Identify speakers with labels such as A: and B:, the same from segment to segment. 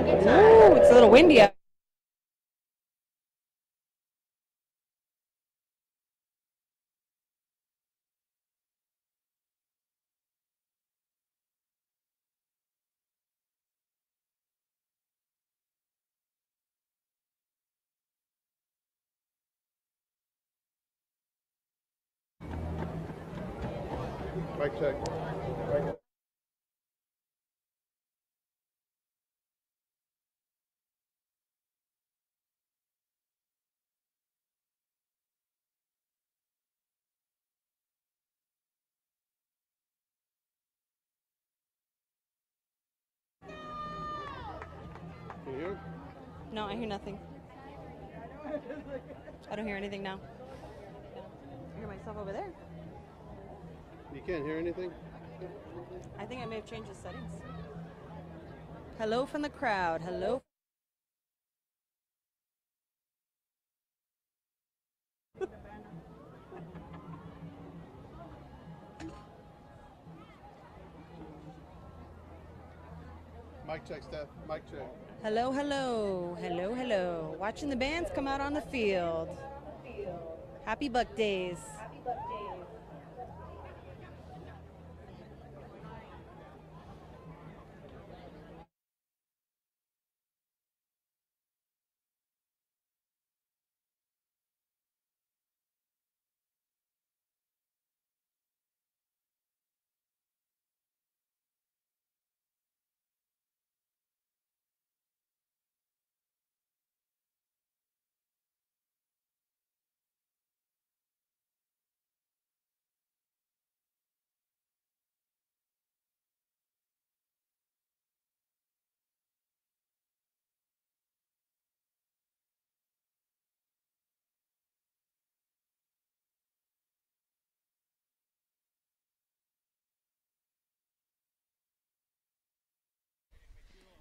A: Ooh, it's a little windy out.
B: Mic check. Can you hear?
A: No, I hear nothing. I don't hear anything now. I hear myself over there.
B: You can't hear anything?
A: I think I may have changed the settings. Hello from the crowd. Hello.
B: Mic check, Steph. Mic check.
A: Hello, hello. Hello, hello. Watching the bands come out on the field. Happy Buck Days.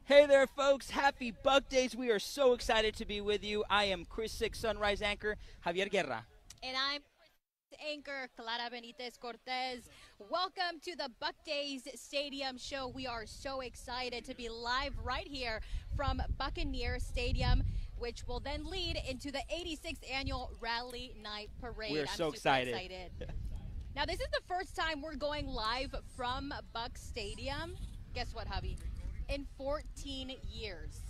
C: Hey there, folks. Happy Buck Days. We are so excited to be with you. I am Chris Six Sunrise anchor, Javier Guerra.
D: And I'm anchor Clara Benitez Cortez. Welcome to the Buck Days Stadium show. We are so excited to be live right here from Buccaneer Stadium, which will then lead into the 86th annual Rally Night Parade.
C: We're so excited.
D: Now, this is the first time we're going live from Buck Stadium. Guess what, Javi? In 14 years.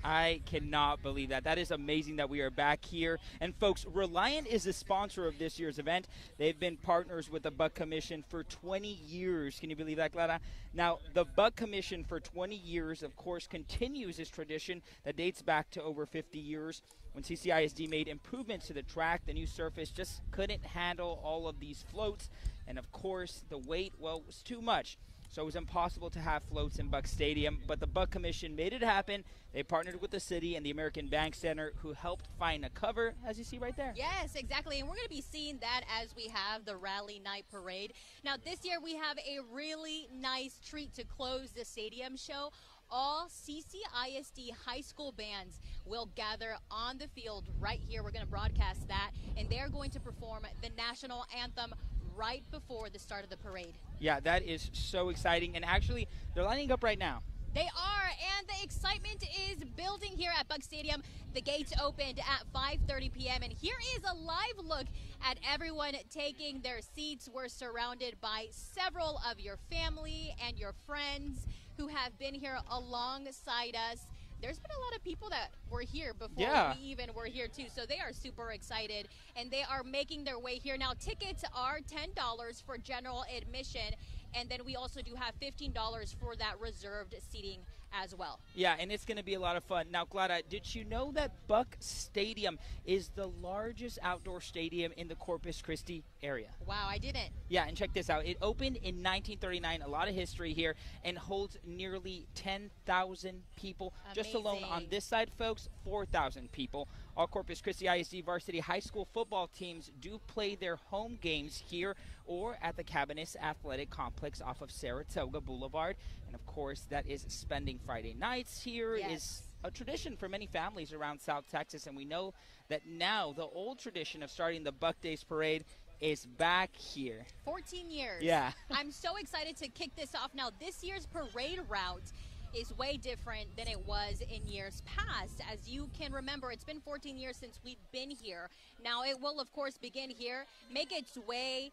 C: I cannot believe that. That is amazing that we are back here. And folks, Reliant is the sponsor of this year's event. They've been partners with the Buck Commission for 20 years. Can you believe that, Clara? Now, the Buck Commission for 20 years, of course, continues this tradition that dates back to over 50 years. When CCISD made improvements to the track, the new surface just couldn't handle all of these floats. And of course, the weight, well, was too much. So it was impossible to have floats in Buck Stadium, but the Buck Commission made it happen. They partnered with the city and the American Bank Center, who helped find a cover, as you see right there.
D: Yes, exactly. And we're going to be seeing that as we have the Rally Night Parade. Now, this year we have a really nice treat to close the stadium show. All CCISD high school bands will gather on the field right here. We're going to broadcast that, and they're going to perform the national anthem right before the start of the parade.
C: Yeah, that is so exciting. And actually, they're lining up right now.
D: They are, and the excitement is building here at Buck Stadium. The gates opened at 5:30 p.m., and here is a live look at everyone taking their seats. We're surrounded by several of your family and your friends who have been here alongside us. There's been a lot of people that were here before we even were here too, so they are super excited, and they are making their way here. Now, tickets are $10 for general admission, and then we also do have $15 for that reserved seating as well.
C: Yeah, and it's going to be a lot of fun. Now, Clara, did you know that Buck Stadium is the largest outdoor stadium in the Corpus Christi area?
D: Wow, I didn't.
C: Yeah, and check this out. It opened in 1939, a lot of history here, and holds nearly 10,000 people.
D: Amazing.
C: Just alone on this side, folks, 4,000 people. All Corpus Christi ISD varsity high school football teams do play their home games here or at the Cabinets Athletic Complex off of Saratoga Boulevard. And of course, that is spending Friday nights here is a tradition for many families around South Texas. And we know that now the old tradition of starting the Buck Days Parade is back here.
D: 14 years.
C: Yeah.
D: I'm so excited to kick this off now. This year's parade route is way different than it was in years past. As you can remember, it's been 14 years since we've been here. Now, it will, of course, begin here, make its way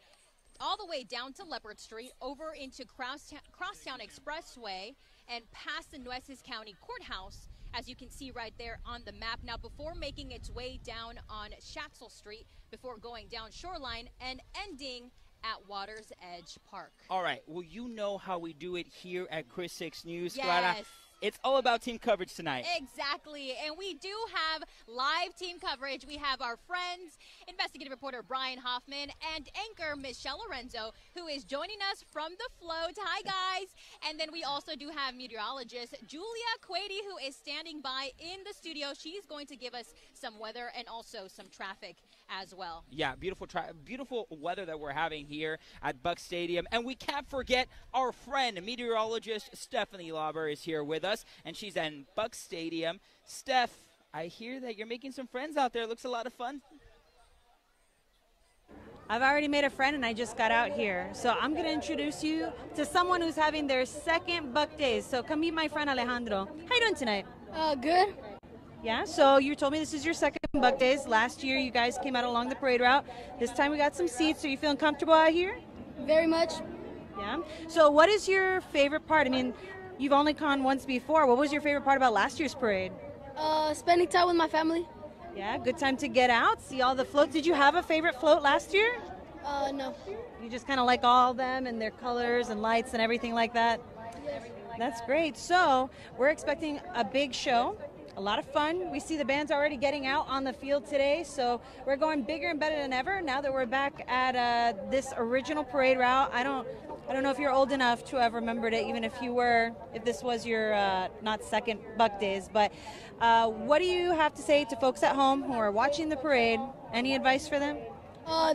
D: all the way down to Leopard Street, over into Crosstown Expressway, and past the Nueces County Courthouse, as you can see right there on the map. Now, before making its way down on Shatzel Street, before going down Shoreline, and ending at Water's Edge Park.
C: All right. Well, you know how we do it here at Chris 6 News,
D: Yes.
C: Clara. It's all about team coverage tonight.
D: Exactly. And we do have live team coverage. We have our friends, investigative reporter Brian Hoffman and anchor Michelle Lorenzo, who is joining us from the float. Hi, guys. And then we also do have meteorologist Julia Quady, who is standing by in the studio. She's going to give us some weather and also some traffic as well.
C: Yeah, beautiful weather that we're having here at Buck Stadium. And we can't forget our friend, meteorologist Stephanie Lauber is here with us, and she's in Buck Stadium. Steph, I hear that you're making some friends out there. Looks a lot of fun.
A: I've already made a friend, and I just got out here. So I'm going to introduce you to someone who's having their second Buck Days. So come meet my friend Alejandro. How you doing tonight?
E: Good.
A: Yeah, so you told me this is your second Buck Days. Last year you guys came out along the parade route. This time we got some seats. Are you feeling comfortable out here?
E: Very much.
A: Yeah. So what is your favorite part? I mean, you've only gone once before. What was your favorite part about last year's parade?
E: Spending time with my family.
A: Yeah, good time to get out, see all the floats. Did you have a favorite float last year?
E: No.
A: You just kind of like all of them and their colors and lights and everything like that? That's great. So we're expecting a big show. A lot of fun. We see the bands already getting out on the field today, so we're going bigger and better than ever now that we're back at this original parade route. I don't know if you're old enough to have remembered it, even if you were, if this was your not second Buck Days. But what do you have to say to folks at home who are watching the parade? Any advice for them?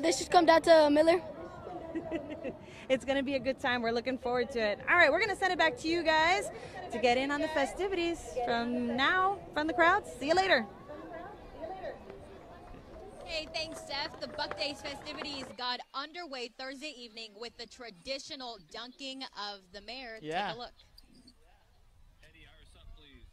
E: They should come down to Miller.
A: It's going to be a good time. We're looking forward to it. All right, we're going to send it back to you guys to get in on the festivities from the crowds. See you later.
D: Hey, thanks, Steph. The Buck Days festivities got underway Thursday evening with the traditional dunking of the mayor.
C: Yeah.
D: Take a look.
F: Eddie, Iris up, please.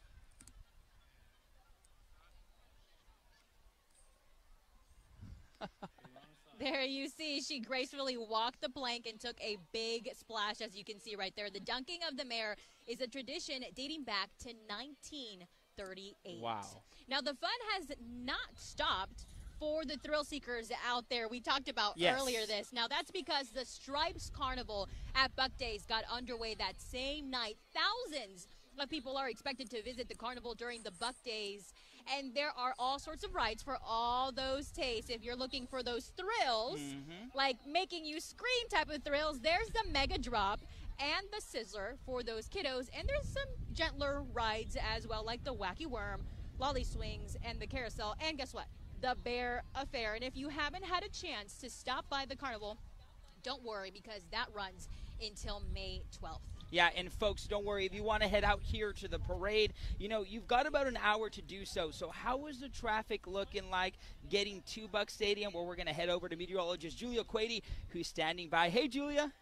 D: There you see, she gracefully walked the plank and took a big splash, as you can see right there. The dunking of the mayor is a tradition dating back to 1938.
C: Wow.
D: Now, the fun has not stopped for the thrill seekers out there. We talked about
C: Yes.
D: earlier this. Now, that's because the Stripes Carnival at Buck Days got underway that same night. Thousands of people are expected to visit the carnival during the Buck Days, and there are all sorts of rides for all those tastes. If you're looking for those thrills, like making you scream type of thrills, there's the Mega Drop and the Sizzler for those kiddos, and there's some gentler rides as well, like the Wacky Worm, Lolly Swings, and the Carousel, and guess what? The Bear Affair. And if you haven't had a chance to stop by the carnival, don't worry, because that runs until May 12th.
C: Yeah, and folks, don't worry. If you want to head out here to the parade, you know, you've got about an hour to do so. So how is the traffic looking like getting to Buck Stadium? Well, we're going to head over to meteorologist Julia Quady, who's standing by. Hey, Julia.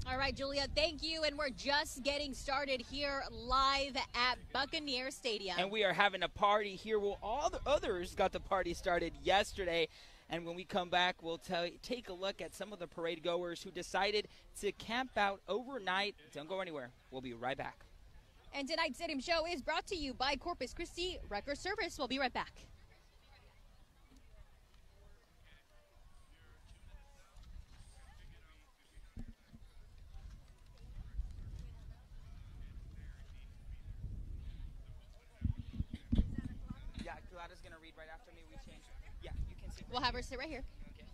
D: All right, Julia, thank you. And we're just getting started here live at Buccaneer Stadium.
C: And we are having a party here. Well, all the others got the party started yesterday. And when we come back, we'll take a look at some of the parade goers who decided to camp out overnight. Don't go anywhere. We'll be right back.
D: And tonight's Stadium Show is brought to you by Corpus Christi Wrecker Service. We'll be right back.
C: Gladys is going to read right after me. We change. Yeah, you can see.
D: We'll have her sit right here.
C: Okay.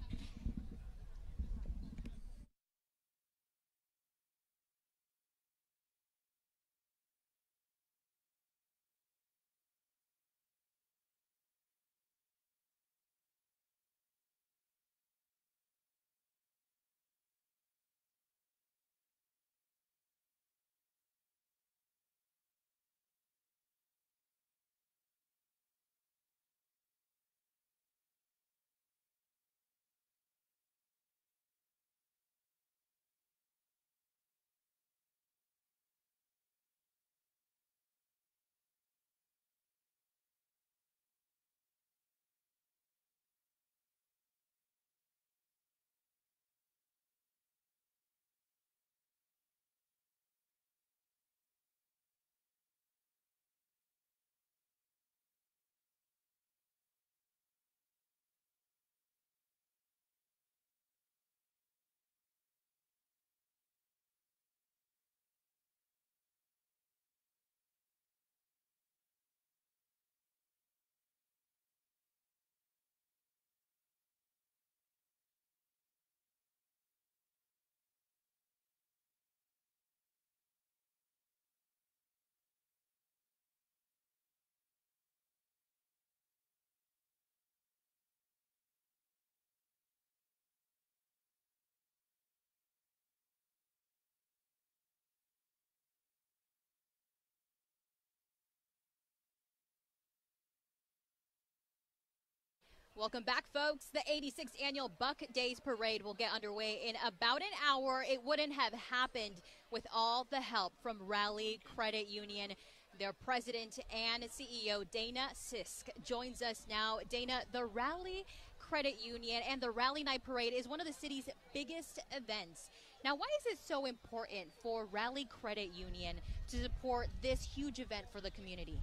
D: Welcome back, folks. The 86th Annual Buck Days Parade will get underway in about an hour. It wouldn't have happened with all the help from Rally Credit Union. Their president and CEO, Dana Sisk, joins us now. Dana, the Rally Credit Union and the Rally Night Parade is one of the city's biggest events. Now, why is it so important for Rally Credit Union to support this huge event for the community?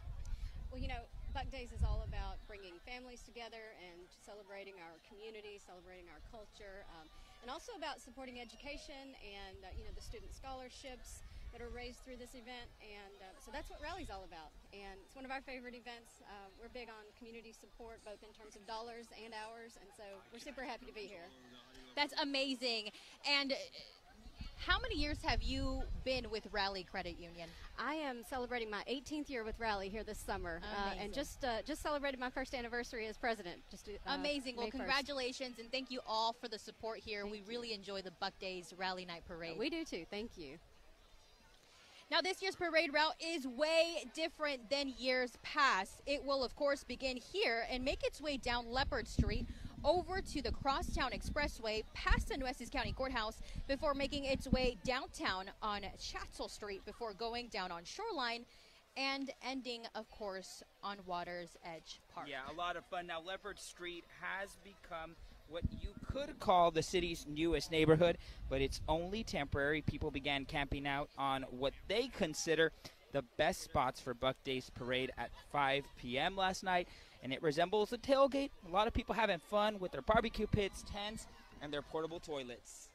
G: Well, you know, Buck Days is all about bringing families together and celebrating our community, celebrating our culture, and also about supporting education and, you know, the student scholarships that are raised through this event. And so that's what Rally's all about. And it's one of our favorite events. We're big on community support, both in terms of dollars and hours. And so we're super happy to be here.
D: That's amazing. And how many years have you been with Rally Credit Union?
G: I am celebrating my 18th year with Rally here this summer, and just celebrated my first anniversary as president.
D: Amazing. Well,
G: May 1st.
D: Congratulations, and thank you all for the support here. We really enjoy the Buck Days Rally Night Parade.
G: We do too. Thank you.
D: Now, this year's parade route is way different than years past. It will, of course, begin here and make its way down Leopard Street, over to the Crosstown Expressway, past the Nueces County Courthouse, before making its way downtown on Chatzel Street, before going down on Shoreline, and ending, of course, on Water's Edge Park.
C: Yeah, a lot of fun. Now, Leopard Street has become what you could call the city's newest neighborhood, but it's only temporary. People began camping out on what they consider the best spots for Buck Days Parade at 5 p.m. last night, and it resembles a tailgate. A lot of people having fun with their barbecue pits, tents, and their portable toilets.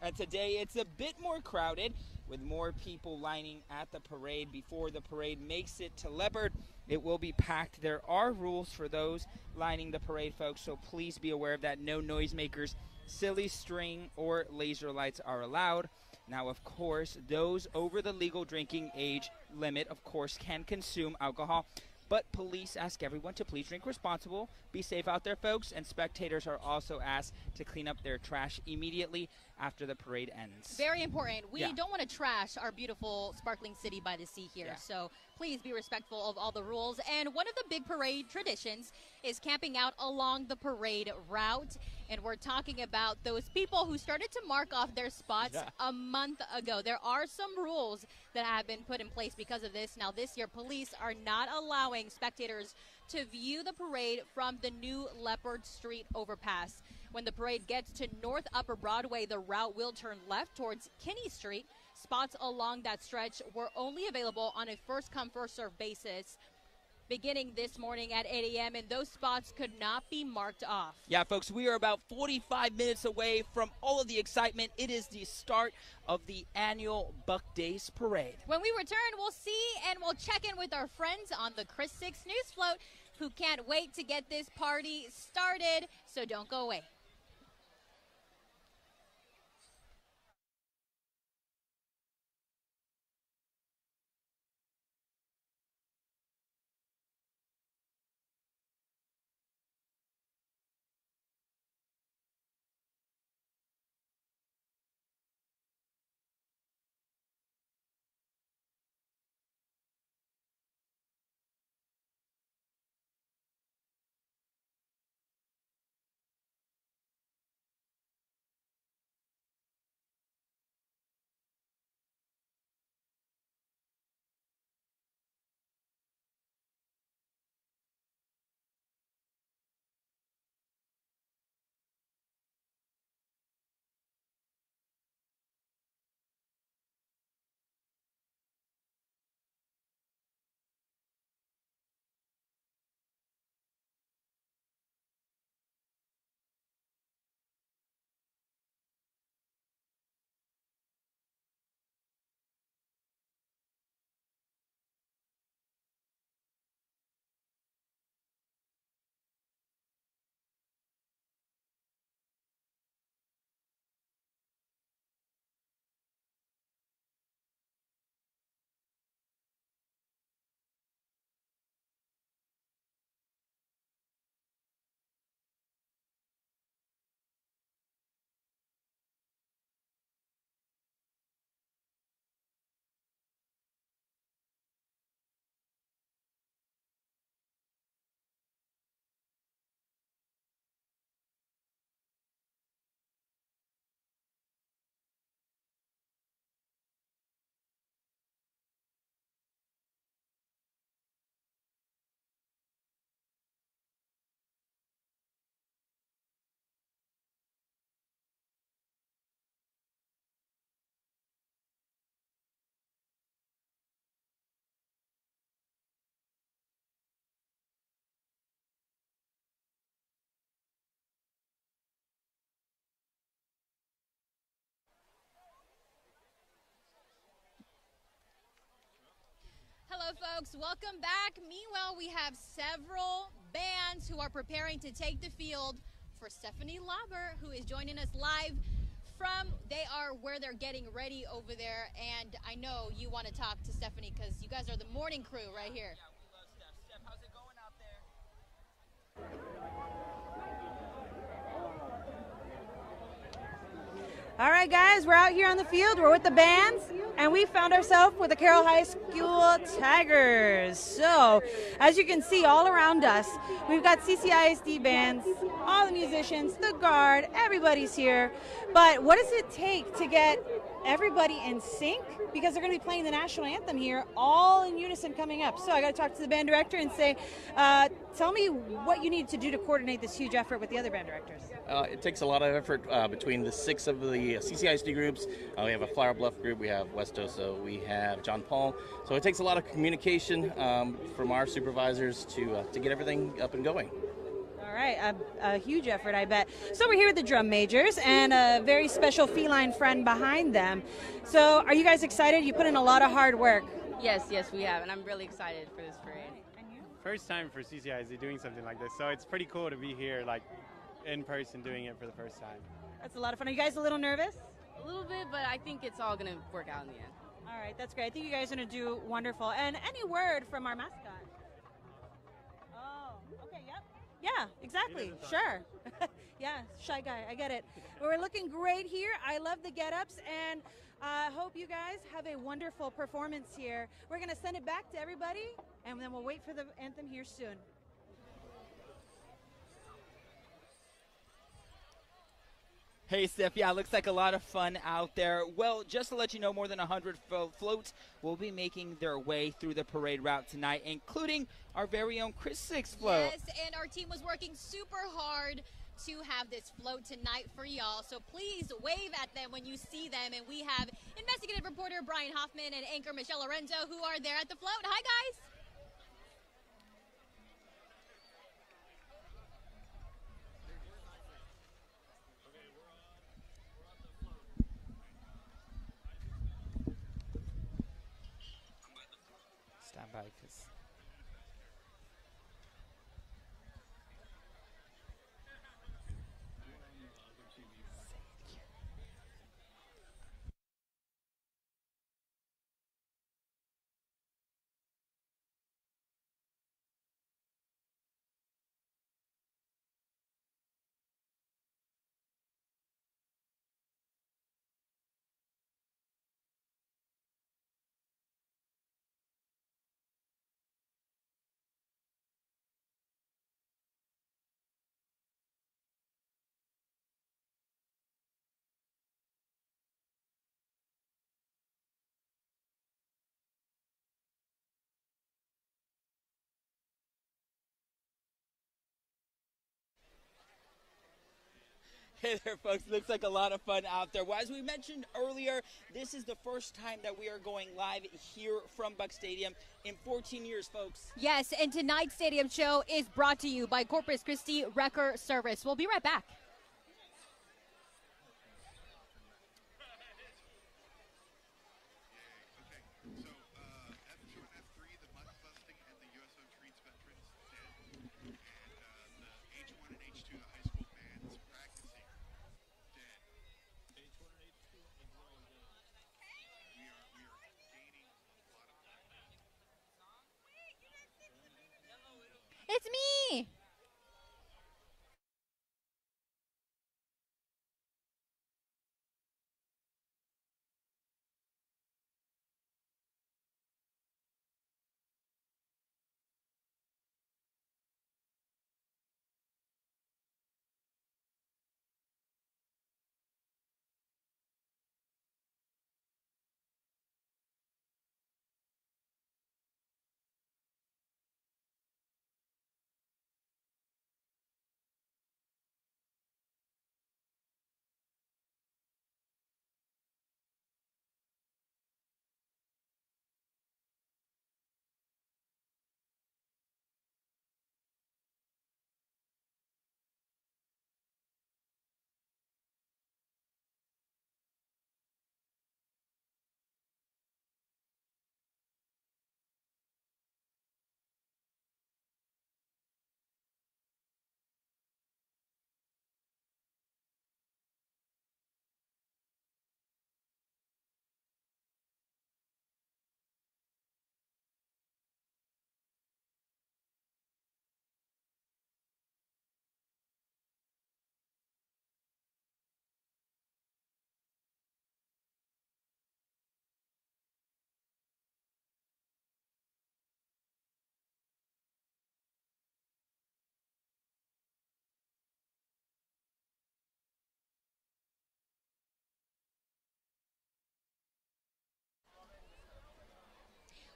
C: And today it's a bit more crowded, with more people lining at the parade before the parade makes it to Leopard. It will be packed. There are rules for those lining the parade, folks, so please be aware of that. No noisemakers, silly string, or laser lights are allowed. Now, of course, those over the legal drinking age limit, of course, can consume alcohol. But police ask everyone to please drink responsible. Be safe out there, folks. And spectators are also asked to clean up their trash immediately after the parade ends.
D: Very important. We
C: Yeah.
D: don't want to trash our beautiful, sparkling city by the sea here.
C: Yeah.
D: So please be respectful of all the rules. And one of the big parade traditions is camping out along the parade route. And we're talking about those people who started to mark off their spots a month ago. There are some rules that have been put in place because of this. Now, this year, police are not allowing spectators to view the parade from the new Leopard Street overpass. When the parade gets to North Upper Broadway, the route will turn left towards Kinney Street. Spots along that stretch were only available on a first-come, first-served basis. beginning this morning at 8 a.m., and those spots could not be marked off.
C: Yeah, folks, we are about 45 minutes away from all of the excitement. It is the start of the annual Buck Days Parade.
D: When we return, we'll see and we'll check in with our friends on the Chris 6 News Float who can't wait to get this party started, so don't go away. Hello, folks. Welcome back. Meanwhile, we have several bands who are preparing to take the field for Stephanie Lauber, who is joining us live from, they are where they're getting ready over there. And I know you want to talk to Stephanie because you guys are the morning crew right here.
C: Yeah, we love Steph. Steph, how's it going out there?
A: All right, guys, we're out here on the field. We're with the bands, and we found ourselves with the Carroll High School Tigers. So, as you can see all around us, we've got CCISD bands, all the musicians, the guard, everybody's here. But what does it take to get everybody in sync? Because they're going to be playing the national anthem here, all in unison coming up. So I got to talk to the band director and say, tell me what you need to do to coordinate this huge effort with the other band directors.
H: It takes a lot of effort between the 6 of the CCISD groups. We have a Flower Bluff group, we have West Oso, we have John Paul. So it takes a lot of communication from our supervisors to get everything up and going.
A: All right, a huge effort, I bet. So we're here with the drum majors and a very special feline friend behind them. So are you guys excited? You put in a lot of hard work.
I: Yes, we have, and I'm really excited for this parade.
A: And you?
J: First time for CCISD doing something like this, so it's pretty cool to be here, like in person, doing it for the first time.
A: That's a lot of fun. Are you guys a little nervous?
I: A little bit, but I think it's all going to work out in the end.
A: All right, that's great. I think you guys are going to do wonderful. And any word from our mascot? Oh, okay, yep. Yeah, exactly. Sure. Yeah, shy guy. I get it. We're looking great here. I love the get-ups, and I hope you guys have a wonderful performance here. We're going to send it back to everybody, and then we'll wait for the anthem here soon.
C: Hey, Steph, yeah, looks like a lot of fun out there. Well, just to let you know, more than 100 floats will be making their way through the parade route tonight, including our very own Chris 6 float.
D: Yes, and our team was working super hard to have this float tonight for y'all. So please wave at them when you see them. And we have investigative reporter Brian Hoffman and anchor Michelle Lorenzo who are there at the float. Hi, guys.
C: clarify because. Hey there, folks. Looks like a lot of fun out there. Well, as we mentioned earlier, this is the first time that we are going live here from Buck Stadium in 14 years, folks.
D: Yes, and tonight's stadium show is brought to you by Corpus Christi Wrecker Service. We'll be right back. It's me.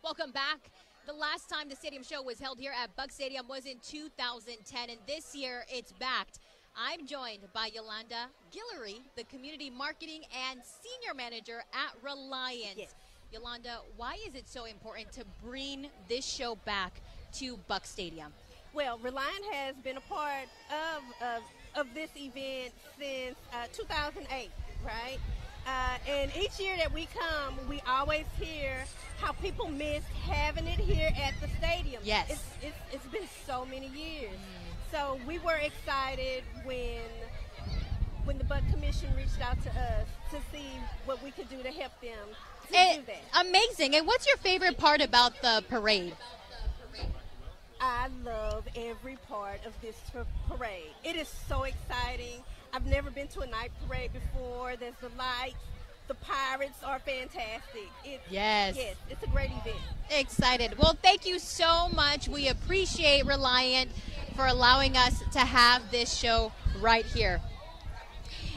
D: Welcome back. The last time the stadium show was held here at Buck Stadium was in 2010, and this year it's backed. I'm joined by Yolanda Guillory, the Community Marketing and Senior Manager at Reliant. Yes. Yolanda, why is it so important to bring this show back to Buck Stadium?
K: Well, Reliant has been a part of this event since 2008, right? And each year that we come, we always hear how people miss having it here at the stadium.
D: Yes.
K: It's been so many years. So we were excited when the Buck Commission reached out to us to see what we could do to help them do that.
D: Amazing. And what's your favorite part about the parade?
K: I love every part of this parade. It is so exciting. I've never been to a night parade before. There's the lights. The pirates are fantastic.
D: Yes,
K: it's a great event.
D: Excited. Well, thank you so much. We appreciate Reliant for allowing us to have this show right here.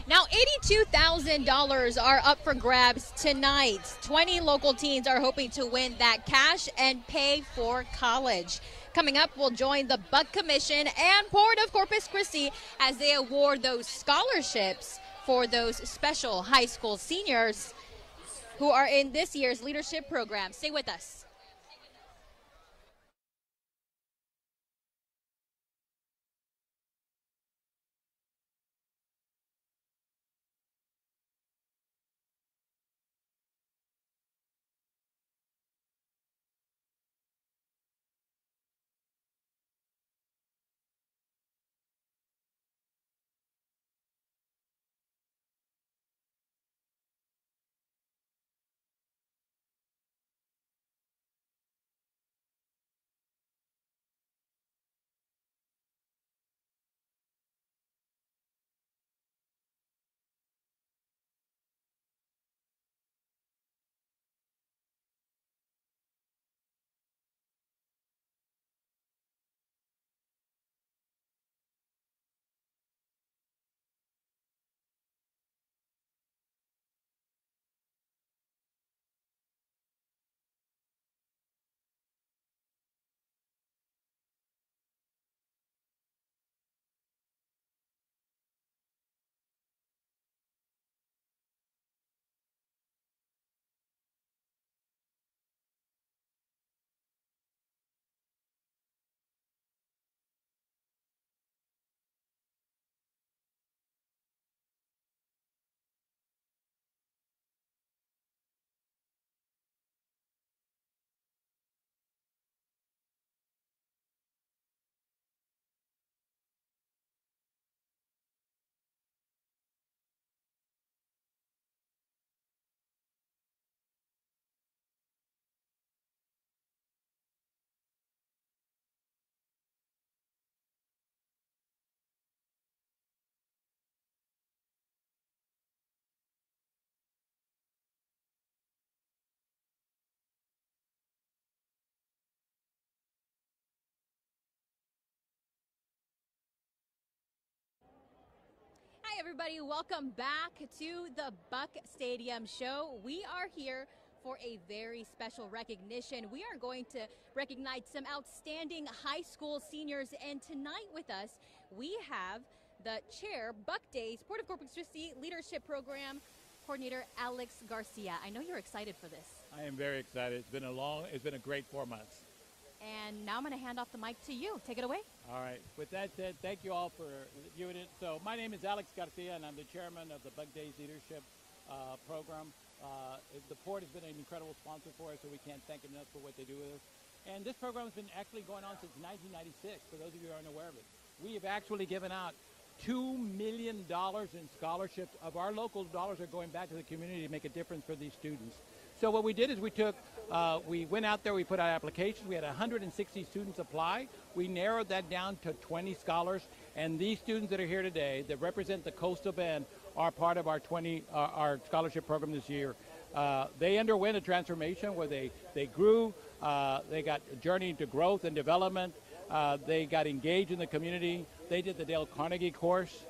D: Now, $82,000 are up for grabs tonight. 20 local teens are hoping to win that cash and pay for college. Coming up, we'll join the Buck Commission and Port of Corpus Christi as they award those scholarships for those special high school seniors who are in this year's leadership program. Stay with us. everybody. Welcome back to the Buck Stadium show. We are here for a very special recognition. We are going to recognize some outstanding high school seniors, and tonight with us, we have the chair, Buck Days, Port of Corpus Christi Leadership Program Coordinator Alex Garcia. I know you're excited for this.
L: I am very excited. It's been a great 4 months.
D: And now I'm going to hand off the mic to you. Take it away.
L: All right. With that said, thank you all for viewing it. So my name is Alex Garcia, and I'm the chairman of the Buck Days Leadership Program. The Port has been an incredible sponsor for us, so we can't thank them enough for what they do with us. And this program has been actually going on since 1996, for those of you who aren't aware of it. We have actually given out $2 million in scholarships. Of our local dollars are going back to the community to make a difference for these students. So what we did is we went out there, we put out applications. We had 160 students apply. We narrowed that down to 20 scholars. And these students that are here today that represent the Coastal Bend are part of our scholarship program this year. They underwent a transformation where they grew, they got a journey into growth and development. They got engaged in the community. They did the Dale Carnegie course,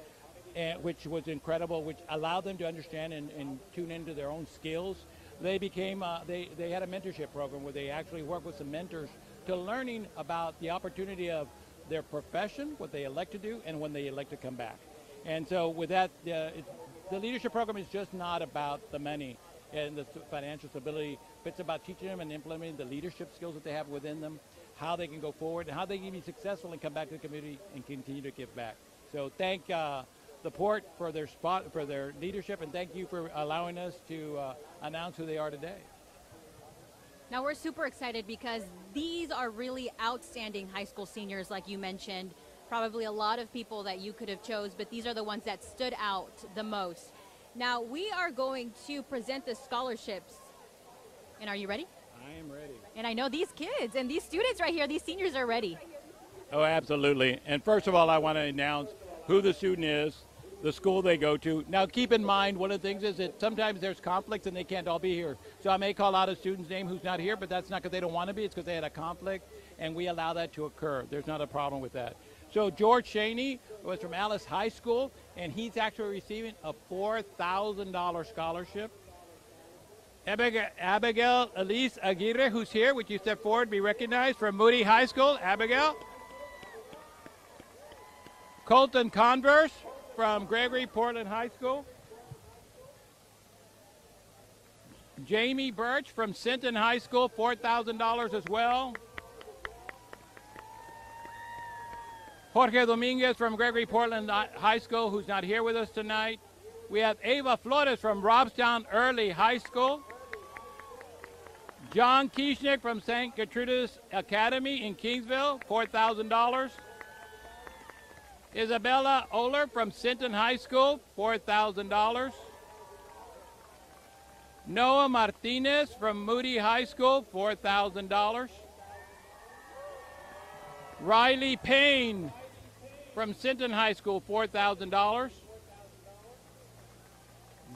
L: which was incredible, which allowed them to understand and tune into their own skills. They became, they had a mentorship program where they actually worked with some mentors to learning about the opportunity of their profession, what they elect to do, and when they elect to come back. And so with that, the leadership program is just not about the money and the financial stability, but it's about teaching them and implementing the leadership skills that they have within them, how they can go forward, and how they can be successful and come back to the community and continue to give back. So thank the Port for their leadership, and thank you for allowing us to announce who they are today.
D: Now we're super excited because these are really outstanding high school seniors, like you mentioned. Probably a lot of people that you could have chose, but these are the ones that stood out the most. Now we are going to present the scholarships. And are you ready?
L: I am ready.
D: And I know these kids and these students right here, these seniors are ready.
L: Oh, absolutely. And first of all, I want to announce who the student is, the school they go to. Now, keep in mind, one of the things is that sometimes there's conflicts and they can't all be here. So I may call out a student's name who's not here, but that's not because they don't want to be. It's because they had a conflict, and we allow that to occur. There's not a problem with that. So George Shaney was from Alice High School, and he's actually receiving a $4,000 scholarship. Abigail Elise Aguirre, who's here, would you step forward and be recognized, from Moody High School? Abigail. Colton Converse from Gregory Portland High School. Jamie Birch from Sinton High School, $4,000 as well. Jorge Dominguez from Gregory Portland High School, who's not here with us tonight. We have Ava Flores from Robstown Early High School. John Kieschnick from St. Gertrudis Academy in Kingsville, $4,000. Isabella Oler from Sinton High School, $4,000. Noah Martinez from Moody High School, $4,000. Riley Payne from Sinton High School, $4,000.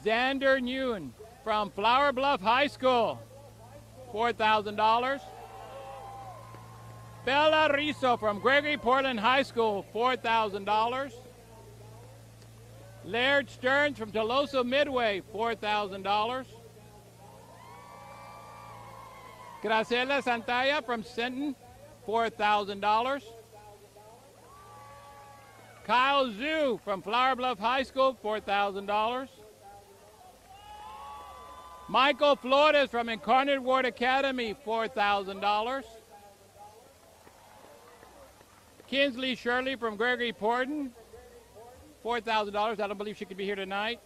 L: Xander Nguyen from Flower Bluff High School, $4,000. Bella Rizzo from Gregory Portland High School, $4,000. Laird Stearns from Toloso Midway, $4,000. Graciela Santaya from Sinton, $4,000. Kyle Zhu from Flower Bluff High School, $4,000. Michael Flores from Incarnate Ward Academy, $4,000. Kinsley Shirley from Gregory Portland, $4,000. I don't believe she could be here tonight.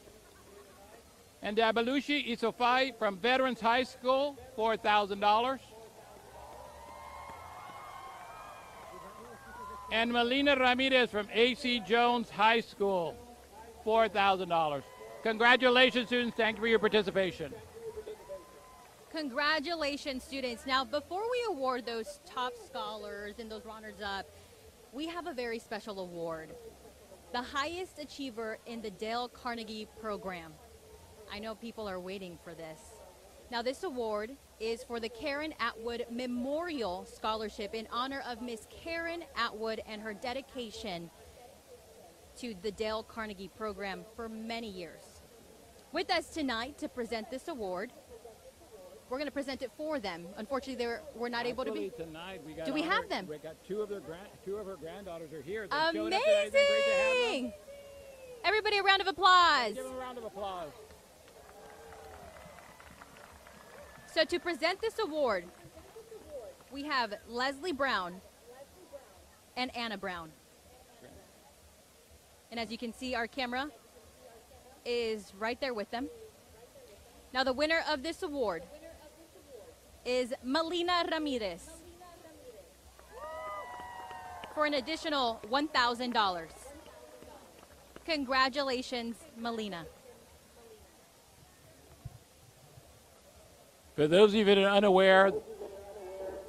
L: And Dabalushi Isofai from Veterans High School, $4,000. And Melina Ramirez from A.C. Jones High School, $4,000. Congratulations, students. Thank you for your participation.
D: Congratulations, students. Now, before we award those top scholars and those runners-up, we have a very special award, the highest achiever in the Dale Carnegie program. I know people are waiting for this. Now, this award is for the Karen Atwood Memorial Scholarship in honor of Miss Karen Atwood and her dedication to the Dale Carnegie program for many years. With us tonight to present this award, we're going to present it for them. Unfortunately, we're not able to be.
L: Tonight we got
D: Do we have them?
L: We got two of her granddaughters are here. They
D: Amazing!
L: showed up today. It's been great to have them.
D: Everybody, a round of applause.
L: Give them a round of applause.
D: So to present this award, we have Leslie Brown and Anna Brown. And as you can see, our camera is right there with them. Now the winner of this award is Melina Ramirez for an additional $1,000. Congratulations, Melina.
L: For those of you that are unaware,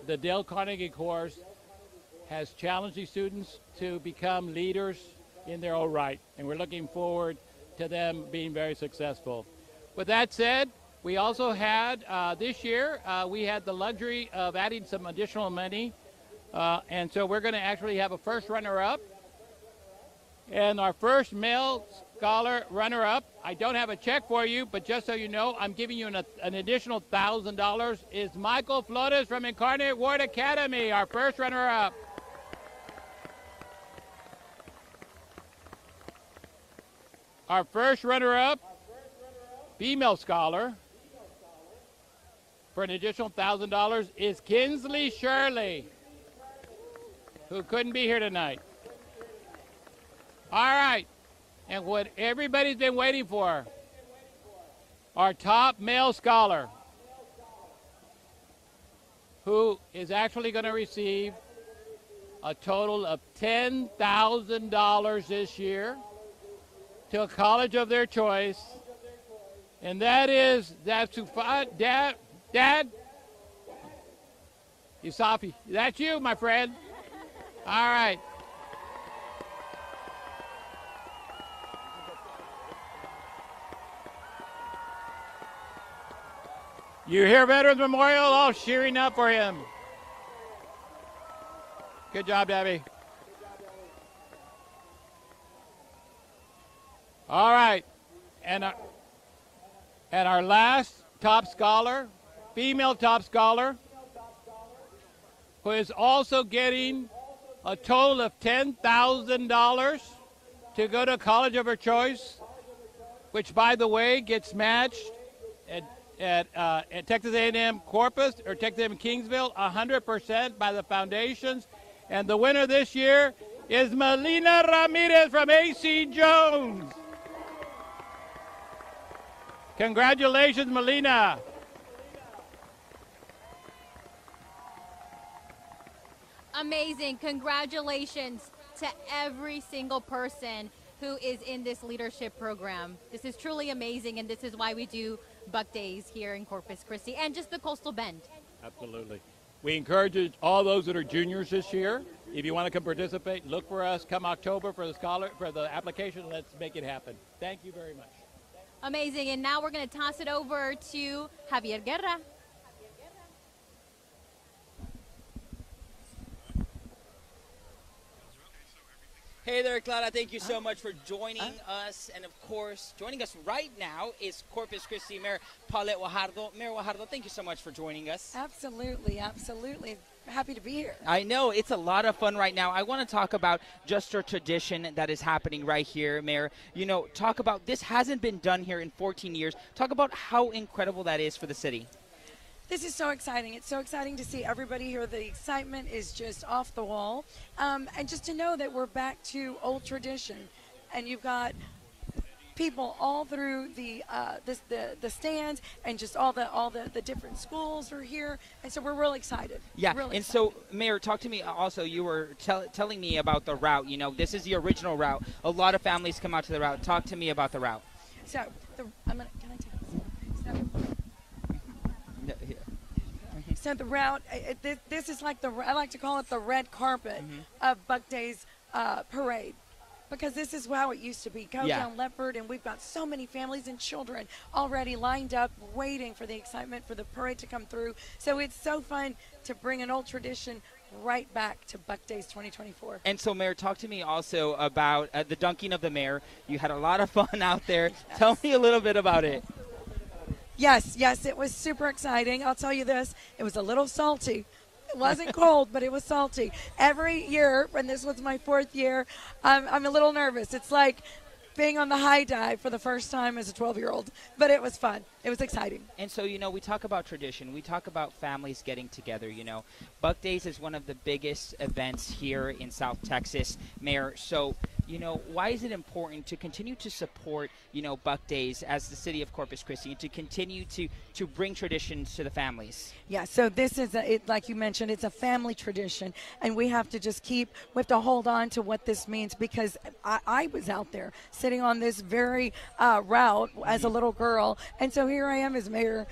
L: the Dale Carnegie course has challenged these students to become leaders in their own right, and we're looking forward to them being very successful. With that said, we also had, this year, we had the luxury of adding some additional money, and so we're going to actually have a first runner-up. And our first male scholar runner-up, I don't have a check for you, but just so you know, I'm giving you an additional $1,000, is Michael Flores from Incarnate Word Academy, our first runner-up. Our first runner-up, female scholar, for an additional $1,000 is Kinsley Shirley, who couldn't be here tonight. All right, and what everybody's been waiting for, our top male scholar, who is actually going to receive a total of $10,000 this year to a college of their choice, and that is Dad Yusafi. That's you, my friend. All right. You hear Veterans Memorial all cheering up for him. Good job, Debbie. All right, and our last top scholar, female top scholar, who is also getting a total of $10,000 to go to a college of her choice, which, by the way, gets matched at Texas A&M Corpus or Texas A&M Kingsville 100% by the foundations. And the winner this year is Melina Ramirez from A.C. Jones. Congratulations, Melina.
D: Amazing. Congratulations to every single person who is in this leadership program. This is truly amazing, and this is why we do Buck Days here in Corpus Christi and just the Coastal Bend.
L: Absolutely. We encourage all those that are juniors this year. If you want to come participate, look for us come October for the application. Let's make it happen. Thank you very much.
D: Amazing. And now we're going to toss it over to Javier Guerra.
C: Hey there, Clara. Thank you so much for joining us. And, of course, joining us right now is Corpus Christi Mayor Paulette Guajardo. Mayor Guajardo, thank you so much for joining us.
M: Absolutely, absolutely. Happy to be here.
C: I know. It's a lot of fun right now. I want to talk about just a tradition that is happening right here, Mayor. You know, talk about this hasn't been done here in 14 years. Talk about how incredible that is for the city.
M: This is so exciting. It's so exciting to see everybody here. The excitement is just off the wall. And just to know that we're back to old tradition. And you've got people all through the stands, and just all the different schools are here. And so we're really excited.
C: Yeah,
M: really
C: and
M: excited.
C: so, Mayor, talk to me also. You were telling me about the route. You know, this is the original route. A lot of families come out to the route. Talk to me about the route.
M: So, can I take this? So the route, this is like I like to call it the red carpet of Buck Days parade, because this is how it used to be. Go down Leopard, and we've got so many families and children already lined up, waiting for the excitement for the parade to come through. So it's so fun to bring an old tradition right back to Buck Days 2024.
C: And so, Mayor, talk to me also about the dunking of the mayor. You had a lot of fun out there. Yes. Tell me a little bit about it.
M: Yes, it was super exciting. I'll tell you this, it was a little salty. It wasn't cold, but it was salty. Every year, and this was my 4th year, I'm a little nervous. It's like being on the high dive for the first time as a 12-year-old, but it was fun. It was exciting.
C: And so, we talk about tradition. We talk about families getting together, Buck Days is one of the biggest events here in South Texas, Mayor. So, why is it important to continue to support, Buck Days as the city of Corpus Christi and to continue to bring traditions to the families?
M: Yeah, so this is, like you mentioned, it's a family tradition, and we have to just we have to hold on to what this means, because I was out there sitting on this very route as a little girl, and so here I am as mayor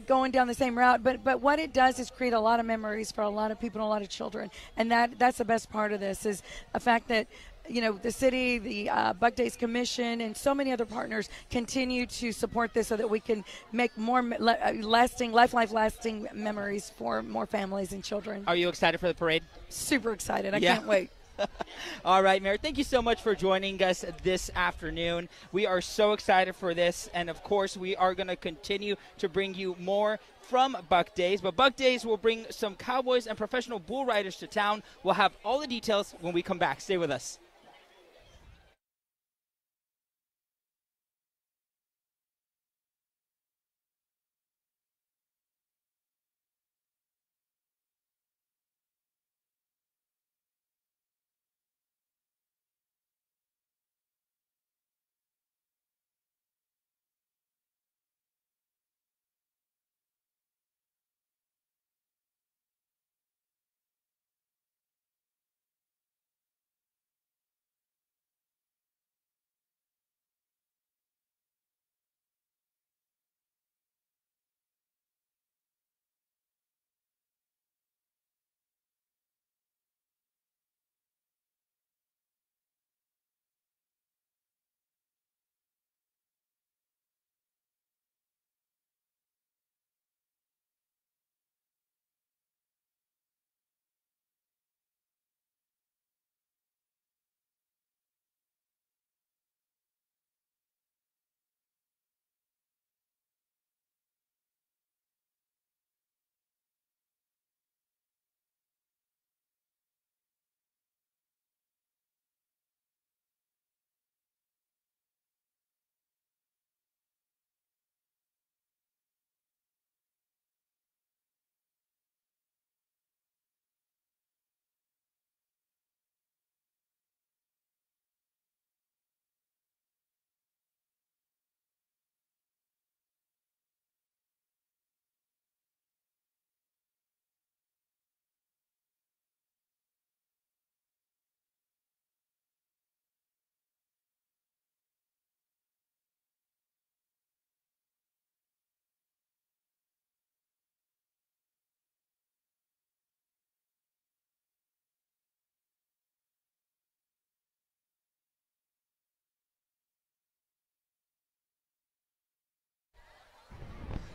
M: going down the same route. But what it does is create a lot of memories for a lot of people and a lot of children, and that's the best part of this, is the fact that the city, the Buck Days Commission, and so many other partners continue to support this so that we can make more lasting memories for more families and children.
C: Are you excited for the parade?
M: Super excited. I can't wait.
C: All right, Mayor, thank you so much for joining us this afternoon. We are so excited for this, and of course, we are going to continue to bring you more from Buck Days. But Buck Days will bring some cowboys and professional bull riders to town. We'll have all the details when we come back. Stay with us.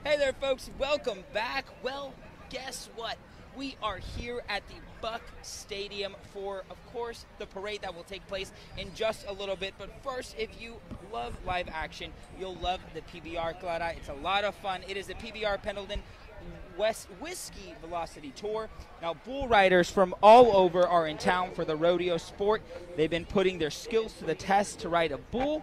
C: Hey there, folks. Welcome back. Well, guess what? We are here at the Buck Stadium for, of course, the parade that will take place in just a little bit. But first, if you love live action, you'll love the PBR, Clara. It's a lot of fun. It is the PBR Pendleton West Whiskey Velocity Tour. Now, bull riders from all over are in town for the rodeo sport. They've been putting their skills to the test to ride a bull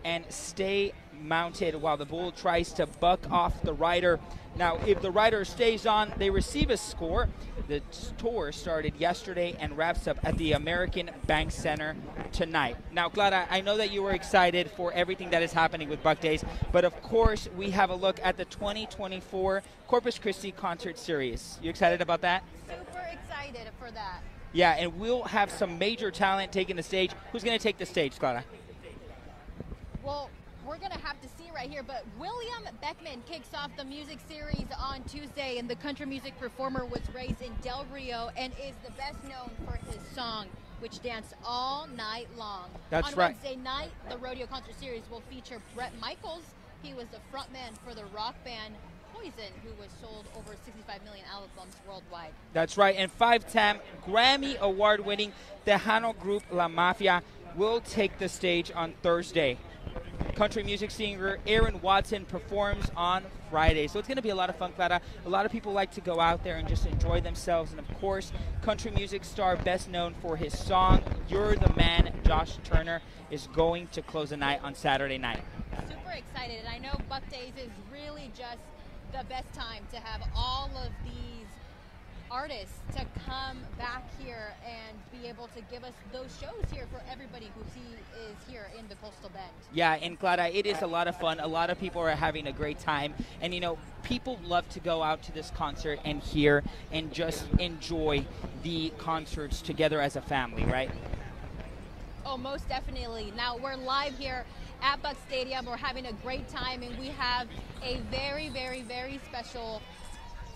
C: and stay mounted while the bull tries to buck off the rider. Now, if the rider stays on, they receive a score. The tour started yesterday and wraps up at the American Bank Center tonight. Now, Clara, I know that you were excited for everything that is happening with Buck Days, but of course, we have a look at the 2024 Corpus Christi Concert Series. You excited about that?
D: Super excited for that.
C: Yeah, and we'll have some major talent taking the stage. Who's going to take the stage, Clara?
D: Well, we're going to have to see right here, but William Beckman kicks off the music series on Tuesday, and the country music performer was raised in Del Rio and is the best known for his song, which danced all night long.
C: That's
D: on
C: right.
D: Wednesday night, the rodeo concert series will feature Bret Michaels. He was the frontman for the rock band Poison, who was sold over 65 million albums worldwide.
C: That's right, and 5-time Grammy Award-winning Tejano group La Mafia will take the stage on Thursday. Country music singer Aaron Watson performs on Friday. So it's going to be a lot of fun, Clara. A lot of people like to go out there and just enjoy themselves. And, of course, country music star best known for his song, You're the Man, Josh Turner, is going to close the night on Saturday night.
D: Super excited. And I know Buck Days is really just the best time to have all of these artists to come back here and be able to give us those shows here for everybody who is here in the Coastal Bend.
C: Yeah, and Clara, it is a lot of fun. A lot of people are having a great time. And, you know, people love to go out to this concert and hear and just enjoy the concerts together as a family, right?
D: Oh, most definitely. Now, we're live here at Buck Stadium. We're having a great time, and we have a very, very, very special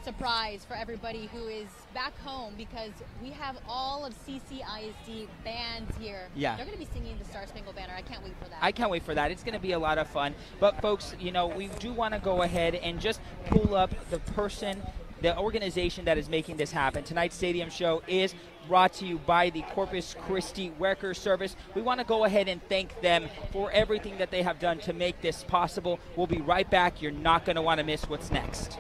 D: surprise for everybody who is back home, because we have all of CCISD bands here.
C: Yeah.
D: They're going to be singing the Star Spangled Banner. I can't wait for that.
C: I can't wait for that. It's going to be a lot of fun. But, folks, you know, we do want to go ahead and just pull up the organization that is making this happen. Tonight's stadium show is brought to you by the Corpus Christi Wrecker Service. We want to go ahead and thank them for everything that they have done to make this possible. We'll be right back. You're not going to want to miss what's next.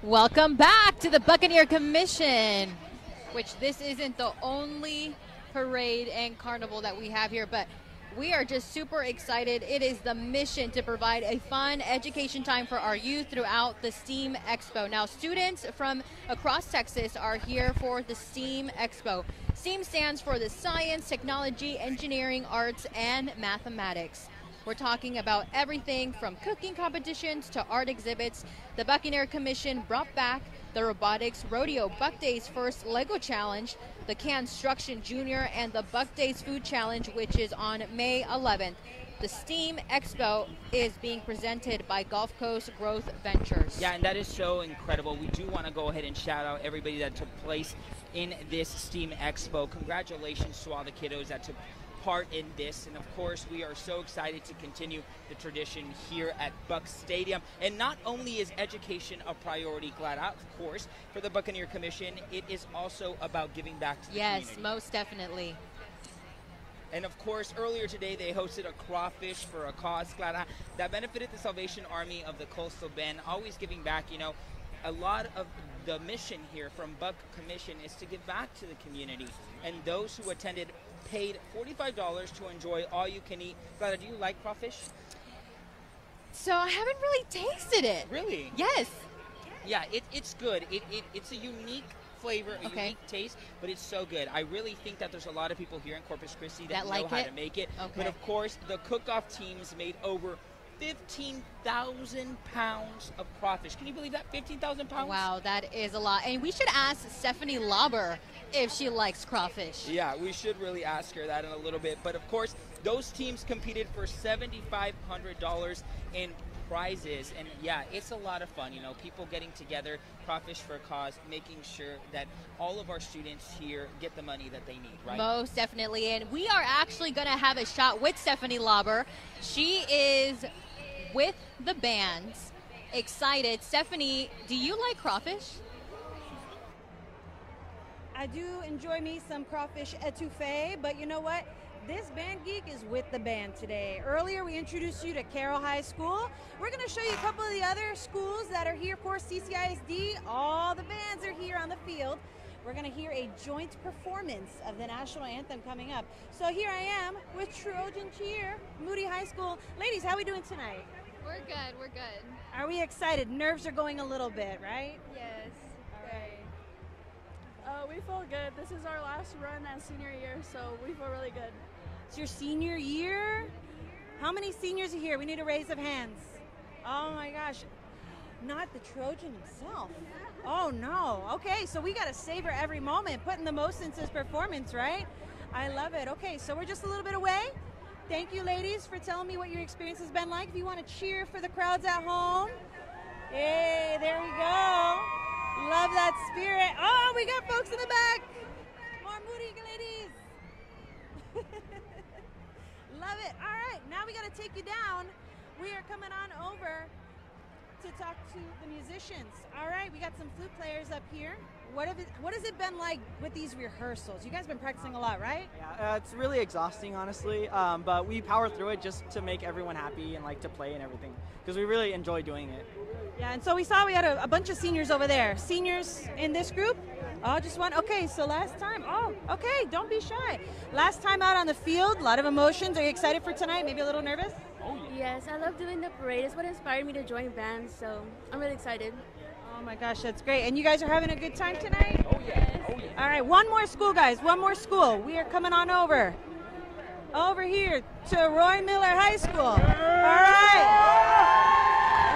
D: Welcome back to the Buccaneer Commission, which this isn't the only parade and carnival that we have here, but we are just super excited. It is the mission to provide a fun education time for our youth throughout the STEAM Expo. Now, students from across Texas are here for the STEAM Expo. STEAM stands for the science, technology, engineering, arts, and mathematics. We're talking about everything from cooking competitions to art exhibits. The Buccaneer Commission brought back the Robotics Rodeo, Buck Days First Lego Challenge, the Construction Junior, and the Buck Days Food Challenge, which is on May 11th. The STEAM Expo is being presented by Gulf Coast Growth Ventures.
C: Yeah, and that is so incredible. We do want to go ahead and shout out everybody that took place in this STEAM Expo. Congratulations to all the kiddos that took part in this, and of course we are so excited to continue the tradition here at Buck Stadium. And not only is education a priority, Clara, of course, for the Buccaneer Commission, it is also about giving back to the community.
D: Yes, most definitely.
C: And of course, earlier today they hosted a Crawfish for a Cause, Clara, that benefited the Salvation Army of the Coastal Bend, always giving back. You know, a lot of the mission here from Buck Commission is to give back to the community, and those who attended paid $45 to enjoy all you can eat. Glada, do you like crawfish?
D: So I haven't really tasted it.
C: Really?
D: Yes.
C: Yeah, it's good. It's a unique flavor, a unique taste, but it's so good. I really think that there's a lot of people here in Corpus Christi that know
D: like
C: how
D: it?
C: to make it.
D: Okay.
C: But of course, the cook-off teams made over 15,000 pounds of crawfish. Can you believe that? 15,000 pounds?
D: Wow, that is a lot. And we should ask Stephanie Lauber if she likes crawfish.
C: Yeah, we should really ask her that in a little bit. But of course, those teams competed for $7,500 in prizes. And yeah, it's a lot of fun. You know, people getting together, Crawfish for a Cause, making sure that all of our students here get the money that they need, right?
D: Most definitely. And we are actually going to have a shot with Stephanie Lauber. She is with the bands. Excited. Stephanie, do you like crawfish?
A: I do enjoy me some crawfish etouffee, but you know what? This Band Geek is with the band today. Earlier, we introduced you to Carroll High School. We're going to show you a couple of the other schools that are here. Of course, CCISD, all the bands are here on the field. We're going to hear a joint performance of the national anthem coming up. So here I am with Trojan Cheer, Moody High School. Ladies, how are we doing tonight?
N: We're good, we're good.
A: Are we excited? Nerves are going a little bit, right?
N: Yes.
A: All right.
N: We feel good. This is our last run as senior year, so we feel really good.
A: It's your senior year? How many seniors are here? We need a raise of hands. Oh my gosh. Not the Trojan himself. Oh no. Okay, so we got to savor every moment, putting the most into this performance, right? I love it. Okay, so we're just a little bit away. Thank you, ladies, for telling me what your experience has been like. If you want to cheer for the crowds at home. Hey, there we go. Love that spirit. Oh, we got folks in the back. More Moody ladies. Love it. All right, now we got to take you down. We are coming on over to talk to the musicians. All right, we got some flute players up here. What has it been like with these rehearsals? You guys been practicing a lot, right?
O: Yeah, it's really exhausting, honestly, but we power through it just to make everyone happy and like to play and everything, because we really enjoy doing it.
A: Yeah, and so we saw we had a bunch of seniors over there. Seniors in this group? Oh, just one? Okay, so last time. Oh, okay, don't be shy. Last time out on the field, a lot of emotions. Are you excited for tonight? Maybe a little nervous?
N: Yes, I love doing the parade. It's what inspired me to join bands, so I'm really excited.
A: Oh my gosh, that's great. And you guys are having a good time tonight? Oh yeah. All right, one more school, guys. One more school. We are coming on over here to Roy Miller High School. All right.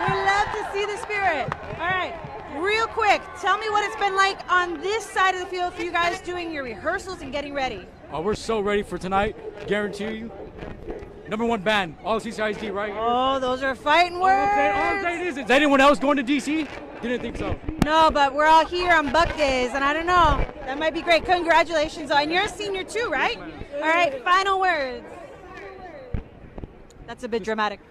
A: We love to see the spirit. All right. Real quick, tell me what it's been like on this side of the field for you guys doing your rehearsals and getting ready.
P: We're so ready for tonight. Guarantee you. #1 band, all CCISD right here.
A: Oh, those are fighting words.
P: All I'm saying is anyone else going to DC? Didn't think so.
A: No, but we're all here on Buck Days, and I don't know. That might be great. Congratulations. And you're a senior too, right? All right, final words. That's a bit dramatic.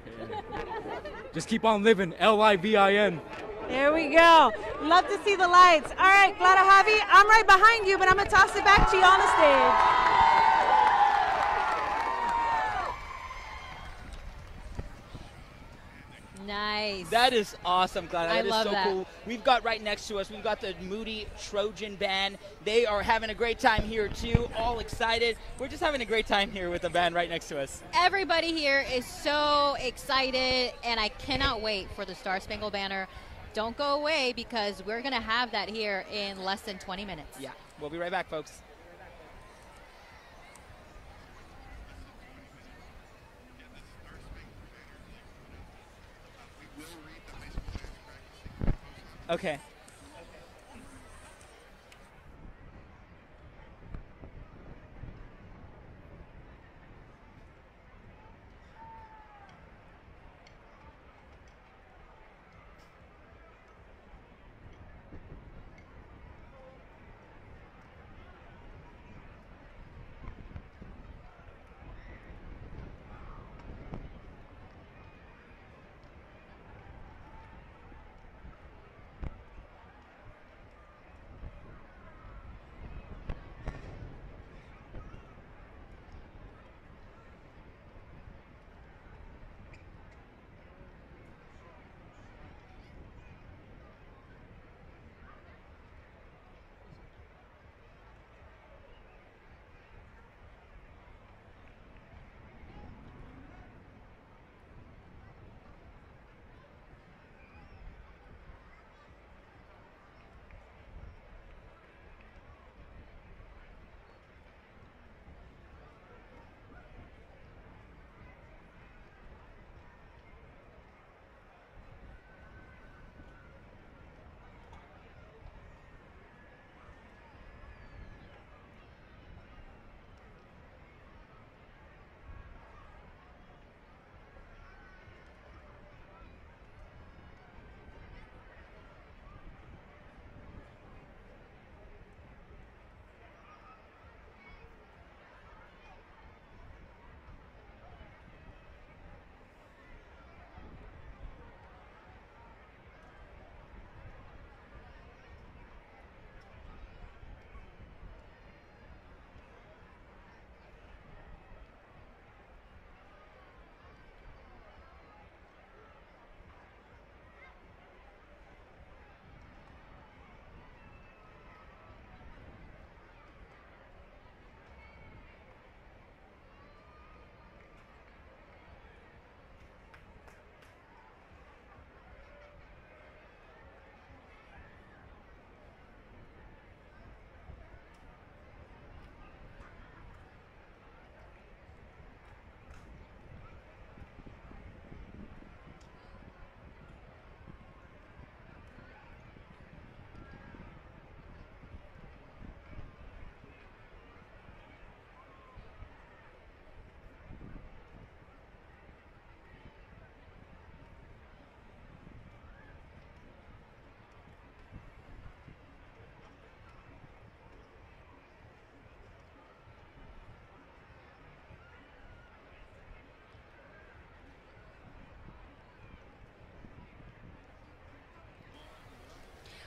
P: Just keep on living, LIVIN.
A: There we go. Love to see the lights. All right, Glada Javi, I'm right behind you, but I'm going to toss it back to you on the stage.
D: Nice.
C: That is awesome, Glada. That is
D: love
C: so
D: that.
C: cool. We've got right next to us, we've got the Moody Trojan Band. They are having a great time here too, all excited. We're just having a great time here with the band right next to us.
D: Everybody here is so excited, and I cannot wait for the Star Spangled Banner. Don't go away, because we're going to have that here in less than 20 minutes.
C: Yeah, we'll be right back, folks. Okay.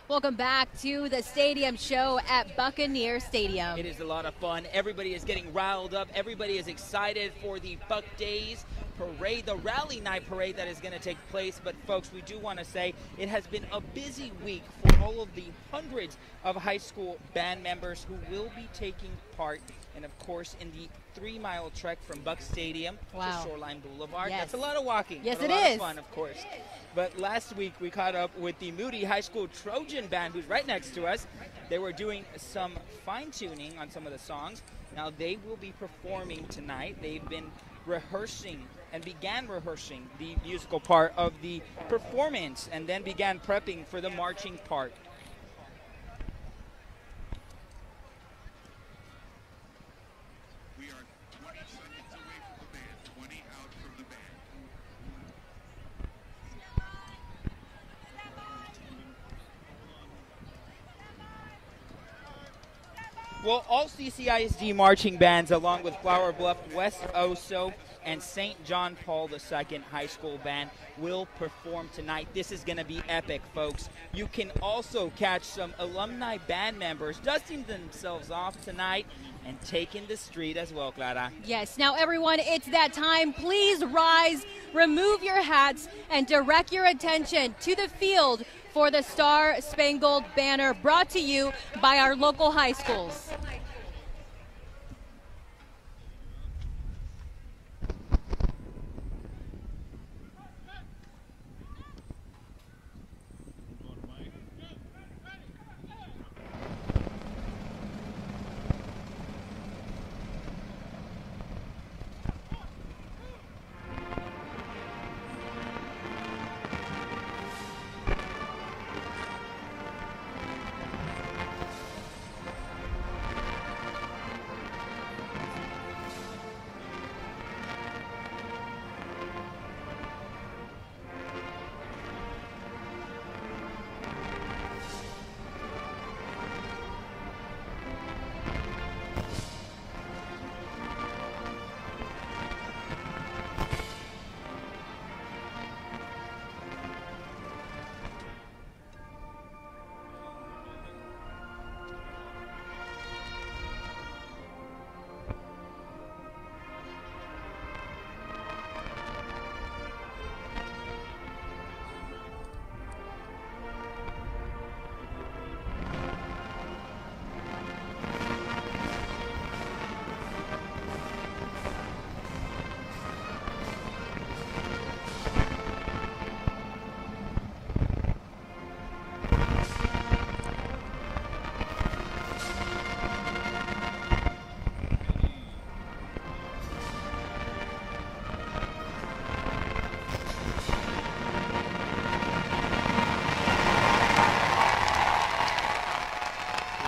D: Welcome back to the stadium show at Buccaneer Stadium.
C: It is a lot of fun. Everybody is getting riled up. Everybody is excited for the Buck Days parade, the Rally Night parade that is going to take place. But folks, we do want to say it has been a busy week for all of the hundreds of high school band members who will be taking part, and of course, in the 3-mile trek from Buck Stadium
D: Wow.
C: to Shoreline Boulevard.
D: Yes.
C: That's a lot of walking.
D: Yes,
C: but
D: it
C: a lot
D: is.
C: of fun, of course. But last week we caught up with the Moody High School Trojan Band, who's right next to us. They were doing some fine-tuning on some of the songs. Now they will be performing tonight. They've been rehearsing and began rehearsing the musical part of the performance and then began prepping for the marching part.
F: We are 20 seconds away from the band, 20 out from the band.
C: Well, all CCISD marching bands, along with Flower Bluff, West Oso, and St. John Paul II High School Band, will perform tonight. This is going to be epic, folks. You can also catch some alumni band members dusting themselves off tonight and taking the street as well, Clara.
D: Yes, now everyone, it's that time. Please rise, remove your hats, and direct your attention to the field for the Star Spangled Banner, brought to you by our local high schools.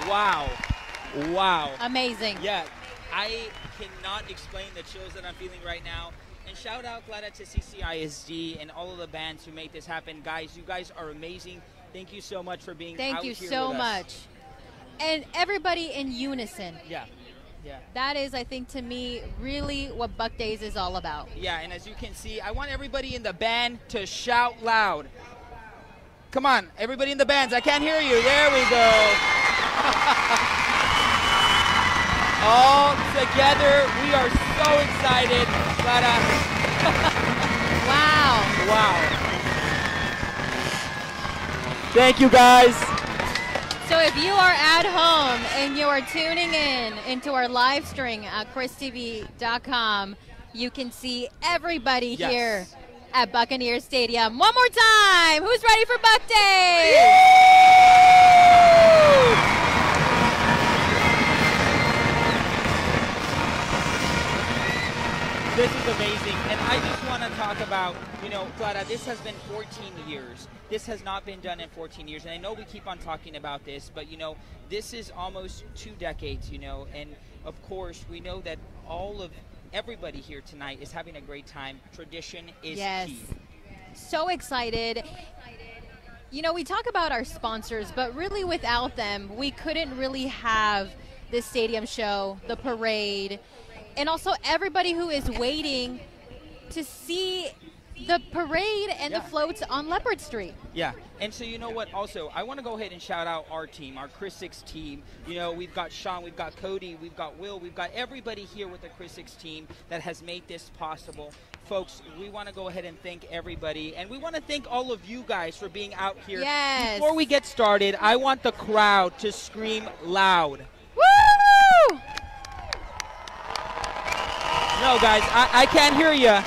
C: Wow. Wow.
D: Amazing.
C: Yeah, I cannot explain the chills that I'm feeling right now. And shout out, Clara, to CCISD and all of the bands who make this happen. Guys, you guys are amazing. Thank you so much for being out here
D: Thank you
C: with
D: so
C: us.
D: much. And everybody in unison.
C: Yeah. Yeah.
D: That is, I think, to me, really what Buck Days is all about.
C: Yeah, and as you can see, I want everybody in the band to shout loud. Come on, everybody in the bands, I can't hear you. There we go. All together, we are so excited.
D: Wow.
C: Wow. Thank you, guys.
D: So if you are at home and you are tuning in into our live stream at christv.com, you can see everybody
C: Yes.
D: here at Buccaneer Stadium. One more time. Who's ready for Buck Day?
C: This is amazing, and I just want to talk about, Clara, this has been 14 years. This has not been done in 14 years, and I know we keep on talking about this, but, this is almost 2 decades, and, of course, we know that everybody here tonight is having a great time. Tradition is key.
D: So excited. We talk about our sponsors, but really without them, we couldn't really have this stadium show, the parade, and also everybody who is waiting to see the parade and the floats on Leopard Street.
C: Yeah, and so you know what, also, I want to go ahead and shout out our team, our Chris Six team. You know, we've got Sean, we've got Cody, we've got Will, we've got everybody here with the Chris Six team that has made this possible. Folks, we want to go ahead and thank everybody, and we want to thank all of you guys for being out here.
D: Yes.
C: Before we get started, I want the crowd to scream loud.
D: Woo!
C: No, guys, I can't hear you.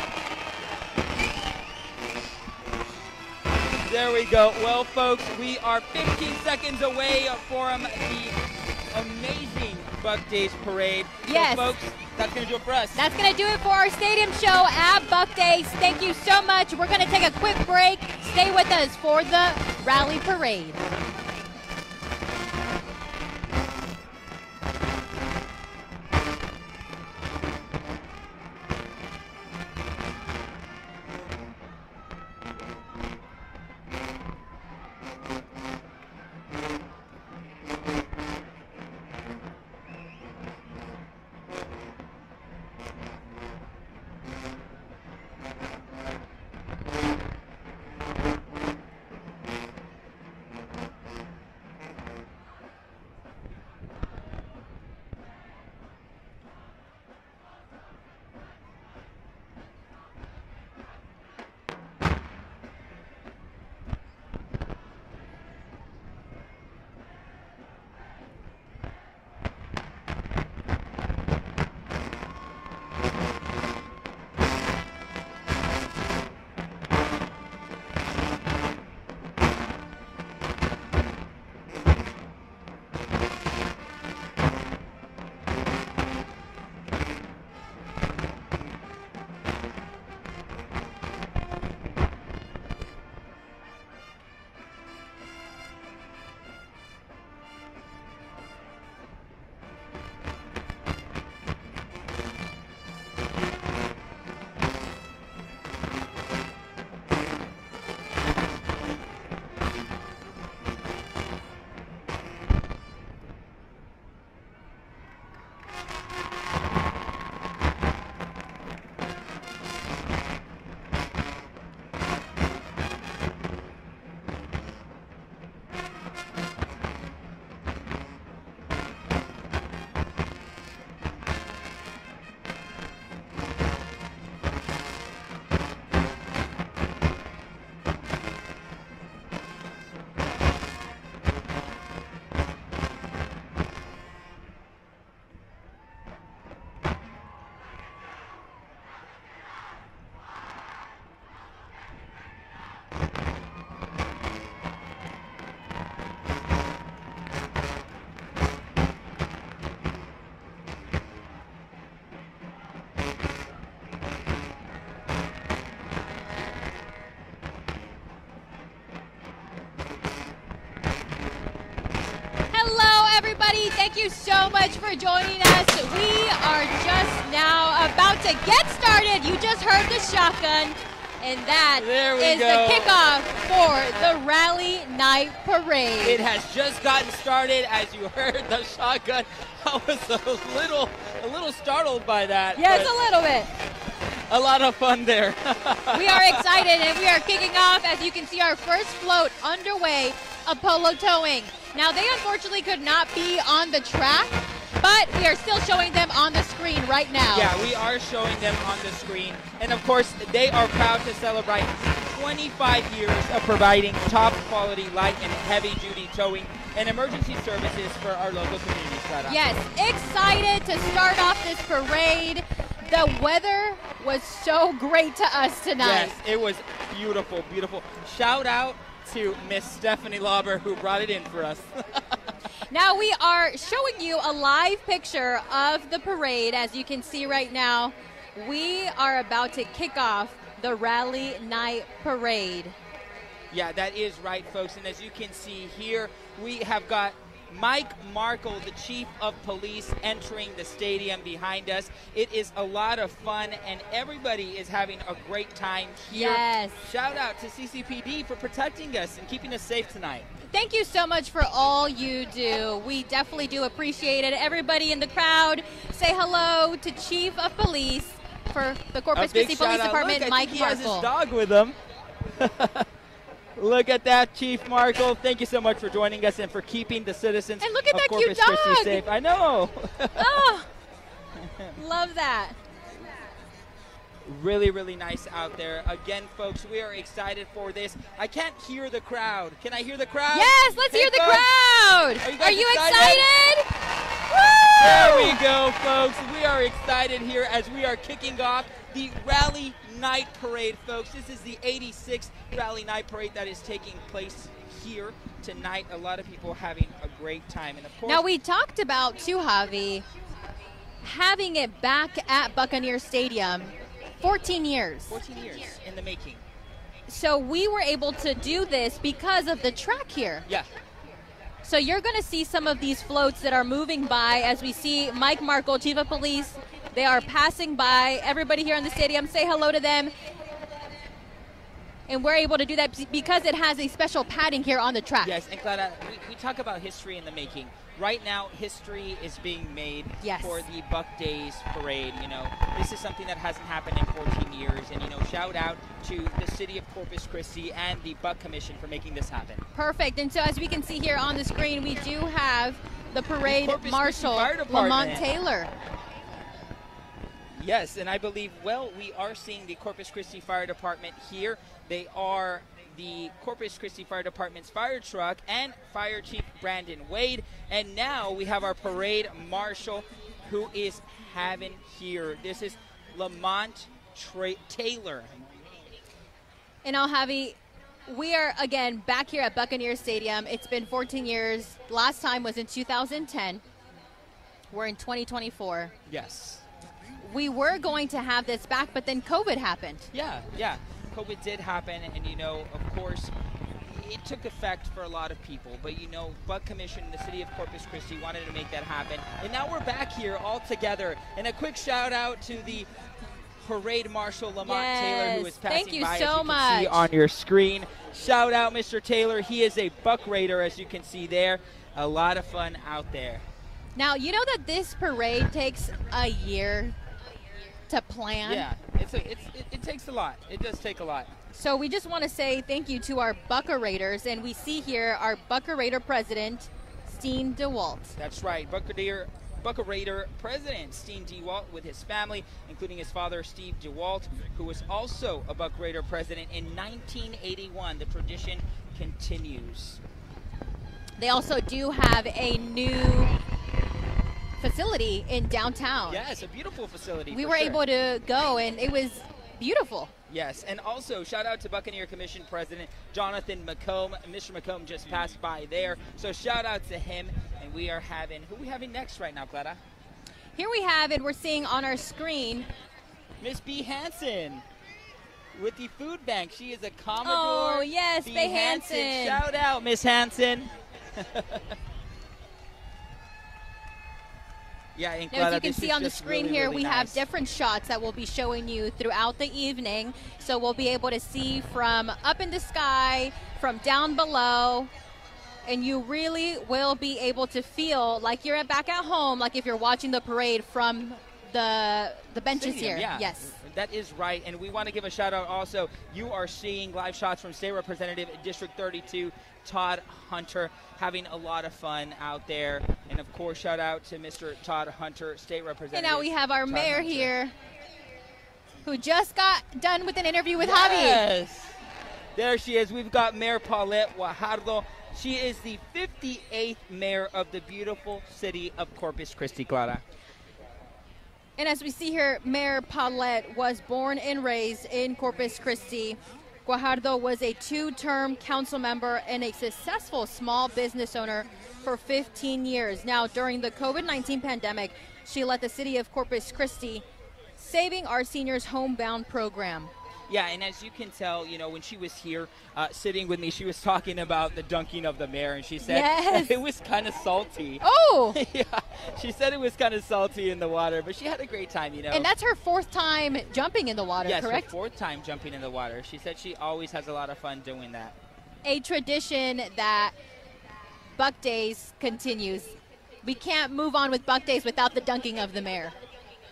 C: There we go. Well, folks, we are 15 seconds away from the amazing Buck Days Parade.
D: Yes.
C: So, folks, that's going to do it for us.
D: That's going to do it for our stadium show at Buck Days. Thank you so much. We're going to take a quick break. Stay with us for the Rally Parade. Everybody, thank you so much for joining us. We are just now about to get started. You just heard the shotgun, and that is the kickoff for the Rally Night Parade.
C: It has just gotten started. As you heard the shotgun, I was a little startled by that.
D: Yes, a little bit.
C: A lot of fun there.
D: We are excited, and we are kicking off, as you can see, our first float underway, Apollo Towing. Now, they unfortunately could not be on the track, but we are still showing them on the screen right now.
C: Yeah, we are showing them on the screen. And, of course, they are proud to celebrate 25 years of providing top quality light and heavy-duty towing and emergency services for our local community, Clara.
D: Yes, excited to start off this parade. The weather was so great to us tonight.
C: Yes, it was beautiful, beautiful. Shout out to Miss Stephanie Lauber, who brought it in for us.
D: Now we are showing you a live picture of the parade. As you can see right now, we are about to kick off the Rally Night Parade.
C: Yeah, that is right, folks. And as you can see here, we have got Mike Markle, the Chief of Police, entering the stadium behind us. It is a lot of fun, and everybody is having a great time here.
D: Yes.
C: Shout out to CCPD for protecting us and keeping us safe tonight.
D: Thank you so much for all you do. We definitely do appreciate it. Everybody in the crowd, say hello to Chief of Police, for the Corpus
C: A big
D: Christi Police
C: shout out.
D: Department,
C: Look, I
D: Mike
C: think he has his
D: Markle.
C: dog with him. Look at that, Chief Markle. Thank you so much for joining us and for keeping the citizens
D: And look at
C: of
D: that
C: Corpus
D: cute
C: Christi
D: dog.
C: safe. I know.
D: Oh, love that.
C: Really, really nice out there. Again, folks, we are excited for this. I can't hear the crowd. Can I hear the crowd?
D: Yes, let's
C: Hey,
D: hear the
C: folks.
D: crowd.
C: Are you
D: Are
C: guys
D: you
C: excited?
D: excited? Woo!
C: There we go, folks. We are excited here as we are kicking off the Rally Night Parade, folks. This is the 86th Rally Night Parade that is taking place here tonight. A lot of people having a great time. And of course,
D: Now, we talked about, too, Javi, having it back at Buccaneer Stadium 14 years.
C: 14 years in the making.
D: So we were able to do this because of the track here.
C: Yeah.
D: So you're going to see some of these floats that are moving by as we see Mike Markle, Chief of Police. They are passing by. Everybody here in the stadium, say hello to them. And we're able to do that because it has a special padding here on the track.
C: Yes, and Clara, we talk about history in the making. Right now, history is being made for the Buck Days Parade. You know, this is something that hasn't happened in 14 years. And, you know, shout out to the city of Corpus Christi and the Buck Commission for making this happen.
D: Perfect. And so as we can see here on the screen, we do have the parade
C: Corpus Christi
D: marshal,
C: Fire Department.
D: Lamont Taylor.
C: Yes, and I believe, well, we are seeing the Corpus Christi Fire Department here. They are the Corpus Christi Fire Department's fire truck and Fire Chief Brandon Wade. And now we have our parade marshal who is having here. This is Lamont Taylor.
D: And now, Javi, we are, again, back here at Buccaneer Stadium. It's been 14 years. Last time was in 2010. We're in 2024.
C: Yes.
D: We were going to have this back, but then COVID happened.
C: Yeah. COVID did happen, and, you know, of course, it took effect for a lot of people. But, you know, Buck Commission, the city of Corpus Christi wanted to make that happen. And now we're back here all together. And a quick shout out to the parade marshal, Lamont Taylor, who is passing
D: Thank you
C: by,
D: so
C: as you can
D: much.
C: see on your screen. Shout out, Mr. Taylor. He is a Buck Raider, as you can see there. A lot of fun out there.
D: Now, you know that this parade takes a year to plan?
C: Yeah, it takes a lot. It does take a lot.
D: So we just want to say thank you to our Buccarators, and we see here our Buccarator president, Steen DeWalt.
C: That's right, Buccarator President Steen DeWalt with his family, including his father, Steve DeWalt, who was also a Buccarator president in 1981. The tradition continues.
D: They also do have a new facility in downtown.
C: Yes, a beautiful facility.
D: We were able to go, and it was beautiful.
C: Yes, and also shout out to Buccaneer Commission President Jonathan McComb. Mr. McComb just passed by there, so shout out to him. And we are having, who are we having next right now, Clara?
D: Here we have, and we're seeing on our screen,
C: Miss B. Hansen with the food bank. She is a Commodore.
D: Oh, yes,
C: B.
D: B. Hansen.
C: Shout out, Miss Hansen. Yeah, and
D: now,
C: Clara,
D: as you can
C: this
D: see
C: is
D: on the
C: just
D: screen
C: really,
D: here,
C: really
D: we
C: nice.
D: have different shots that we'll be showing you throughout the evening. So we'll be able to see from up in the sky, from down below, and you really will be able to feel like you're back at home, like if you're watching the parade from the benches
C: Stadium,
D: here.
C: yeah.
D: Yes.
C: That is right, and we want to give a shout out also. You are seeing live shots from State Representative District 32, Todd Hunter, having a lot of fun out there. And of course, shout out to Mr. Todd Hunter, State Representative.
D: And now we have our
C: Todd
D: mayor
C: Hunter.
D: here, who just got done with an interview with
C: Yes. There she is. We've got Mayor Paulette Guajardo. She is the 58th mayor of the beautiful city of Corpus Christi, Clara.
D: And as we see here, Mayor Paulette was born and raised in Corpus Christi. Guajardo was a 2-term council member and a successful small business owner for 15 years. Now, during the COVID-19 pandemic, she led the city of Corpus Christi, Saving Our Seniors Homebound program.
C: Yeah, and as you can tell, you know, when she was here sitting with me, she was talking about the dunking of the mayor, and she said
D: Yes.
C: it was kind of salty.
D: Oh!
C: Yeah, she said it was kind of salty in the water, but she had a great time, you know.
D: And that's her 4th time jumping in the water,
C: yes,
D: correct?
C: her 4th time jumping in the water. She said she always has a lot of fun doing that.
D: A tradition that Buck Days continues. We can't move on with Buck Days without the dunking of the mayor.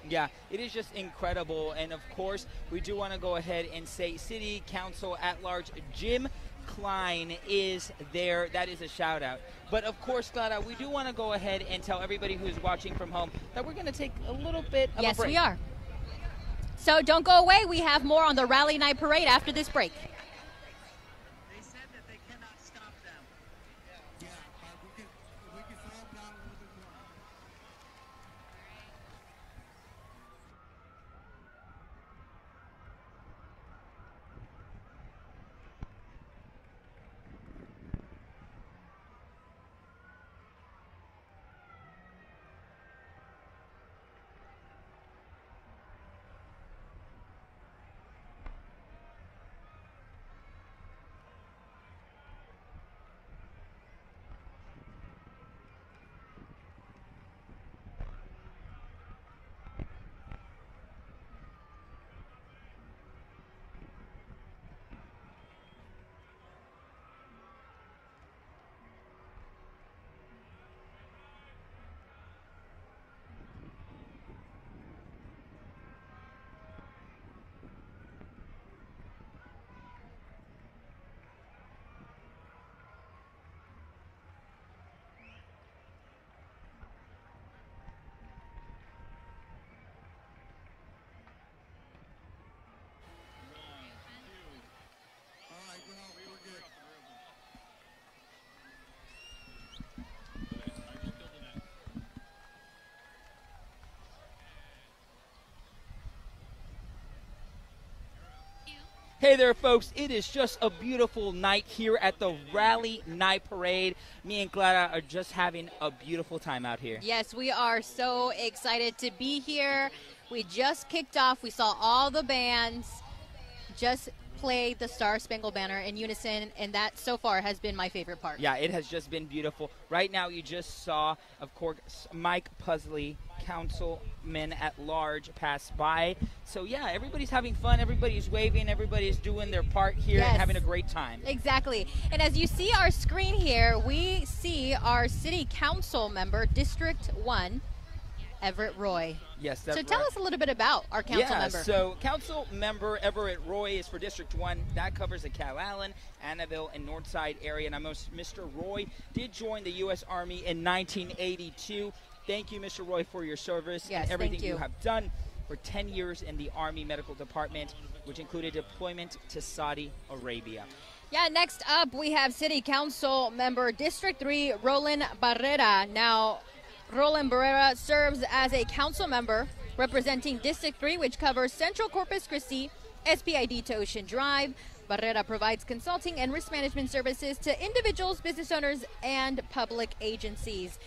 C: Yeah, it is just incredible. And of course, we do want to go ahead and say City Council at Large Jim Klein is there. That is a shout out. But of course, Clara, we do want to go ahead and tell everybody who's watching from home that we're going to take a little bit of a break.
D: Yes, we are. So don't go away. We have more on the Rally Night Parade after this break.
C: Hey there, folks. It is just a beautiful night here at the Rally Night Parade. Me and Clara are just having a beautiful time out here.
D: Yes, we are so excited to be here. We just kicked off. We saw all the bands just play the Star Spangled Banner in unison, and that so far has been my favorite part.
C: Yeah, it has just been beautiful. Right now, you just saw, of course, Mike Pusley, councilman at large, pass by. So, yeah, everybody's having fun. Everybody's waving. Everybody's doing their part here and having a great time.
D: Exactly. And as you see our screen here, we see our city council member, District 1, Everett Roy.
C: Yes, that's
D: So tell us a little bit about our council member.
C: So council member Everett Roy is for District 1. That covers the Calallen, Annabelle, and Northside area. And Mr. Roy did join the U.S. Army in 1982. Thank you, Mr. Roy, for your service and everything you have done for 10 years in the Army Medical Department, which included deployment to Saudi Arabia.
D: Yeah, next up we have City Council member District 3, Roland Barrera. Now, Roland Barrera serves as a council member representing District 3, which covers Central Corpus Christi, SPID to Ocean Drive. Barrera provides consulting and risk management services to individuals, business owners, and public agencies.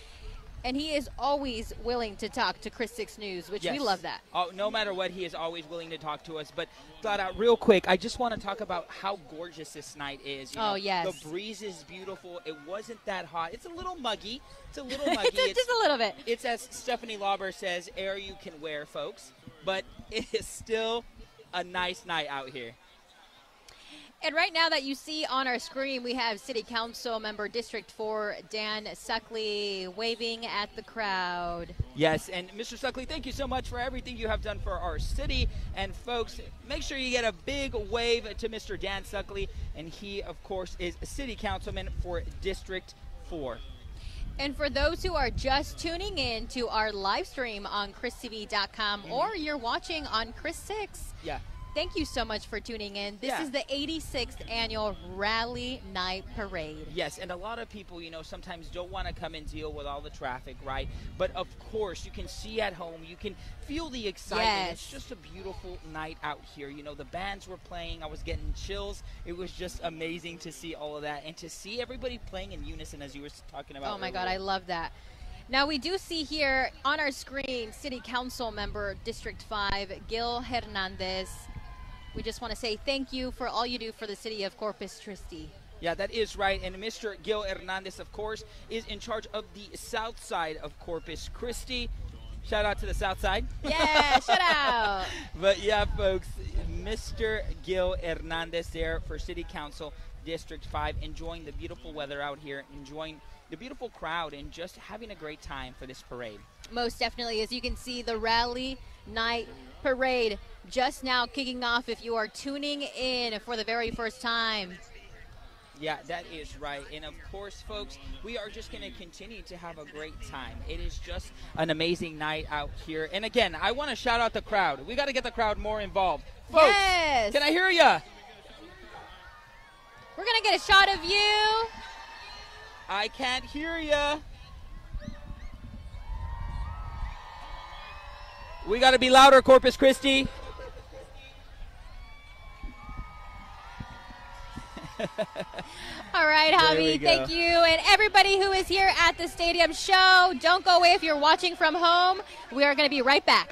D: And he is always willing to talk to Chris 6 News, which we love that.
C: Oh, no matter what, he is always willing to talk to us. But, Clara, real quick, I just want to talk about how gorgeous this night is. You know,
D: yes.
C: The breeze is beautiful. It wasn't that hot. It's a little muggy. It's a little muggy.
D: Just a little bit.
C: It's, as Stephanie Lauber says, air you can wear, folks. But it is still a nice night out here.
D: And right now that you see on our screen, we have City Council member District 4, Dan Suckley, waving at the crowd.
C: Yes, and Mr. Suckley, thank you so much for everything you have done for our city. And folks, make sure you get a big wave to Mr. Dan Suckley. And he, of course, is a City Councilman for District 4.
D: And for those who are just tuning in to our live stream on ChrisTV.com or you're watching on Chris 6.
C: Yeah.
D: Thank you so much for tuning in. This is the 86th annual Rally Night Parade.
C: Yes, and a lot of people, you know, sometimes don't want to come and deal with all the traffic, right? But of course, you can see at home, you can feel the excitement.
D: Yes.
C: It's just a beautiful night out here. You know, the bands were playing. I was getting chills. It was just amazing to see all of that and to see everybody playing in unison, as you were talking about.
D: Oh my God, I love that. Now we do see here on our screen City Council member District 5, Gil Hernandez. We just want to say thank you for all you do for the city of Corpus Christi.
C: Yeah, that is right. And Mr. Gil Hernandez, of course, is in charge of the south side of Corpus Christi. Shout out to the south side.
D: Yeah, shout out.
C: But yeah, folks, Mr. Gil Hernandez there for City Council District 5, enjoying the beautiful weather out here, enjoying the beautiful crowd, and just having a great time for this parade.
D: Most definitely. As you can see, the Rally Night Parade just now kicking off if you are tuning in for the very first time.
C: Yeah, that is right. And of course, folks, we are just going to continue to have a great time. It is just an amazing night out here. And again, I want to shout out the crowd. We got to get the crowd more involved. Folks,
D: yes.
C: Can I hear ya?
D: We're going to get a shot of you.
C: I can't hear ya. We got to be louder, Corpus Christi.
D: All right, Javi, thank you. And everybody who is here at the stadium show, don't go away if you're watching from home. We are going to be right back.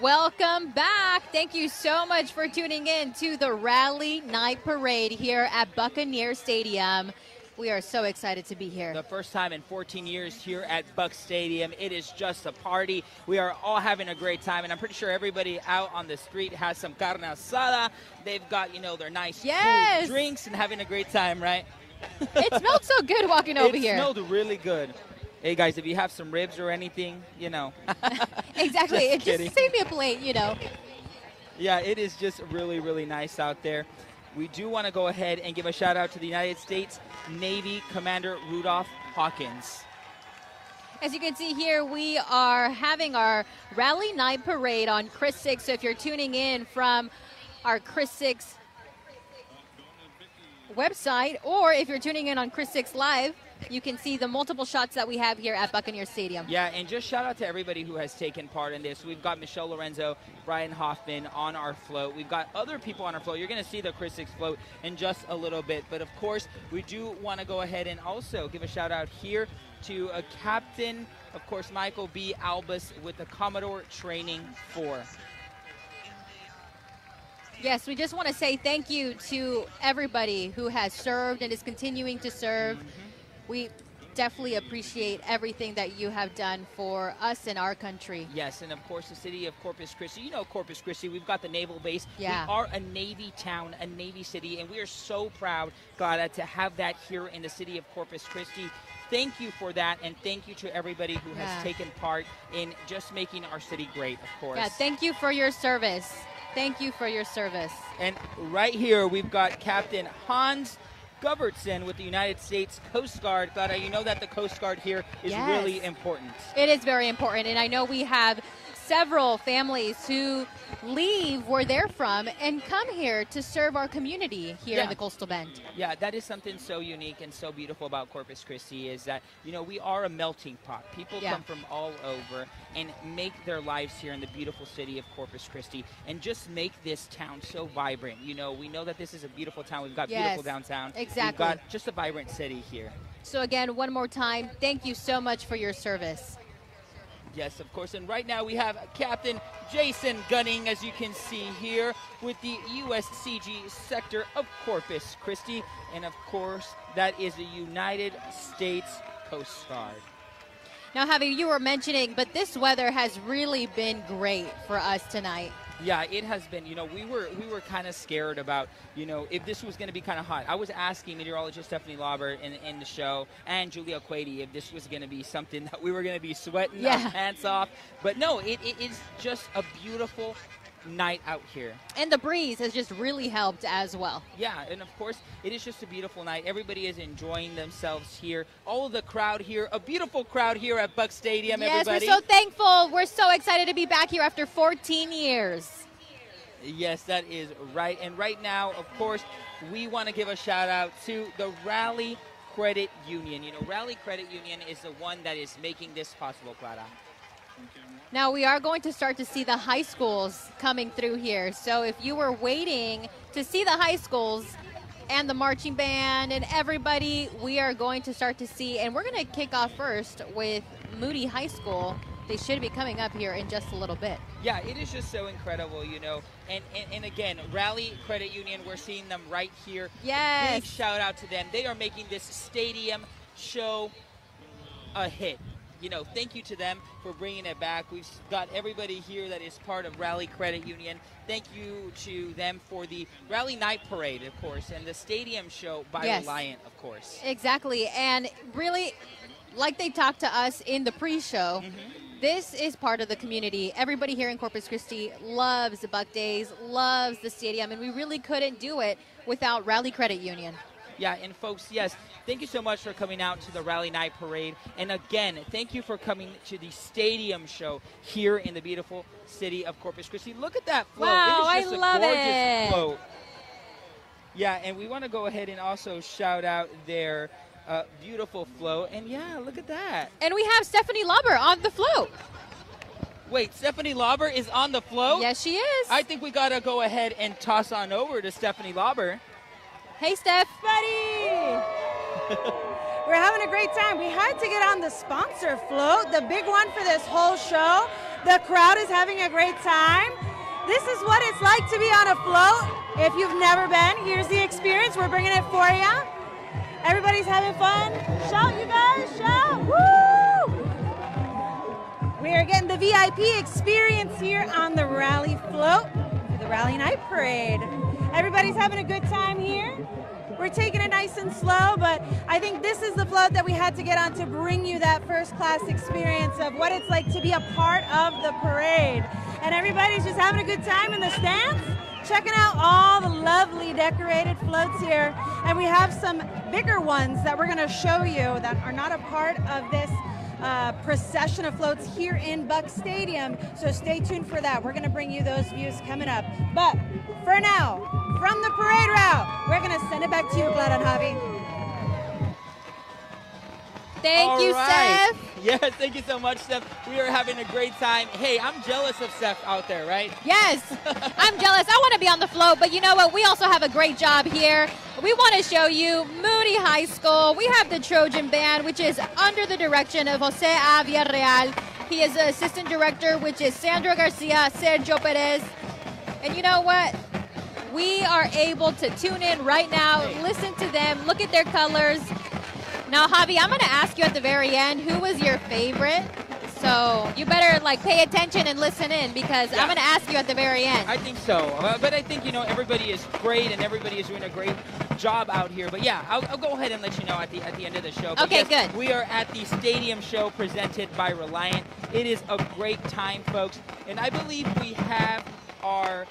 D: Welcome back. Thank you so much for tuning in to the Rally Night Parade here at Buccaneer Stadium. We are so excited to be here.
C: The first time in 14 years here at Buck Stadium. It is just a party. We are all having a great time, and I'm pretty sure everybody out on the street has some carne asada. They've got, you know, their nice cool drinks and having a great time, right?
D: It smelled so good walking over here.
C: It smelled really good. Hey, guys, if you have some ribs or anything, you know.
D: Exactly.
C: Just
D: save me a plate, you know.
C: Yeah, it is just really, really nice out there. We do want to go ahead and give a shout out to the United States Navy Commander Rudolph Hawkins.
D: As you can see here, we are having our Rally Night Parade on Chris 6. So if you're tuning in from our Chris 6 website, or if you're tuning in on Chris 6 Live, you can see the multiple shots that we have here at Buccaneer Stadium.
C: Yeah, and just shout out to everybody who has taken part in this. We've got Michelle Lorenzo, Brian Hoffman on our float. We've got other people on our float. You're going to see the Chris 6 float in just a little bit. But, of course, we do want to go ahead and also give a shout out here to a Captain, of course, Michael B. Albus with the Commodore Training 4.
D: Yes, we just want to say thank you to everybody who has served and is continuing to serve. We definitely appreciate everything that you have done for us and our country.
C: Yes, and of course the city of Corpus Christi. You know Corpus Christi, we've got the naval base.
D: Yeah.
C: We are a Navy town, a Navy city, and we are so proud, Glada, to have that here in the city of Corpus Christi. Thank you for that, and thank you to everybody who has taken part in just making our city great, of course.
D: Yeah, thank you for your service. Thank you for your service.
C: And right here we've got Captain Hans Govertson with the United States Coast Guard. Glada, you know that the Coast Guard here is really important.
D: It is very important, and I know we have several families who leave where they're from and come here to serve our community here in the Coastal Bend.
C: Yeah, that is something so unique and so beautiful about Corpus Christi is that, you know, we are a melting pot. People come from all over and make their lives here in the beautiful city of Corpus Christi and just make this town so vibrant. You know, we know that this is a beautiful town. We've got beautiful downtown.
D: Exactly.
C: We've got just a vibrant city here.
D: So again, one more time, thank you so much for your service.
C: Yes, of course. And right now we have Captain Jason Gunning, as you can see here, with the USCG sector of Corpus Christi. And of course, that is the United States Coast Guard.
D: Now, Javi, you were mentioning, but this weather has really been great for us tonight.
C: Yeah, it has been. You know, we were kind of scared about, you know, if this was going to be kind of hot. I was asking meteorologist Stephanie Lauber in the show and Julia Quady if this was going to be something that we were going to be sweating our pants off. But no, it is just a beautiful night out here.
D: And the breeze has just really helped as well.
C: Yeah, and of course, it is just a beautiful night. Everybody is enjoying themselves here. All of the crowd here, a beautiful crowd here at Buck Stadium,
D: yes,
C: everybody.
D: We're so thankful. We're so excited to be back here after 14 years.
C: Yes, that is right. And right now, of course, we want to give a shout out to the Rally Credit Union. You know, Rally Credit Union is the one that is making this possible, Clara.
D: Now we are going to start to see the high schools coming through here. So if you were waiting to see the high schools and the marching band and everybody, we are going to start to see, and we're going to kick off first with Moody High School. They should be coming up here in just a little bit.
C: Yeah, it is just so incredible, you know. And again, Rally Credit Union, we're seeing them right here.
D: Yes.
C: Big shout out to them. They are making this stadium show a hit. You know, thank you to them for bringing it back. We've got everybody here that is part of Rally Credit Union. Thank you to them for the Rally Night Parade, of course, and the stadium show by Reliant, of course.
D: Exactly. And really, like they talked to us in the pre-show, this is part of the community. Everybody here in Corpus Christi loves the Buck Days, loves the stadium, and we really couldn't do it without Rally Credit Union.
C: Yeah, and folks, yes, thank you so much for coming out to the Rally Night Parade. And again, thank you for coming to the stadium show here in the beautiful city of Corpus Christi. Look at that float.
D: Wow,
C: it is just
D: I love
C: a gorgeous
D: it.
C: float. Yeah, and we want to go ahead and also shout out their beautiful float. And yeah, look at that.
D: And we have Stephanie Lauber on the float.
C: Wait, Stephanie Lauber is on the float?
D: Yes, she is.
C: I think we got to go ahead and toss on over to Stephanie Lauber.
D: Hey, Steph.
A: Buddy! We're having a great time. We had to get on the sponsor float, the big one for this whole show. The crowd is having a great time. This is what it's like to be on a float. If you've never been, here's the experience. We're bringing it for you. Everybody's having fun. Shout, you guys, shout. Woo! We are getting the VIP experience here on the Rally float for the Rally Night Parade. Everybody's having a good time here. We're taking it nice and slow, but I think this is the float that we had to get on to bring you that first-class experience of what it's like to be a part of the parade. And everybody's just having a good time in the stands, checking out all the lovely decorated floats here. And we have some bigger ones that we're going to show you that are not a part of this procession of floats here in Buck Stadium. So stay tuned for that. We're going to bring you those views coming up. But for now, from the parade route, we're going to send it back to you, Clara and Javi.
D: Thank you, Steph.
C: Yes, thank you so much, Steph. We are having a great time. Hey, I'm jealous of Steph out there, right?
D: Yes, I'm jealous. I want to be on the float, but you know what? We also have a great job here. We want to show you Moody High School. We have the Trojan Band, which is under the direction of Jose A. Villarreal. He is the assistant director, which is Sandro Garcia, Sergio Perez. And you know what? We are able to tune in right now, listen to them, look at their colors. Now, Javi, I'm going to ask you at the very end, who was your favorite? So you better pay attention and listen in, because I'm going to ask you at the very end.
C: I think so. But I think, everybody is great and everybody is doing a great job out here. But yeah, I'll go ahead and let you know at the end of the show. But
D: okay, good.
C: We are at the stadium show presented by Reliant. It is a great time, folks. And I believe we have our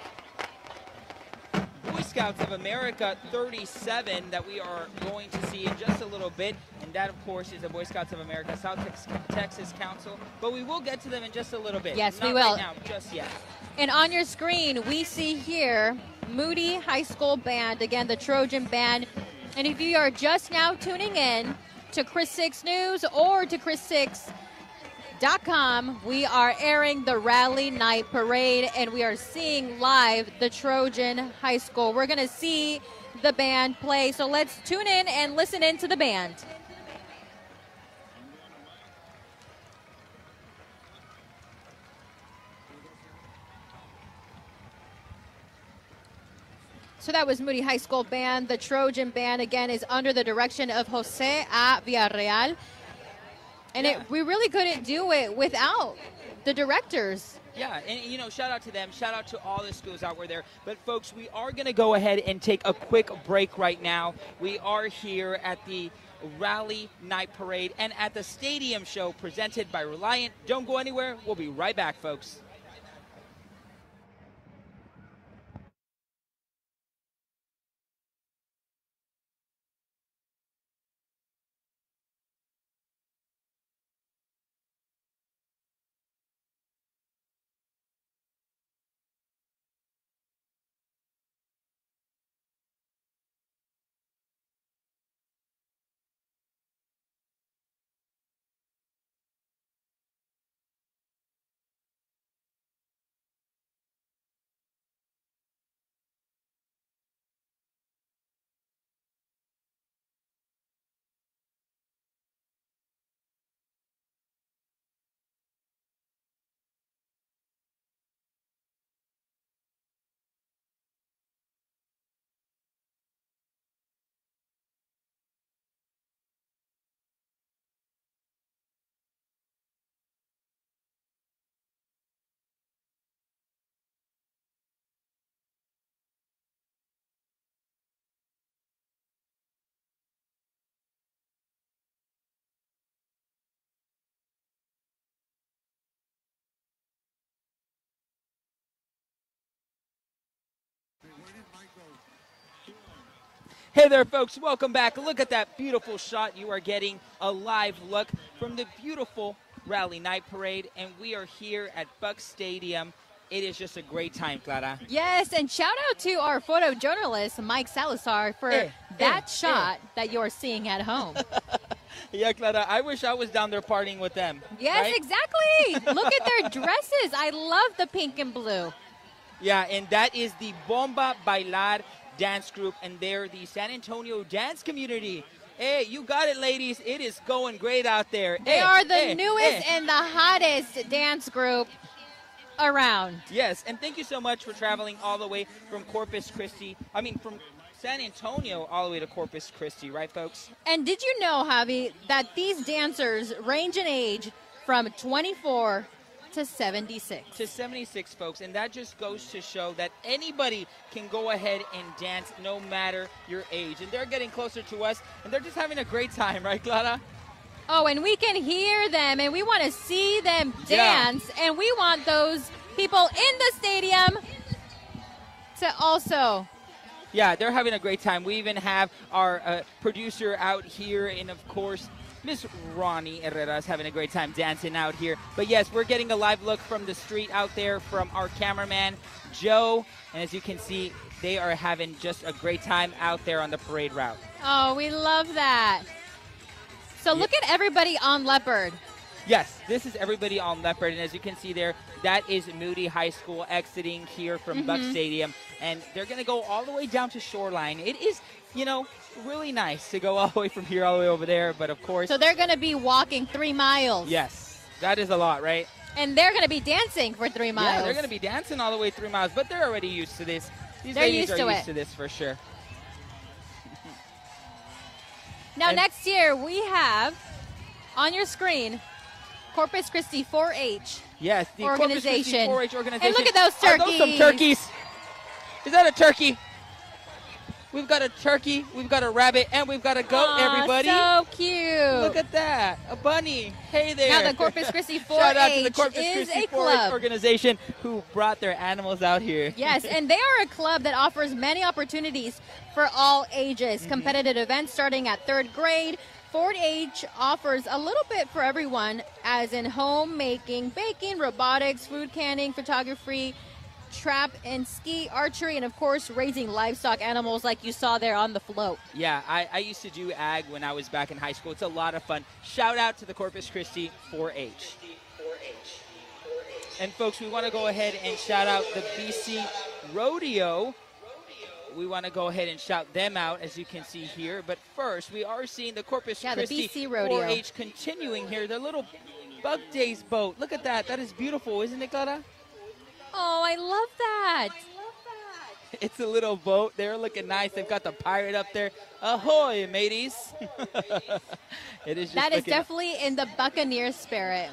C: Boy Scouts of America 37 that we are going to see in just a little bit. And that, of course, is the Boy Scouts of America South Texas Council. But we will get to them in just a little bit.
D: Yes,
C: Not
D: we will.
C: Right now, just yet.
D: And on your screen, we see here Moody High School Band, again, the Trojan Band. And if you are just now tuning in to Chris 6 News or to Chris6.com, we are airing the Rally Night Parade, and we are seeing live the Trojan High School. We're going to see the band play, so let's tune in and listen in to the band. So that was Moody High School Band. The Trojan Band, again, is under the direction of Jose A. Villarreal. And we really couldn't do it without the directors.
C: Yeah, and you know, shout out to them. Shout out to all the schools out there. But folks, we are going to go ahead and take a quick break right now. We are here at the Rally Night Parade and at the Stadium Show presented by Reliant. Don't go anywhere. We'll be right back, folks. Hey there, folks. Welcome back. Look at that beautiful shot. You are getting a live look from the beautiful Rally Night Parade, and we are here at Buck Stadium. It is just a great time, Clara.
D: Yes, and shout out to our photojournalist, Mike Salazar, for that shot that you're seeing at home.
C: Yeah, Clara, I wish I was down there partying with them.
D: Yes,
C: right?
D: exactly. Look at their dresses. I love the pink and blue.
C: Yeah, and that is the Bomba Bailar dance group, and they're the San Antonio dance community. Hey, you got it, ladies. It is going great out there.
D: They are the newest and the hottest dance group around.
C: Yes, and thank you so much for traveling all the way from from San Antonio all the way to Corpus Christi, right, folks?
D: And did you know, Javi, that these dancers range in age from 24 to 76.
C: To 76, folks, and that just goes to show that anybody can go ahead and dance no matter your age. And they're getting closer to us, and they're just having a great time, right, Clara?
D: Oh, and we can hear them, and we want to see them dance, and we want those people in the stadium to also...
C: Yeah, they're having a great time. We even have our producer out here, and, of course, Miss Ronnie Herrera is having a great time dancing out here. But, yes, we're getting a live look from the street out there from our cameraman, Joe. And as you can see, they are having just a great time out there on the parade route.
D: Oh, we love that. So look at everybody on Leopard.
C: Yes, this is everybody on Leopard. And as you can see there, that is Moody High School exiting here from Buck Stadium. And they're going to go all the way down to Shoreline. It is, you know, really nice to go all the way from here all the way over there. But, of course.
D: So they're going to be walking 3 miles.
C: Yes, that is a lot, right?
D: And they're going to be dancing for 3 miles.
C: Yeah, they're going to be dancing all the way 3 miles. But they're already used to this. These
D: they're
C: ladies
D: used
C: are
D: to
C: used to this for sure.
D: Now, next year, we have on your screen Corpus Christi 4-H.
C: Yes, the
D: organization.
C: Corpus Christi 4-H organization.
D: And look at those turkeys.
C: Are those some turkeys? Is that a turkey? We've got a turkey, we've got a rabbit, and we've got a goat, everybody.
D: So cute.
C: Look at that. A bunny. Hey there.
D: Now, the Corpus Christi 4-H
C: Shout out to the Corpus
D: is
C: Christi
D: a
C: 4-H
D: club
C: organization who brought their animals out here.
D: Yes, and they are a club that offers many opportunities for all ages. Competitive events starting at 3rd grade. 4-H offers a little bit for everyone, as in homemaking, baking, robotics, food canning, photography, trap and ski, archery, and of course raising livestock animals like you saw there on the float.
C: Yeah, I used to do ag when I was back in high school. It's a lot of fun. Shout out to the Corpus Christi 4-H. And folks, we want to go ahead and shout out the BC Rodeo. We want to go ahead and shout them out, as you can see here. But first, we are seeing the Corpus Christi
D: the BC Rodeo
C: 4-H continuing here. Their little Bug Days boat. Look at that. That is beautiful, isn't it, Clara?
D: Oh, I love that.
C: It's a little boat. They're looking nice. They've got the pirate up there. Ahoy, mateys. It is just
D: That is
C: looking-
D: definitely in the Buccaneer spirit.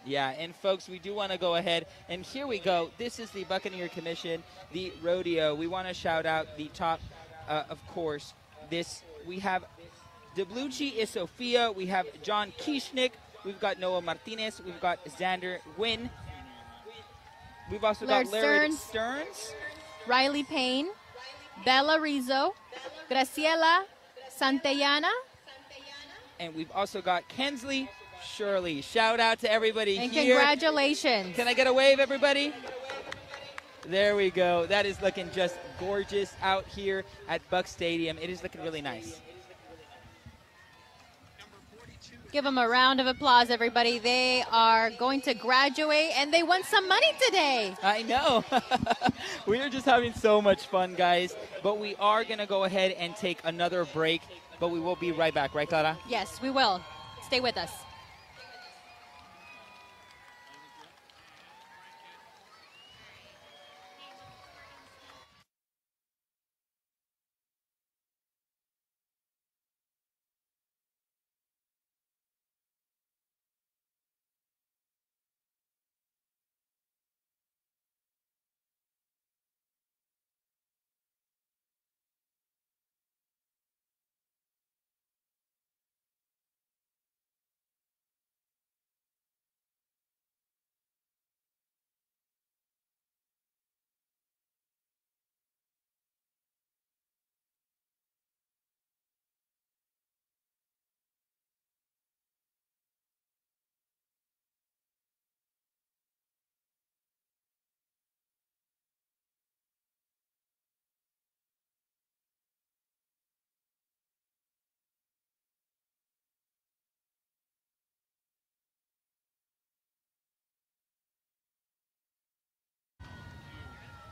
C: Yeah, and folks, we do want to go ahead, and here we go. This is the Buccaneer Commission, the rodeo. We want to shout out the top, of course, we have Deblucci is Sophia, we have John Kieschnick, we've got Noah Martinez, we've got Xander Wynn, we've also got Larry Stearns,
D: Riley Payne, Bella Rizzo, Graciela Santillana,
C: and we've also got Kensley Shirley. Shout out to everybody
D: and
C: here.
D: congratulations.
C: Can I get a wave, everybody? There we go. That is looking just gorgeous out here at Buck Stadium. It is looking really nice.
D: Give them a round of applause, everybody. They are going to graduate, and they won some money today.
C: I know. We are just having so much fun, guys. But we are going to go ahead and take another break, but we will be right back. Right, Clara?
D: Yes, we will. Stay with us.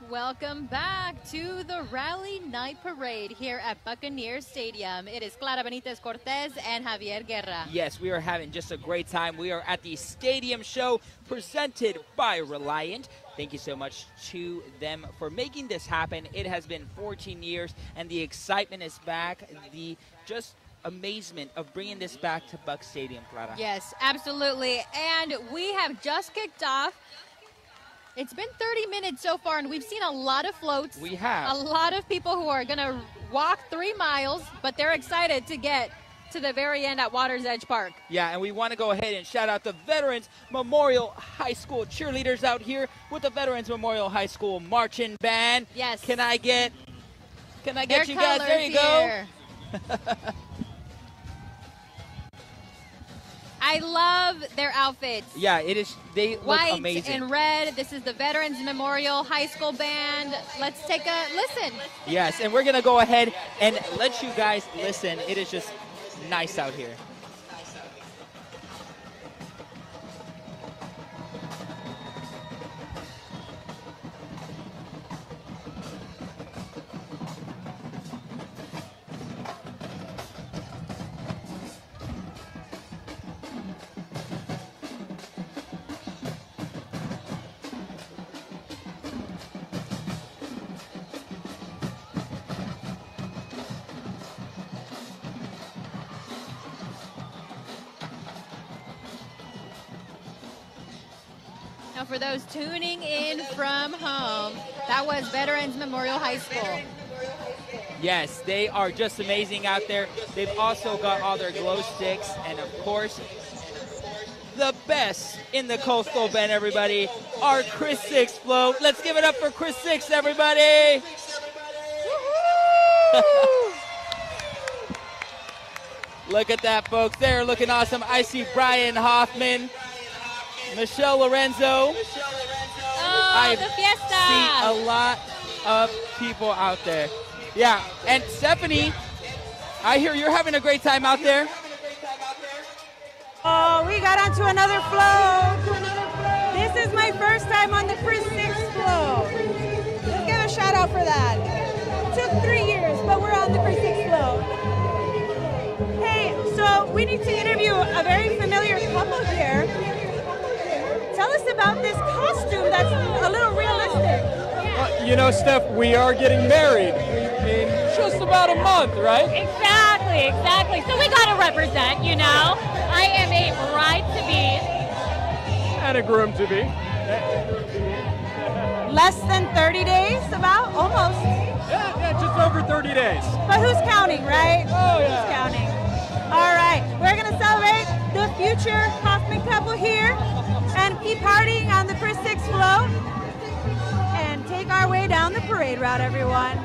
D: Welcome back to the Rally Night Parade here at Buccaneer Stadium. It is Clara Benitez Cortez and Javier Guerra.
C: Yes, we are having just a great time. We are at the Stadium Show presented by Reliant. Thank you so much to them for making this happen. It has been 14 years, and the excitement is back. The just amazement of bringing this back to Buck Stadium, Clara.
D: Yes, absolutely. And we have just kicked off. It's been 30 minutes so far, and we've seen a lot of floats.
C: We have.
D: A lot of people who are going to walk 3 miles, but they're excited to get to the very end at Water's Edge Park.
C: Yeah, and we want to go ahead and shout out the Veterans Memorial High School cheerleaders out here with the Veterans Memorial High School marching band.
D: Yes.
C: Can I get you guys? There you
D: here.
C: go.
D: I love their outfits.
C: Yeah, it is. They look
D: White
C: amazing.
D: and red. This is the Veterans Memorial High School Band. Let's take a listen.
C: Yes, and we're going to go ahead and let you guys listen. It is just nice out here.
D: Now, for those tuning in from home, that was Veterans Memorial High School.
C: Yes, they are just amazing out there. They've also got all their glow sticks, and of course, the best in the Coastal Bend, everybody, our Chris Six float. Let's give it up for Chris Six, everybody. Look at that, folks. They're looking awesome. I see Brian Hoffman, Michelle Lorenzo.
D: Oh, the fiesta.
C: I see a lot of people out there. Yeah, and Stephanie, I hear you're having a great time out there.
Q: Oh, we got onto another float. This is my first time on the Chris Six float. Let's give a shout out for that. It took 3 years, but we're on the Chris Six float. Hey, so we need to interview a very familiar couple here. Tell us about this costume that's a little realistic.
P: You know, Steph, we are getting married in just about a month, right?
R: Exactly. So we got to represent, you know. I am a bride-to-be.
P: And a groom-to-be.
Q: Less than 30 days, about? Almost.
P: Yeah, just over 30 days.
Q: But who's counting, right?
P: Oh, yeah.
Q: Who's counting? All right, we're going to celebrate the future Hoffman couple here and keep partying on the Chris 6 float and take our way down the parade route, everyone.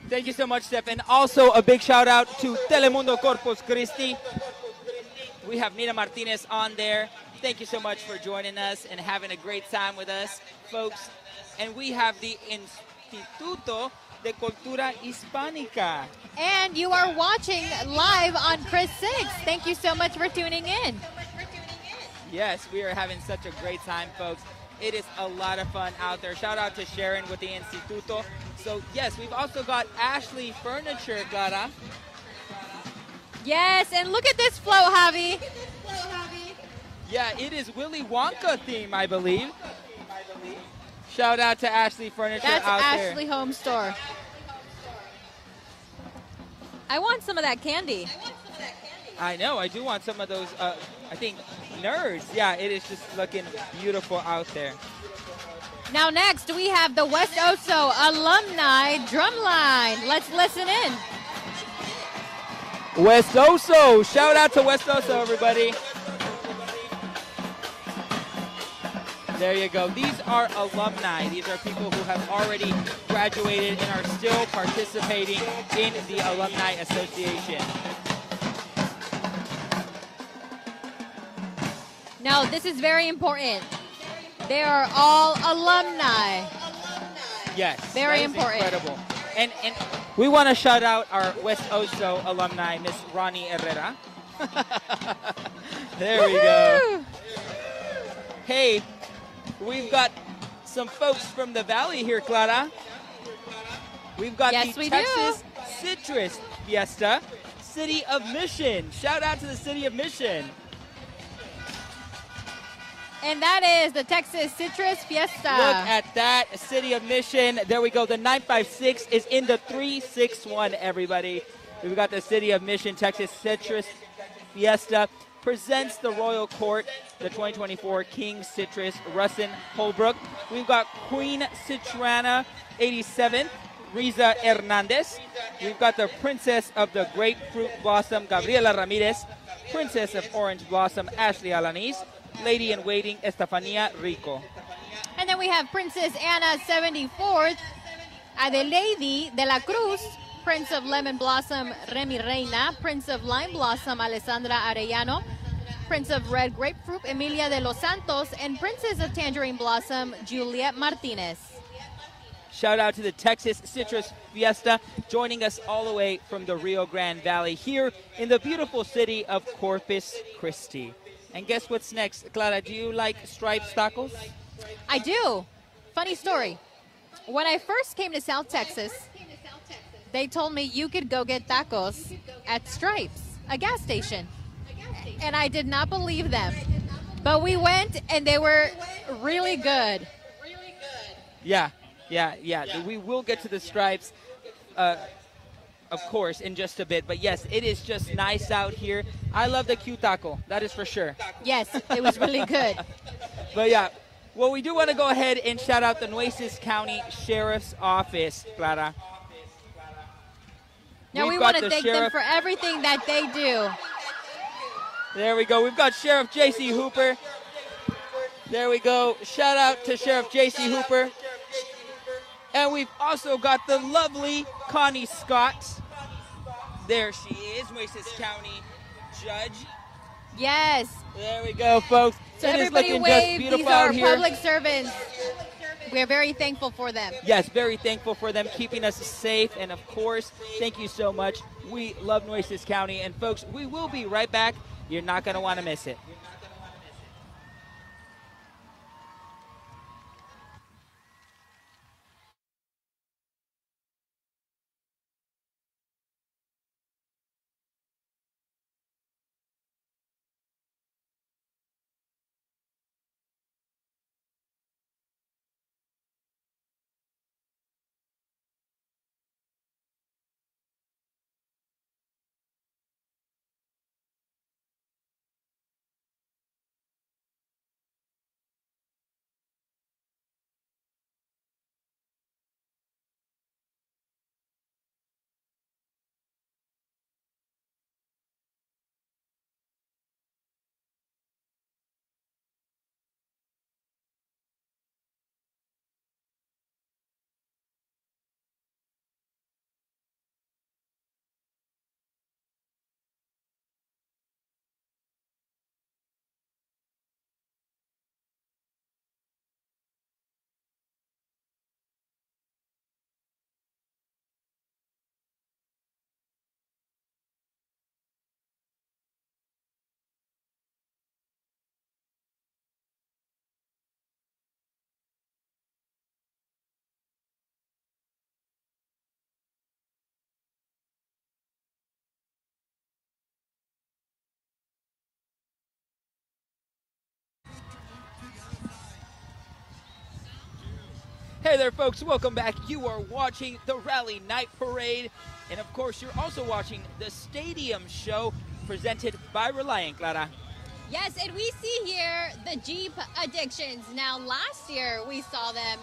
C: Thank you so much, Steph. And also a big shout out to Telemundo Corpus Christi. We have Nina Martinez on there. Thank you so much for joining us and having a great time with us, folks. And we have the Instituto de Cultura Hispánica.
D: And you are watching live on Chris 6. Thank you so much for tuning in.
C: Yes, we are having such a great time, folks. It is a lot of fun out there. Shout out to Sharon with the Instituto. So, yes, we've also got Ashley Furniture, Clara.
D: Yes, and look at this float, Javi.
C: Yeah, it is Willy Wonka theme, I believe. Shout out to Ashley Furniture
D: That's
C: out
D: Ashley
C: there.
D: Home Store. I want some of that candy.
C: I know, I do want some of those, I think, nerds. Yeah, it is just looking beautiful out there.
D: Now next, we have the West Oso Alumni Drumline. Let's listen in.
C: West Oso, shout out to West Oso, everybody. There you go. These are alumni. These are people who have already graduated and are still participating in the Alumni Association.
D: Now, this is very important. They are all alumni.
C: Yes.
D: Very
C: that is
D: important.
C: Incredible. And we want to shout out our West Oso alumni, Miss Ronnie Herrera. There we go. Hey, we've got some folks from the Valley here, Clara. We've got
D: Yes,
C: the
D: we
C: Texas Citrus Fiesta, City of Mission. Shout out to the City of Mission.
D: And that is the Texas Citrus Fiesta.
C: Look at that, City of Mission. There we go. The 956 is in the 361, everybody. We've got the City of Mission Texas Citrus Fiesta. Presents the Royal Court, the 2024 King Citrus Russin Holbrook. We've got Queen Citrana 87th, Riza Hernandez. We've got the Princess of the Grapefruit Blossom, Gabriela Ramirez. Princess of Orange Blossom, Ashley Alanis. Lady in Waiting, Estefania Rico.
D: And then we have Princess Anna 74th, Adelaide de la Cruz, Prince of Lemon Blossom, Remy Reina, Prince of Lime Blossom, Alessandra Arellano, Prince of Red Grapefruit, Emilia de los Santos, and Princess of Tangerine Blossom, Juliet Martinez.
C: Shout out to the Texas Citrus Fiesta, joining us all the way from the Rio Grande Valley here in the beautiful city of Corpus Christi. And guess what's next? Clara, do you like Stripes tacos?
D: I do. Funny story. When I first came to South Texas, they told me you could go get tacos at Stripes, a gas station. And I did not believe them. But we went, and they were really good.
C: Yeah. We will get to the Stripes, of course, in just a bit. But yes, it is just nice out here. I love the Q taco, that is for sure.
D: Yes, it was really good.
C: But yeah, well, we do want to go ahead and shout out the Nueces County Sheriff's Office, Clara.
D: Now we want to thank them for everything that they do.
C: There we go. We've got Sheriff J.C. Hooper. There we go. Shout out to Sheriff J.C. Hooper. And we've also got the lovely Connie Scott. There she is, Nueces County Judge.
D: Yes.
C: There we go, folks.
D: So
C: it
D: everybody
C: is looking
D: wave.
C: just beautiful
D: These are
C: out here.
D: public servants. We are very thankful for them.
C: Yes, very thankful for them keeping us safe. And of course, thank you so much. We love Nueces County. And folks, we will be right back. You're not going to want to miss it. Hey there, folks. Welcome back. You are watching the Rally Night Parade. And, of course, you're also watching the Stadium Show presented by Reliant, Clara.
D: Yes, and we see here the Jeep Addictions. Now, last year we saw them,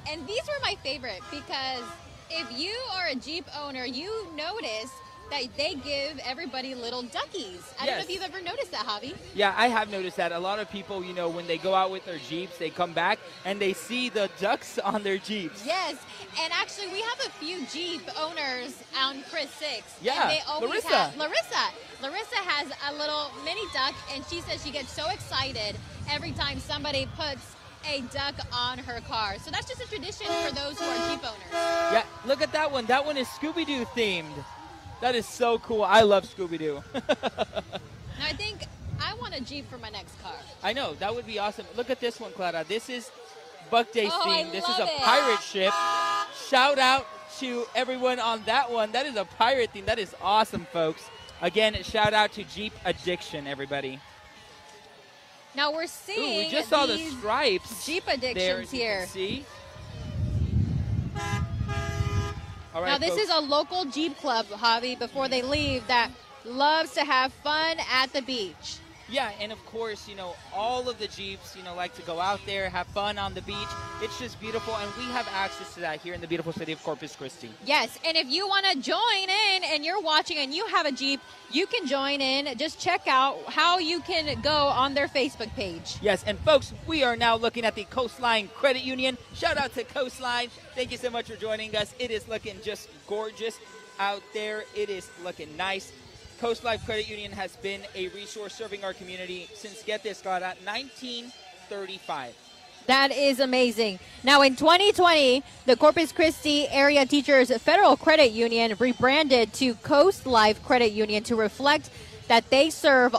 D: and these were my favorite because if you are a Jeep owner, you notice that they give everybody little duckies. I don't know if you've ever noticed that, Javi.
C: Yeah, I have noticed that. A lot of people, you know, when they go out with their Jeeps, they come back and they see the ducks on their Jeeps.
D: Yes, and actually we have a few Jeep owners on Chris 6.
C: Yeah,
D: and they always
C: Larissa.
D: have Larissa has a little mini duck, and she says she gets so excited every time somebody puts a duck on her car. So that's just a tradition for those who are Jeep owners.
C: Yeah, look at that one. That one is Scooby-Doo themed. That is so cool. I love Scooby-Doo.
D: Now I think I want a Jeep for my next car.
C: I know. That would be awesome. Look at this one, Clara. This is Buck Days themed. This is a
D: love it.
C: pirate ship. Shout out to everyone on that one. That is a pirate theme. That is awesome, folks. Again, shout out to Jeep Addiction, everybody.
D: Now we're seeing
C: we just saw the
D: these
C: stripes.
D: Jeep
C: there,
D: Addictions
C: as you
D: here.
C: can see. All right,
D: Now this
C: folks.
D: is a local Jeep club, Javi, before they leave, that loves to have fun at the beach.
C: Yeah, and of course, you know, all of the Jeeps, you know, like to go out there, have fun on the beach. It's just beautiful, and we have access to that here in the beautiful city of Corpus Christi.
D: Yes, and if you want to join in and you're watching and you have a Jeep, you can join in. Just check out how you can go on their Facebook page.
C: Yes, and folks, we are now looking at the Coastline Credit Union. Shout out to Coastline. Thank you so much for joining us. It is looking just gorgeous out there. It is looking nice. Coast Life Credit Union has been a resource serving our community since, get this, Clara, 1935.
D: That is amazing. Now in 2020, the Corpus Christi Area Teachers Federal Credit Union rebranded to Coast Life Credit Union to reflect that they serve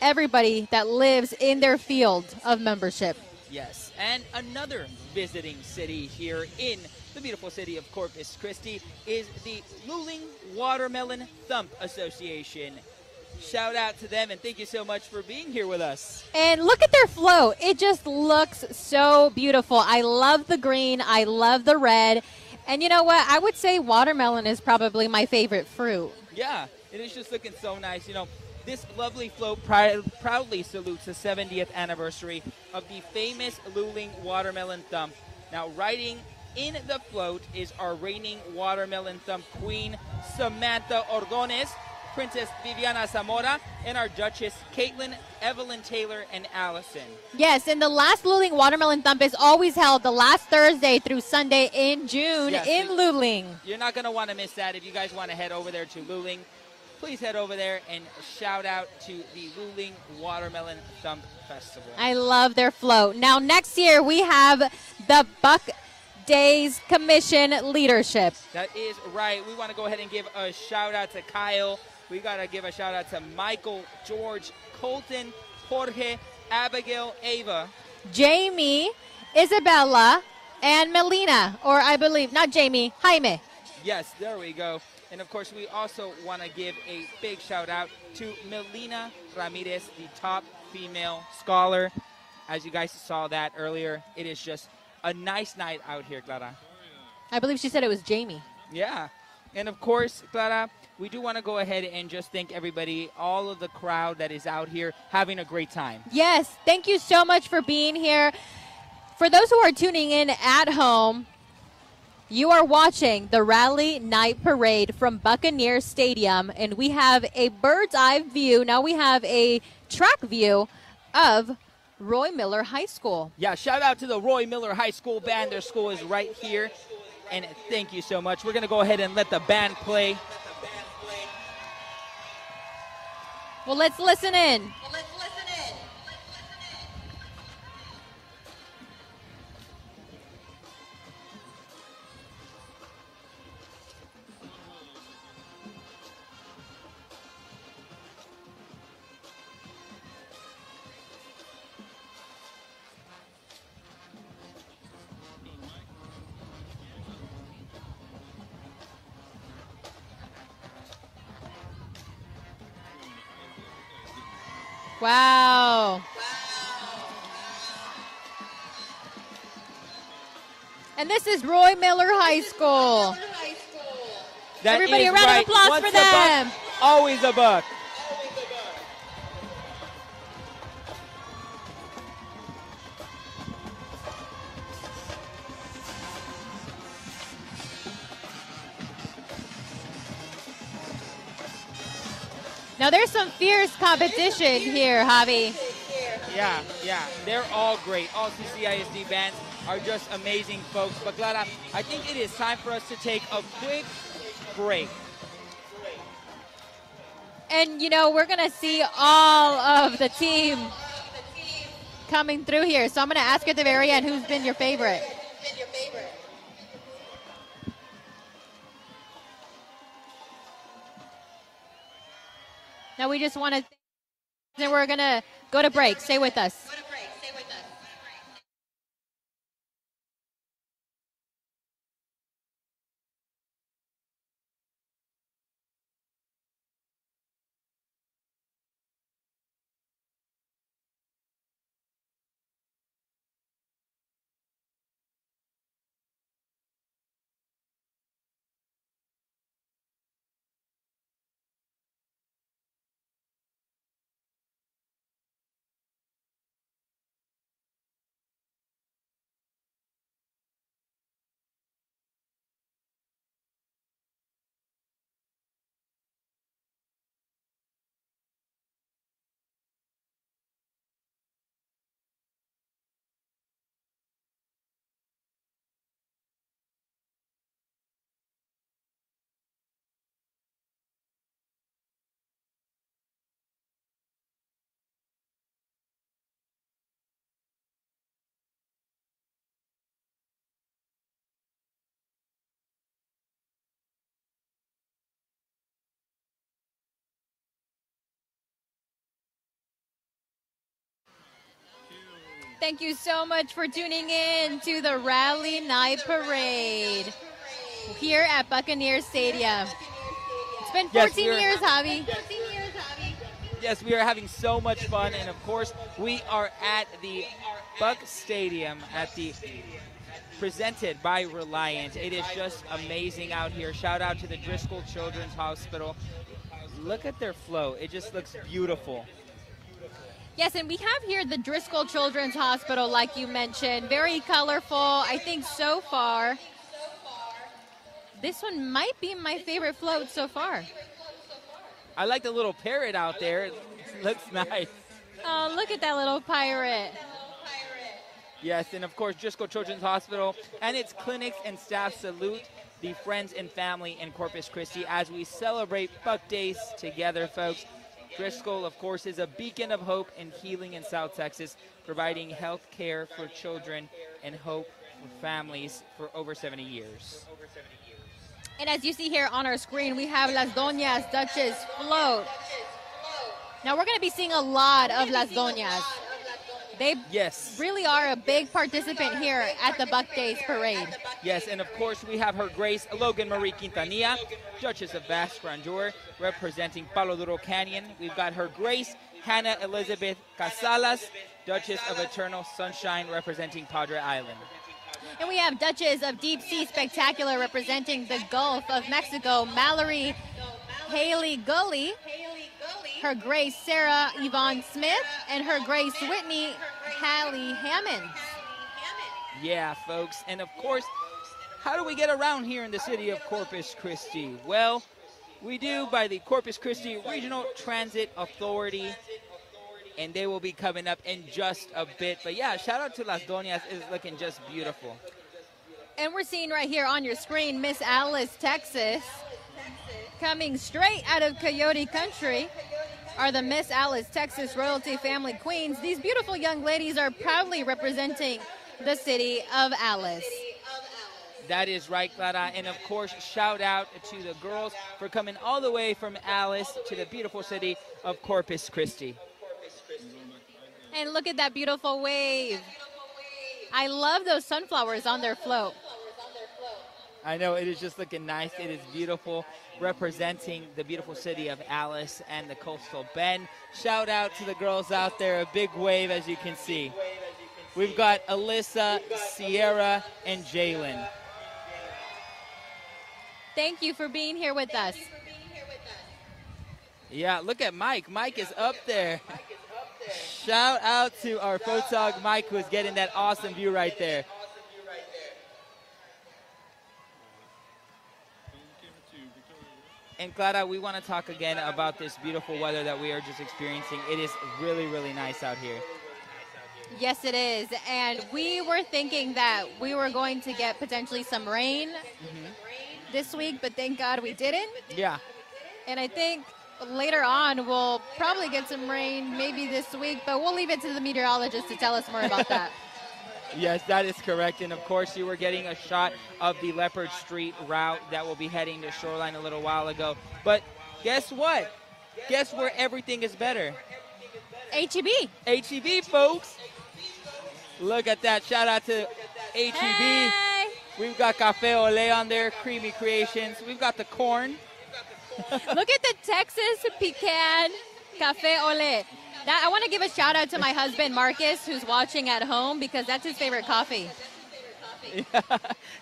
D: everybody that lives in their field of membership.
C: Yes, and another visiting city here in the beautiful city of Corpus Christi is the Luling Watermelon Thump Association. Shout out to them, and thank you so much for being here with us.
D: And look at their float. It just looks so beautiful. I love the green. I love the red. And you know what? I would say watermelon is probably my favorite fruit.
C: Yeah, it is just looking so nice. You know, this lovely float proudly salutes the 70th anniversary of the famous Luling Watermelon Thump. Now, riding in the float is our reigning Watermelon Thump queen, Samantha Ordones, Princess Viviana Zamora, and our Duchess, Caitlin, Evelyn Taylor, and Allison.
D: Yes, and the last Luling Watermelon Thump is always held the last Thursday through Sunday in June
C: Yes,
D: in Luling.
C: You're not going to want to miss that. If you guys want to head over there to Luling, please head over there and shout out to the Luling Watermelon Thump Festival.
D: I love their float. Now, next year we have the Buck Days Commission leadership.
C: That is right. We want to go ahead and give a shout out to Kyle. We got to give a shout out to Michael, George, Colton, Jorge, Abigail, Ava,
D: Jamie, Isabella, and Melina, or I believe, not Jamie, Jaime.
C: Yes, there we go. And of course, we also want to give a big shout out to Melina Ramirez, the top female scholar. As you guys saw that earlier, it is just a nice night out here, Clara.
D: I believe she said it was Jamie.
C: Yeah. And of course, Clara, we do want to go ahead and just thank everybody, all of the crowd that is out here having a great time.
D: Yes, thank you so much for being here. For those who are tuning in at home, you are watching the Rally Night Parade from Buccaneer Stadium, and we have a bird's eye view. Now we have a track view of Roy Miller High School.
C: Yeah, shout out to the Roy Miller High School band. Their school is right here. And thank you so much. We're going to go ahead and let the band play.
D: Well, let's listen in. Wow. And this is Roy Miller High School.
C: That
D: Everybody,
C: is
D: a round
C: right.
D: of applause
C: Once
D: for
C: a buck,
D: them.
C: always a buck.
D: Now there's some fierce competition here, Javi.
C: Yeah, they're all great. All CCISD bands are just amazing, folks. But Clara, I think it is time for us to take a quick break.
D: And you know, we're gonna see all of the team coming through here. So I'm gonna ask at the very end, who's been your favorite? Now we just want to, then we're gonna go to break. Stay with us. Thank you so much for tuning in to the Rally Night Parade here at Buccaneer Stadium. It's been 14 years, Javi.
C: Yes, we are having so much fun, and of course, we are at the Buck Stadium at the presented by Reliant. It is just amazing out here. Shout out to the Driscoll Children's Hospital. Look at their flow. It just looks beautiful.
D: Yes, and we have here the Driscoll Children's Hospital, like you mentioned. Very colorful. I think so far, this one might be my favorite float so far.
C: I like the little parrot out there. It looks nice.
D: Oh, look at that little pirate.
C: Yes, and of course, Driscoll Children's Hospital and its clinics and staff salute the friends and family in Corpus Christi as we celebrate Buck Days together, folks. Driscoll, of course, is a beacon of hope and healing in South Texas, providing health care for children and hope for families for over 70 years.
D: And as you see here on our screen, we have Las Doñas Duchess float. Now we're going to be seeing a lot of Las Doñas. They really are a big participant here at the Buck Days Parade.
C: Yes, and of course we have Her Grace Logan Marie Quintanilla, Duchess of Basque Grandeur, representing Palo Duro Canyon. We've got Her Grace Hannah Elizabeth Casalas, Duchess of Eternal Sunshine, representing Padre Island.
D: And we have Duchess of Deep Sea Spectacular, representing the Gulf of Mexico, Mallory Haley Gully. Her Grace Sarah Yvonne Smith, and Her Grace Whitney Hallie Hammonds.
C: Yeah, folks. And of course, how do we get around here in the city of Corpus Christi? Well, we do by the Corpus Christi Regional Transit Authority, and they will be coming up in just a bit. But yeah, shout out to Las Doñas. It's looking just beautiful.
D: And we're seeing right here on your screen Miss Alice, Texas, coming straight out of Coyote Country. Are the Miss Alice Texas Royalty Family Queens. These beautiful young ladies are proudly representing the city of Alice.
C: That is right, Clara. And of course, shout out to the girls for coming all the way from Alice to the beautiful city of Corpus Christi.
D: And look at that beautiful wave. I love those sunflowers on their float.
C: I know, it is just looking nice. It is beautiful, representing the beautiful city of Alice and the Coastal Bend. Shout out to the girls out there, a big wave as you can see. We've got Alyssa, Sierra, and Jalen.
D: Thank you for being here with us.
C: Yeah, look at Mike. Mike is up there. Shout out to our photog Mike, who is getting that awesome view right there. And Clara, we want to talk again about this beautiful weather that we are just experiencing. It is really, really nice out here.
D: Yes, it is. And we were thinking that we were going to get potentially some rain this week, but thank God we didn't.
C: Yeah.
D: And I think later on we'll probably get some rain maybe this week, but we'll leave it to the meteorologist to tell us more about that.
C: Yes, that is correct. And, of course, you were getting a shot of the Leopard Street route that will be heading to Shoreline a little while ago. But guess what? Guess where everything is better?
D: H-E-B.
C: H-E-B, folks. Look at that. Shout out to H-E-B.
D: Hey.
C: We've got Cafe Ole on there, Creamy Creations. We've got the corn.
D: Look at the Texas Pecan Cafe Ole. I want to give a shout out to my husband, Marcus, who's watching at home because that's his favorite coffee.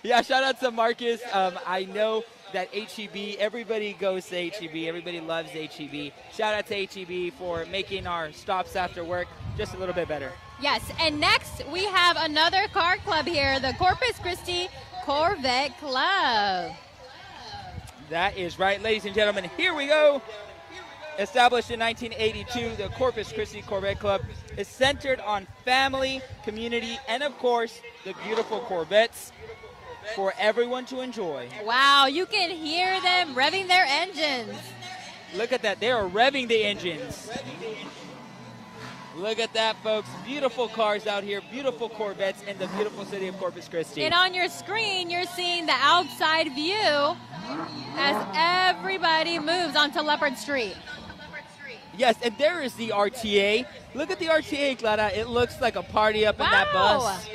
C: Yeah, shout out to Marcus. I know that H-E-B, everybody goes to H-E-B. Everybody loves H-E-B. Shout out to H-E-B for making our stops after work just a little bit better.
D: Yes, and next we have another car club here, the Corpus Christi Corvette Club.
C: That is right, ladies and gentlemen. Here we go. Established in 1982, the Corpus Christi Corvette Club is centered on family, community, and, of course, the beautiful Corvettes for everyone to enjoy.
D: Wow, you can hear them revving their engines.
C: Look at that. They are revving the engines. Look at that, folks. Beautiful cars out here, beautiful Corvettes in the beautiful city of Corpus Christi.
D: And on your screen, you're seeing the outside view as everybody moves onto Leopard Street.
C: Yes, and there is the RTA. Look at the RTA, Clara. It looks like a party up in that bus.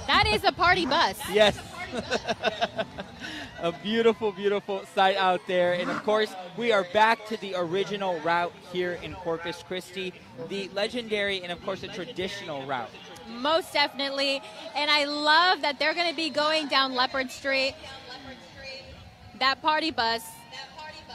D: That is a party bus.
C: Yes. A beautiful, beautiful sight out there. And, of course, we are back to the original route here in Corpus Christi, the legendary and, of course, the traditional route.
D: Most definitely. And I love that they're going to be going down Leopard Street. That party bus,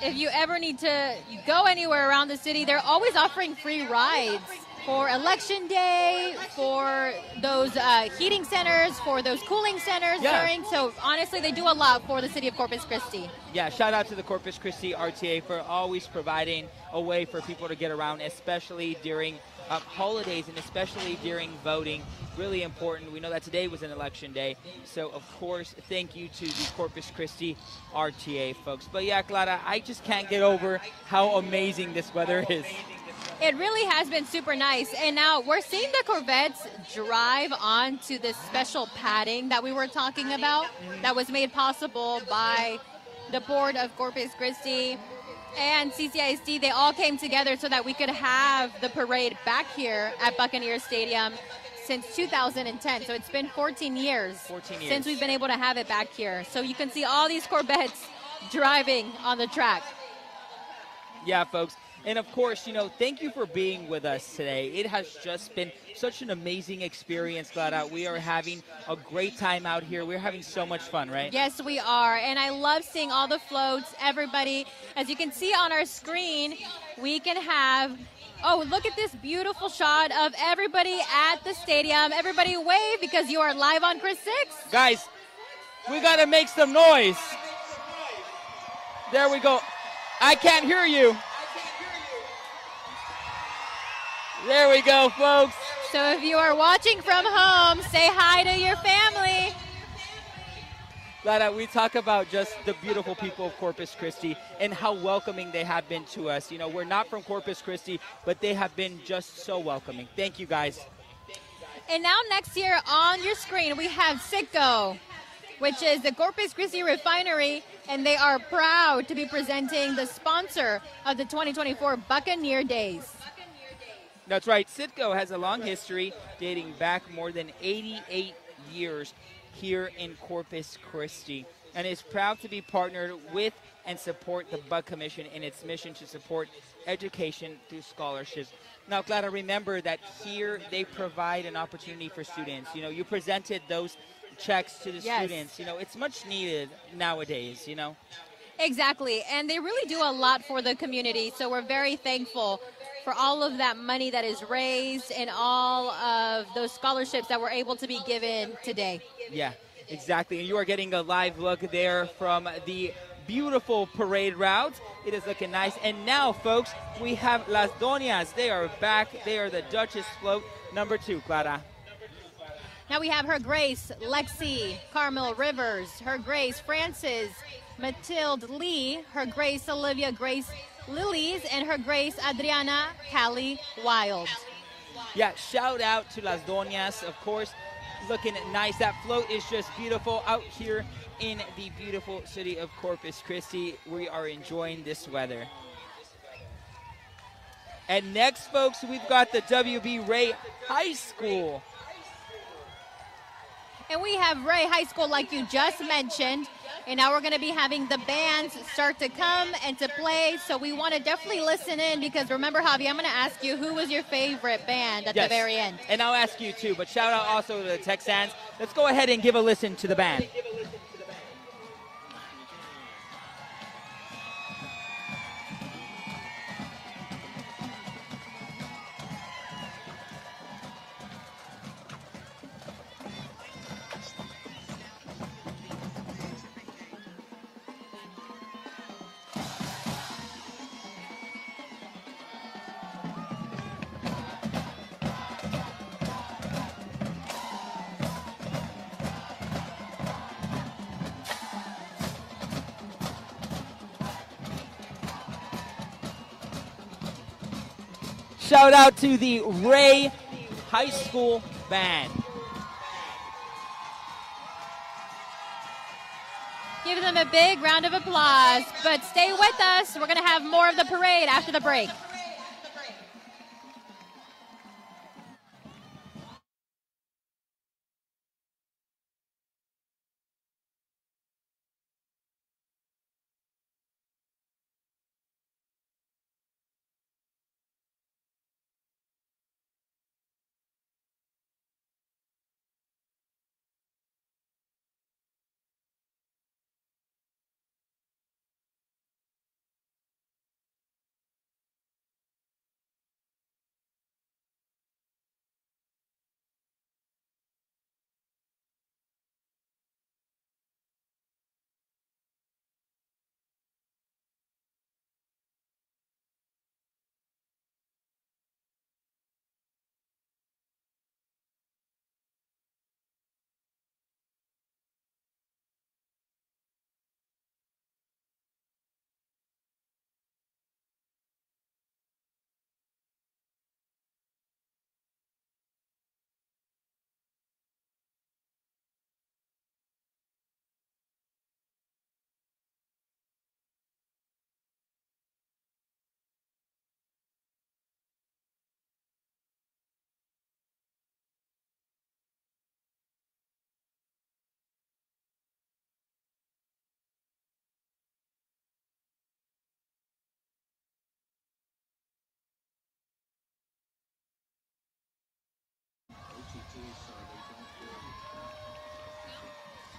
D: if you ever need to go anywhere around the city, they're always offering free rides for Election Day, for those heating centers, for those cooling centers during. So honestly, they do a lot for the city of Corpus Christi.
C: Yeah, shout out to the Corpus Christi RTA for always providing a way for people to get around, especially during holidays and especially during voting. Really important. We know that today was an election day. So, of course, thank you to the Corpus Christi RTA, folks. But, yeah, Clara, I just can't get over how amazing this weather is.
D: It really has been super nice. And now we're seeing the Corvettes drive onto this special padding that we were talking about that was made possible by the Port of Corpus Christi and CCISD. They all came together so that we could have the parade back here at Buccaneer Stadium since 2010. So it's been 14 years since we've been able to have it back here. So you can see all these Corvettes driving on the track.
C: Yeah, folks. And, of course, you know, thank you for being with us today. It has just been such an amazing experience, Clara. We are having a great time out here. We're having so much fun, right?
D: Yes, we are. And I love seeing all the floats, everybody. As you can see on our screen, we can have, oh, look at this beautiful shot of everybody at the stadium. Everybody wave because you are live on Chris 6.
C: Guys, we got to make some noise. There we go. I can't hear you. There we go, folks.
D: So if you are watching from home, say hi to your family.
C: Clara, we talk about just the beautiful people of Corpus Christi and how welcoming they have been to us. You know, we're not from Corpus Christi, but they have been just so welcoming. Thank you, guys.
D: And now next year on your screen, we have Citgo, which is the Corpus Christi Refinery, and they are proud to be presenting the sponsor of the 2024 Buccaneer Days.
C: That's right. Citgo has a long history dating back more than 88 years here in Corpus Christi. and is proud to be partnered with and support the Buck Commission in its mission to support education through scholarships. Now, Clara, remember that here they provide an opportunity for students. You know, you presented those checks to the students. You know, it's much needed nowadays, you know.
D: Exactly, and they really do a lot for the community, so we're very thankful for all of that money that is raised and all of those scholarships that were able to be given today.
C: Yeah, exactly. And you are getting a live look there from the beautiful parade route. It is looking nice. And now, folks, we have Las Doñas. They are back. They are the Duchess float number 2, Clara.
D: Now we have Her Grace Lexi Carmel Rivers, Her Grace Frances Matilde Lee, Her Grace Olivia Grace Lilies, and Her Grace Adriana Callie Wild.
C: Yeah, shout out to Las Doñas, of course, looking nice. That float is just beautiful out here in the beautiful city of Corpus Christi. We are enjoying this weather. And next, folks, we've got the W.B. Ray High School.
D: And we have Ray High School, like you just mentioned. And now we're going to be having the bands start to come and to play. So we want to definitely listen in because remember, Javi, I'm going to ask you, who was your favorite band at the very end?
C: And I'll ask you too, but shout out also to the Texans. Let's go ahead and give a listen to the band. Shout out to the Ray High School Band.
D: Give them a big round of applause, but stay with us. We're going to have more of the parade after the break.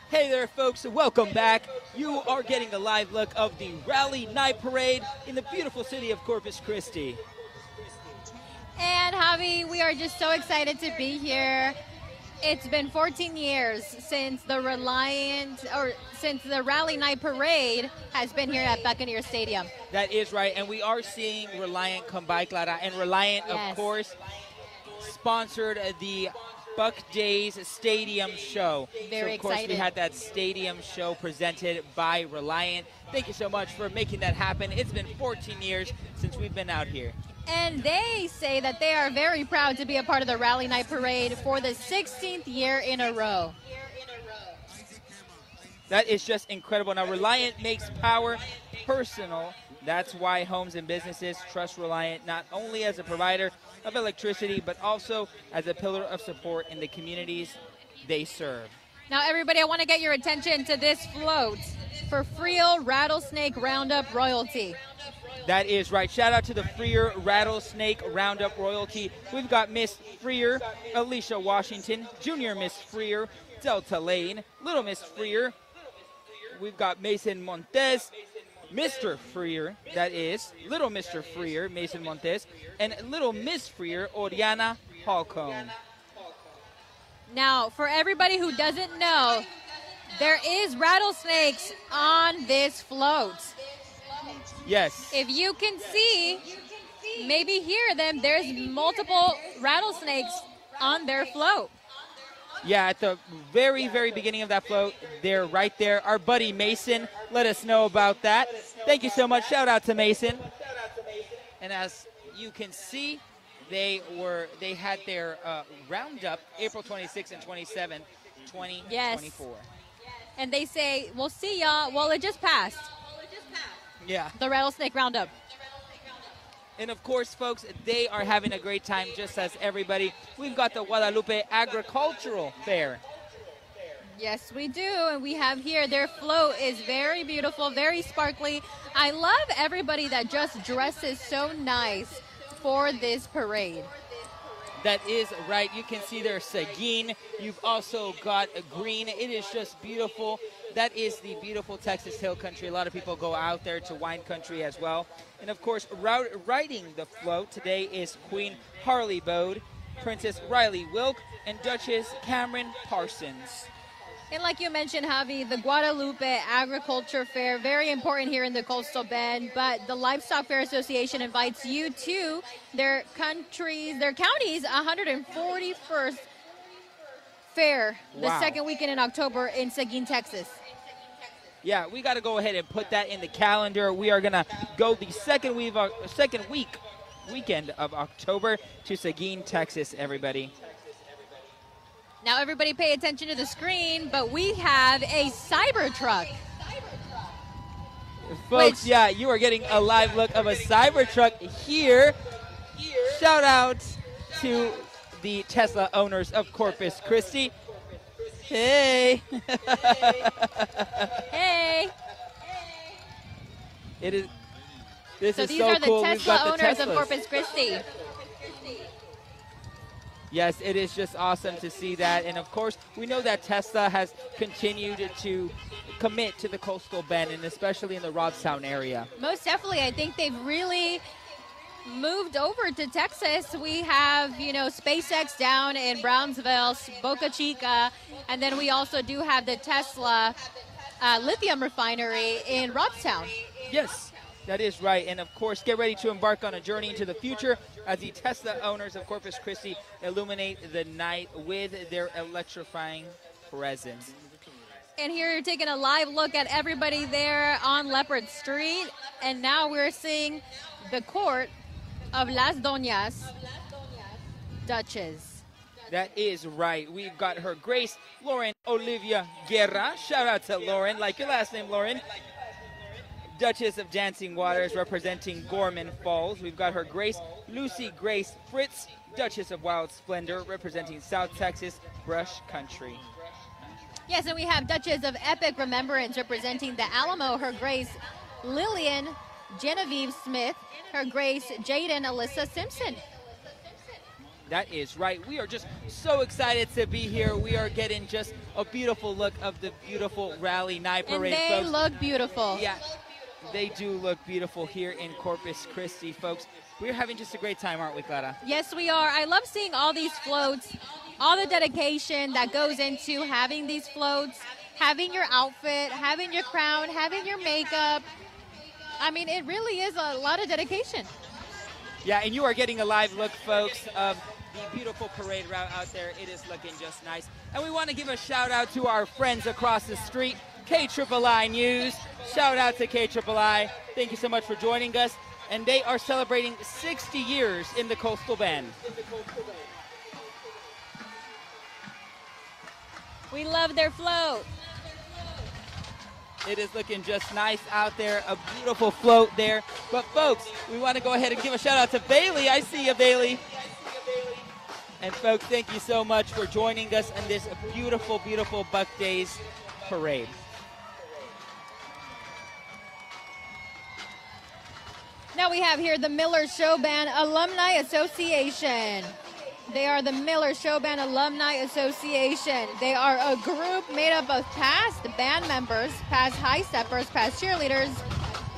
C: Hey there, folks, welcome back. You are getting a live look of the Rally Night Parade in the beautiful city of Corpus Christi.
D: And Javi, we are just so excited to be here. It's been 14 years since the Rally Night Parade has been here at Buccaneer Stadium.
C: That is right, and we are seeing Reliant come by, Clara. And Reliant,
D: Yes.
C: of course, sponsored the Buck Days Stadium Show.
D: Very
C: so, of course, we
D: excited.
C: had that stadium show presented by Reliant. Thank you so much for making that happen. It's been 14 years since we've been out here.
D: And they say that they are very proud to be a part of the Rally Night Parade for the 16th year in a row.
C: That is just incredible. Now, Reliant makes power personal. That's why homes and businesses trust Reliant not only as a provider of electricity, but also as a pillar of support in the communities they serve.
D: Now, everybody, I want to get your attention to this float for Freer Rattlesnake Roundup royalty.
C: That is right. Shout out to the Freer Rattlesnake Roundup royalty. We've got Miss Freer, Alicia Washington, Junior Miss Freer, Delta Lane, Little Miss Freer. We've got Mason Montez, Mr. Freer, that is, Little Mr. Freer, Mason Montez, and Little Miss Freer, Oriana Halcone.
D: Now, for everybody who doesn't know, there is rattlesnakes on this float.
C: Yes.
D: If you can see, maybe hear them, there's multiple rattlesnakes on their float.
C: Yeah, at the very, very beginning of that float, they're right there. Our buddy Mason let us know about that. Thank you so much. Shout out to Mason. And as you can see, they had their roundup April 26th and 27th, 2024.
D: Yes. And they say, we'll see y'all. Well, it just passed.
C: Yeah.
D: The Rattlesnake Roundup.
C: And of course, folks, they are having a great time just as everybody. We've got the Guadalupe Agricultural Fair.
D: Yes, we do. And we have here, their float is very beautiful, very sparkly. I love everybody that just dresses so nice for this parade.
C: That is right. You can see their Seguin. You've also got a green. It is just beautiful. That is the beautiful Texas Hill Country. A lot of people go out there to wine country as well. And of course, riding the float today is Queen Harley Bode, Princess Riley Wilk, and Duchess Cameron Parsons.
D: And like you mentioned, Javi, the Guadalupe Agriculture Fair, very important here in the Coastal Bend, but the Livestock Fair Association invites you to their county's 141st fair, the second weekend in October in Seguin, Texas.
C: Yeah, we got to go ahead and put that in the calendar. We are going to go the second weekend of October to Seguin, Texas, everybody.
D: Now, everybody pay attention to the screen, but we have a Cybertruck.
C: Folks, yeah, you are getting a live look of a Cybertruck here. Shout out to the Tesla owners of Corpus Christi. Hey.
D: Hey.
C: This
D: so
C: is
D: these
C: so
D: are the
C: cool.
D: Tesla owners of Corpus Christi.
C: Yes, it is just awesome to see that. And of course, we know that Tesla has continued to commit to the Coastal Bend, and especially in the Robstown area.
D: Most definitely. I think they've really moved over to Texas. We have, SpaceX down in Brownsville, Boca Chica, and then we also do have the Tesla lithium refinery in Robstown.
C: Yes. That is right. And, of course, get ready to embark on a journey into the future as the Tesla owners of Corpus Christi illuminate the night with their electrifying presence.
D: And here you're taking a live look at everybody there on Leopard Street. And now we're seeing the court of Las Doñas Duchess.
C: That is right. We've got Her Grace Lauren Olivia Guerra. Shout out to Lauren. Like your last name, Lauren. Duchess of Dancing Waters representing Gorman Falls. We've got Her Grace Lucy Grace Fritz, Duchess of Wild Splendor, representing South Texas Brush Country.
D: Yes, and we have Duchess of Epic Remembrance representing the Alamo, Her Grace Lillian Genevieve Smith, Her Grace Jaden Alyssa Simpson.
C: That is right. We are just so excited to be here. We are getting just a beautiful look of the beautiful Rally Night Parade.
D: And they
C: folks.
D: look beautiful.
C: Yeah, they do look beautiful here in Corpus Christi, folks. We're having just a great time, aren't we, Clara?
D: Yes, we are. I love seeing all these floats, all the dedication that goes into having these floats, having your outfit, having your crown, having your makeup. I mean, it really is a lot of dedication.
C: Yeah, and you are getting a live look, folks, of the beautiful parade route out there. It is looking just nice. And we want to give a shout out to our friends across the street, KIII News. Shout out to KIII. Thank you so much for joining us. And they are celebrating 60 years in the Coastal Bend.
D: We love their float.
C: It is looking just nice out there, a beautiful float there. But folks, we want to go ahead and give a shout out to Bailey. I see you, Bailey. And folks, thank you so much for joining us on this beautiful, beautiful Buck Days parade.
D: Now we have here the Miller Show Band Alumni Association. They are the Miller Show Band Alumni Association. They are a group made up of past band members, past high steppers, past cheerleaders,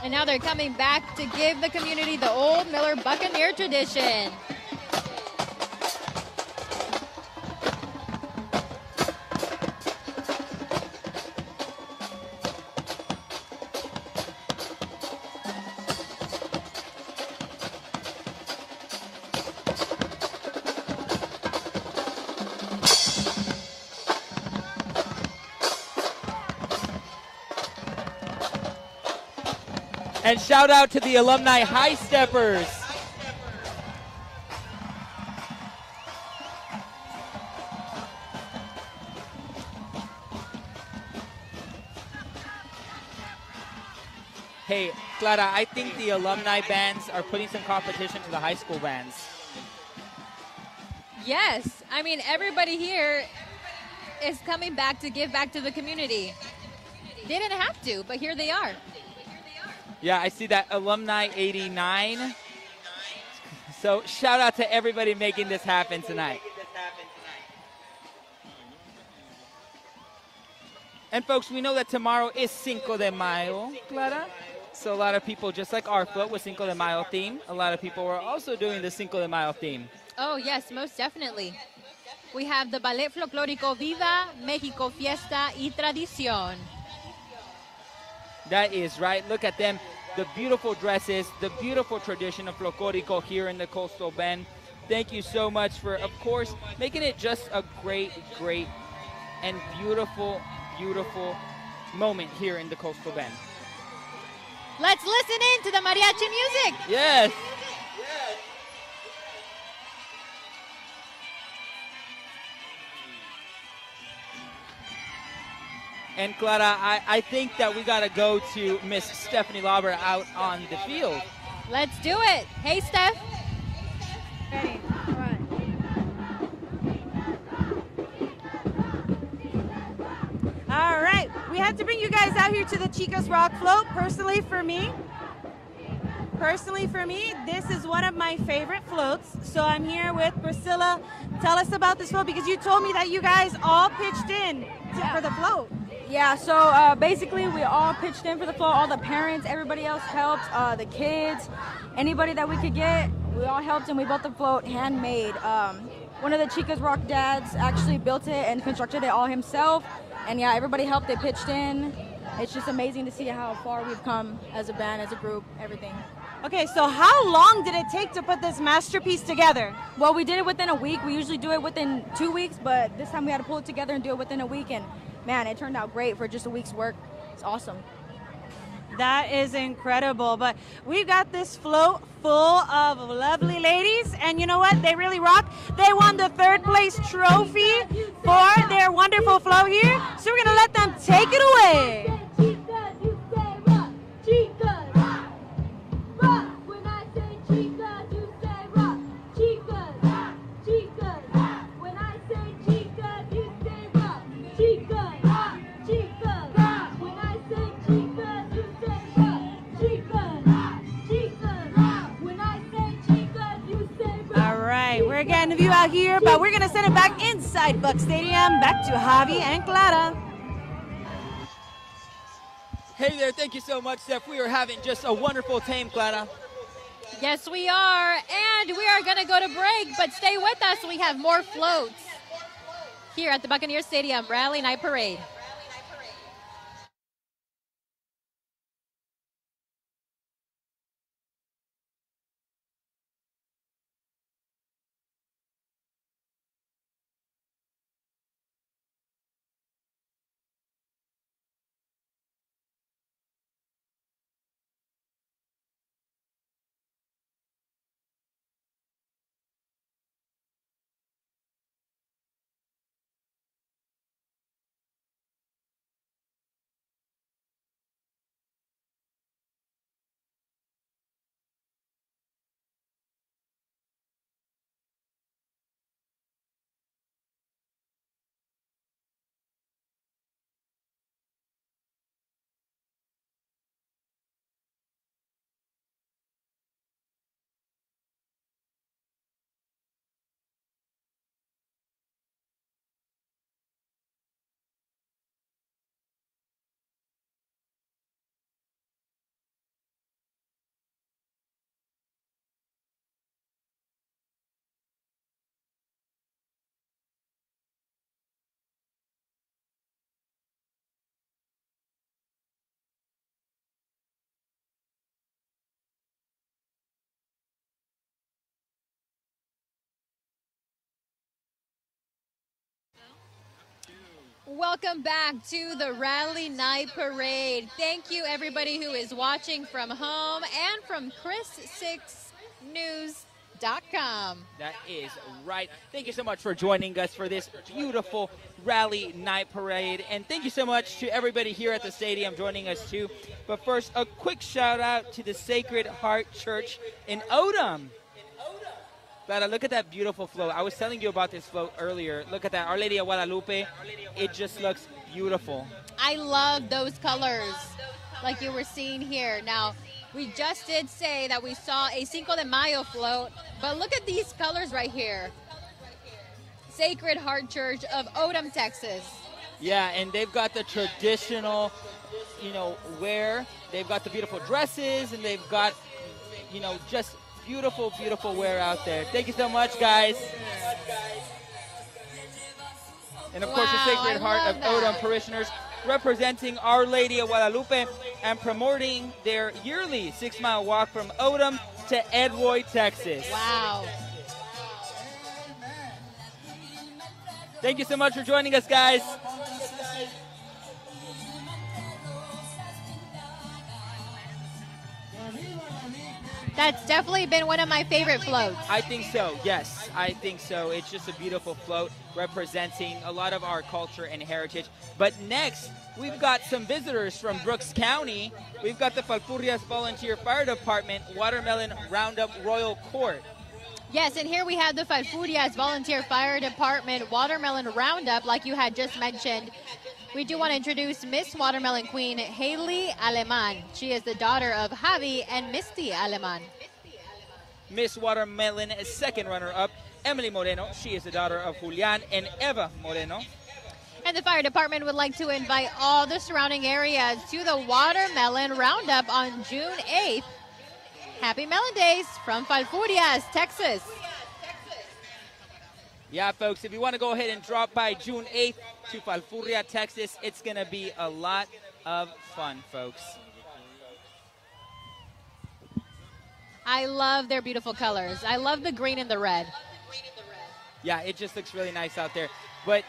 D: and now they're coming back to give the community the old Miller Buccaneer tradition.
C: And shout out to the alumni high steppers. Hey, Clara, I think the alumni bands are putting some competition to the high school bands.
D: Yes, I mean, everybody here is coming back to give back to the community. They didn't have to, but here they are.
C: Yeah, I see that Alumni 89. So shout out to everybody making this happen tonight. And folks, we know that tomorrow is Cinco de Mayo, Clara. So a lot of people, just like our float with Cinco de Mayo theme, a lot of people were also doing the Cinco de Mayo theme.
D: Oh, yes, most definitely. We have the Ballet Folclórico Viva México Fiesta y Tradición.
C: That is right. Look at them. The beautiful dresses, the beautiful tradition of Folclórico here in the Coastal Bend. Thank you so much for, of course, making it just a great, great, and beautiful, beautiful moment here in the Coastal Bend.
D: Let's listen in to the mariachi music.
C: Yes. And Clara, I think that we got to go to Miss Stephanie Lauber out on the field.
D: Let's do it. Hey, Steph.
Q: Ready. All right. All right. We had to bring you guys out here to the Chicas Rock Float. Personally for me, this is one of my favorite floats. So I'm here with Priscilla. Tell us about this float because you told me that you guys all pitched in for the float.
S: Yeah, so basically we all pitched in for the float. All the parents, everybody else helped, the kids, anybody that we could get, we all helped and we built the float handmade. One of the Chicas Rock dads actually built it and constructed it all himself. And yeah, everybody helped, they pitched in. It's just amazing to see how far we've come as a band, as a group, everything.
Q: Okay, so how long did it take to put this masterpiece together?
S: Well, we did it within a week. We usually do it within 2 weeks, but this time we had to pull it together and do it within a week. And man, it turned out great for just a week's work. It's awesome.
Q: That is incredible. But we've got this float full of lovely ladies, and you know what? They really rock. They won the 3rd place trophy for their wonderful float here. So we're going to let them take it away. We're getting a view out here, but we're going to send it back inside Buck Stadium, back to Javi and Clara.
C: Hey there, thank you so much, Steph. We are having just a wonderful time, Clara.
D: Yes, we are, and we are going to go to break, but stay with us. We have more floats here at the Buccaneer Stadium Rally Night Parade. Welcome back to the Rally Night Parade. Thank you, everybody who is watching from home and from Chris6News.com.
C: That is right. Thank you so much for joining us for this beautiful Rally Night Parade. And thank you so much to everybody here at the stadium joining us too. But first, a quick shout out to the Sacred Heart Church in Odom. Clara, look at that beautiful float. I was telling you about this float earlier. Look at that, Our Lady of Guadalupe. It just looks beautiful.
D: I love those colors like you were seeing here. Now, we just did say that we saw a Cinco de Mayo float, but look at these colors right here. Sacred Heart Church of Odom, Texas.
C: Yeah, and they've got the traditional, wear. They've got the beautiful dresses, and they've got, just beautiful, beautiful wear out there. Thank you so much, guys. And, of course, the Sacred Heart of Odom parishioners representing Our Lady of Guadalupe and promoting their yearly 6-mile walk from Odom to Edroy, Texas.
D: Wow.
C: Thank you so much for joining us, guys.
D: That's definitely been one of my favorite floats.
C: I think so, yes. I think so. It's just a beautiful float representing a lot of our culture and heritage. But next, we've got some visitors from Brooks County. We've got the Falfurrias Volunteer Fire Department Watermelon Roundup Royal Court.
D: Yes, and here we have the Falfurrias Volunteer Fire Department Watermelon Roundup, like you had just mentioned. We do want to introduce Miss Watermelon Queen, Haley Aleman. She is the daughter of Javi and Misty Aleman.
C: Miss Watermelon is second runner-up, Emily Moreno. She is the daughter of Julian and Eva Moreno.
D: And the fire department would like to invite all the surrounding areas to the Watermelon Roundup on June 8th. Happy Melon Days from Falfurrias, Texas.
C: Yeah, folks, if you want to go ahead and drop by June 8th to Falfurria, Texas, it's going to be a lot of fun, folks.
D: I love their beautiful colors. I love the green and the red.
C: Yeah, it just looks really nice out there. But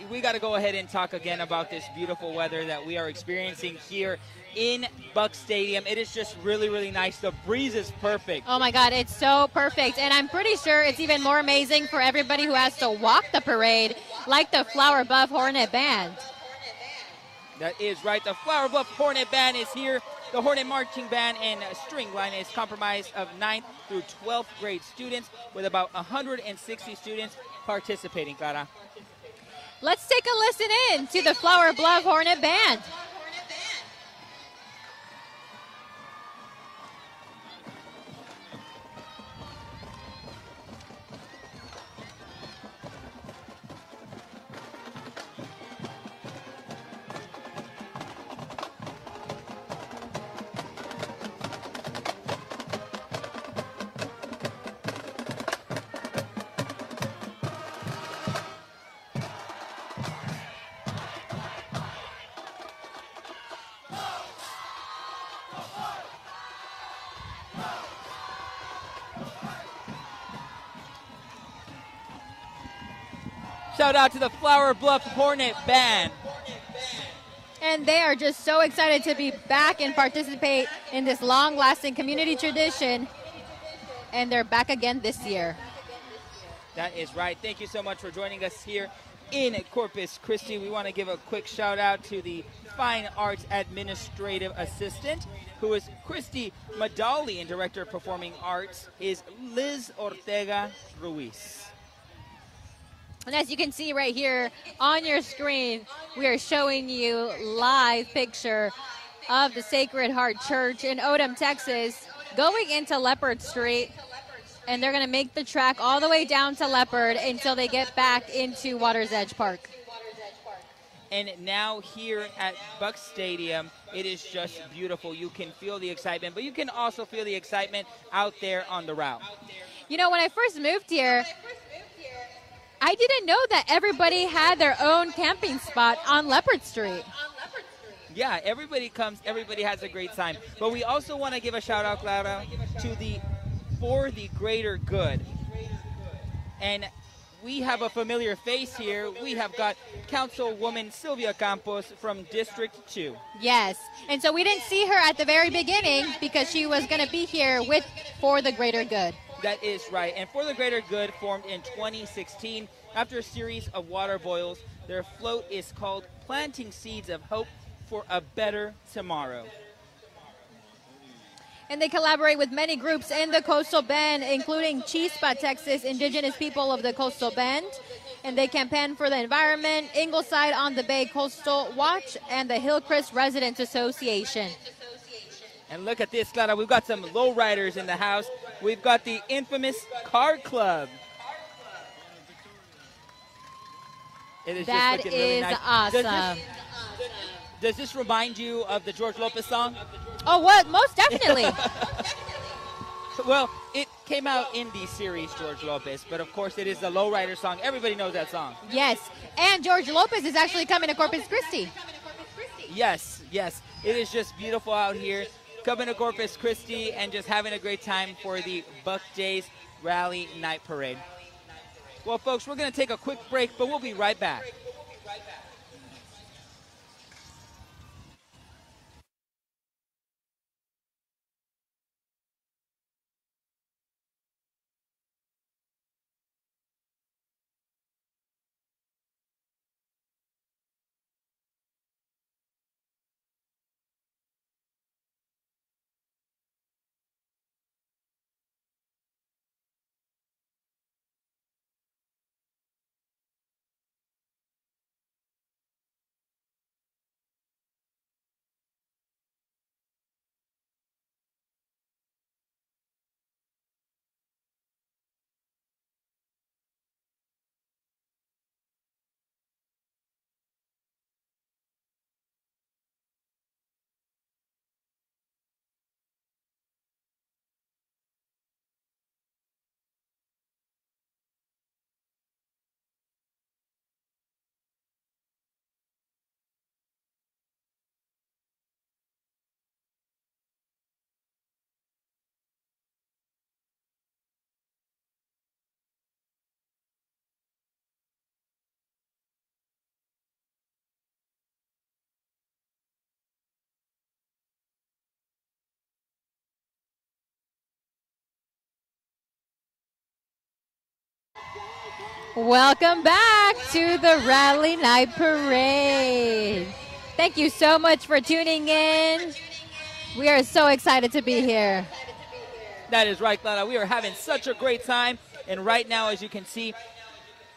C: we got to go ahead and talk again about this beautiful weather that we are experiencing here in Buck Stadium. It is just really, really nice. The breeze is perfect.
D: Oh my God, it's so perfect. And I'm pretty sure it's even more amazing for everybody who has to walk the parade, like the Flower Bluff Hornet Band.
C: That is right. The Flower Bluff Hornet Band is here. The Hornet Marching Band and String Line is comprised of 9th through 12th grade students with about 160 students participating, Clara.
D: Let's take a listen in to the Flower Bluff Hornet Band.
C: Shout out to the Flower Bluff Hornet Band.
D: And they are just so excited to be back and participate in this long-lasting community tradition. And they're back again this year.
C: That is right. Thank you so much for joining us here in Corpus Christi. We want to give a quick shout out to the Fine Arts Administrative Assistant, who is Christy Madali, and Director of Performing Arts is Liz Ortega Ruiz.
D: And as you can see right here on your screen, we are showing you live picture of the Sacred Heart Church in Odom, Texas, going into Leopard Street. And they're going to make the track all the way down to Leopard until they get back into Water's Edge Park.
C: And now here at Buck Stadium, it is just beautiful. You can feel the excitement, but you can also feel the excitement out there on the route.
D: You know, when I first moved here, I didn't know that everybody had their own camping spot on Leopard Street.
C: Yeah, everybody comes, everybody has a great time. But we also want to give a shout out, Clara, to the For the Greater Good. And we have a familiar face here. We have got Councilwoman Sylvia Campos from District 2.
D: Yes, and so we didn't see her at the very beginning because she was going to be here with For the Greater Good.
C: That is right. And For the Greater Good formed in 2016 after a series of water boils. Their float is called Planting Seeds of Hope for a Better Tomorrow.
D: And they collaborate with many groups in the Coastal Bend, including Chispa, Texas, indigenous people of the Coastal Bend. And they campaign for the environment, Ingleside on the Bay Coastal Watch, and the Hillcrest Residents Association.
C: And look at this, Clara. We've got some lowriders in the house. We've got the infamous Car Club. It is
D: That
C: just looking really
D: is
C: nice.
D: awesome.
C: Does this remind you of the George Lopez song?
D: Oh, what? Most definitely.
C: Well, it came out in the series George Lopez, but of course it is the lowrider song. Everybody knows that song.
D: Yes, and George Lopez is actually coming to Corpus Christi.
C: Yes, yes. It is just beautiful out here. Coming to Corpus Christi and just having a great time for the Buck Days Rally Night Parade. Well, folks, we're going to take a quick break, but we'll be right back.
D: Welcome back to the Rally Night Parade. Thank you so much for tuning in. We are so excited to be here.
C: That is right, Clara. We are having such a great time. And right now, as you can see,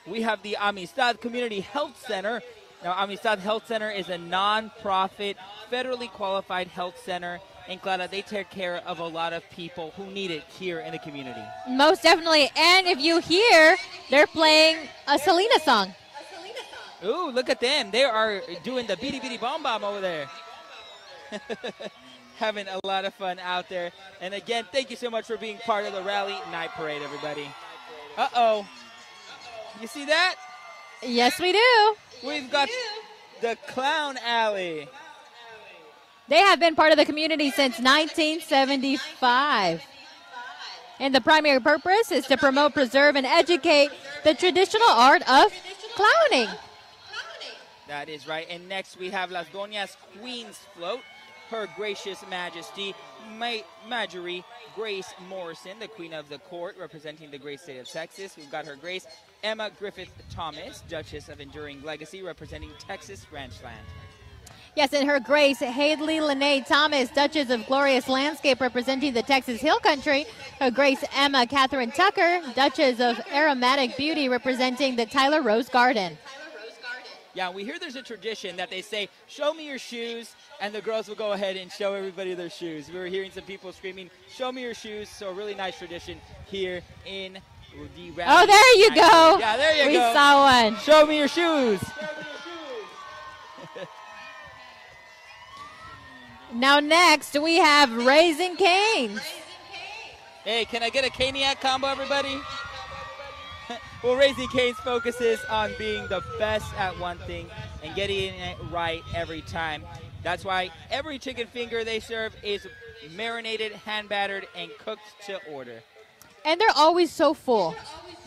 C: we have the Amistad Community Health Center. Now, Amistad Health Center is a non-profit, federally qualified health center. And Clara, they take care of a lot of people who need it here in the community.
D: Most definitely. And if you hear, they're playing a Selena song.
C: Ooh, look at them. They are doing the Beady Beady Bomb Bomb over there. Having a lot of fun out there. And again, thank you so much for being part of the Rally Night Parade, everybody. Uh-oh. You see that?
D: Yes, we do.
C: We've got the Clown Alley.
D: They have been part of the community since 1975. And the primary purpose is to promote, preserve, and educate the traditional art of clowning.
C: That is right. And next we have Las Doñas Queen's Float. Her Gracious Majesty, Marjorie Grace Morrison, the Queen of the Court, representing the great state of Texas. We've got Her Grace Emma Griffith Thomas, Duchess of Enduring Legacy, representing Texas Ranchland.
D: Yes, and Her Grace Hadley Lene Thomas, Duchess of Glorious Landscape, representing the Texas Hill Country. Her Grace Emma Catherine Tucker, Duchess of Aromatic Beauty, representing the Tyler Rose Garden.
C: Yeah, we hear there's a tradition that they say, show me your shoes, and the girls will go ahead and show everybody their shoes. We were hearing some people screaming, show me your shoes, so a really nice tradition here in the Rally.
D: Oh, there you go.
C: Yeah, there you go.
D: We saw one.
C: Show me your shoes.
D: Now next, we have Raising Cane's.
C: Hey, can I get a Caniac combo, everybody? Well, Raising Cane's focuses on being the best at one thing and getting it right every time. That's why every chicken finger they serve is marinated, hand battered, and cooked to order.
R: And they're always so full.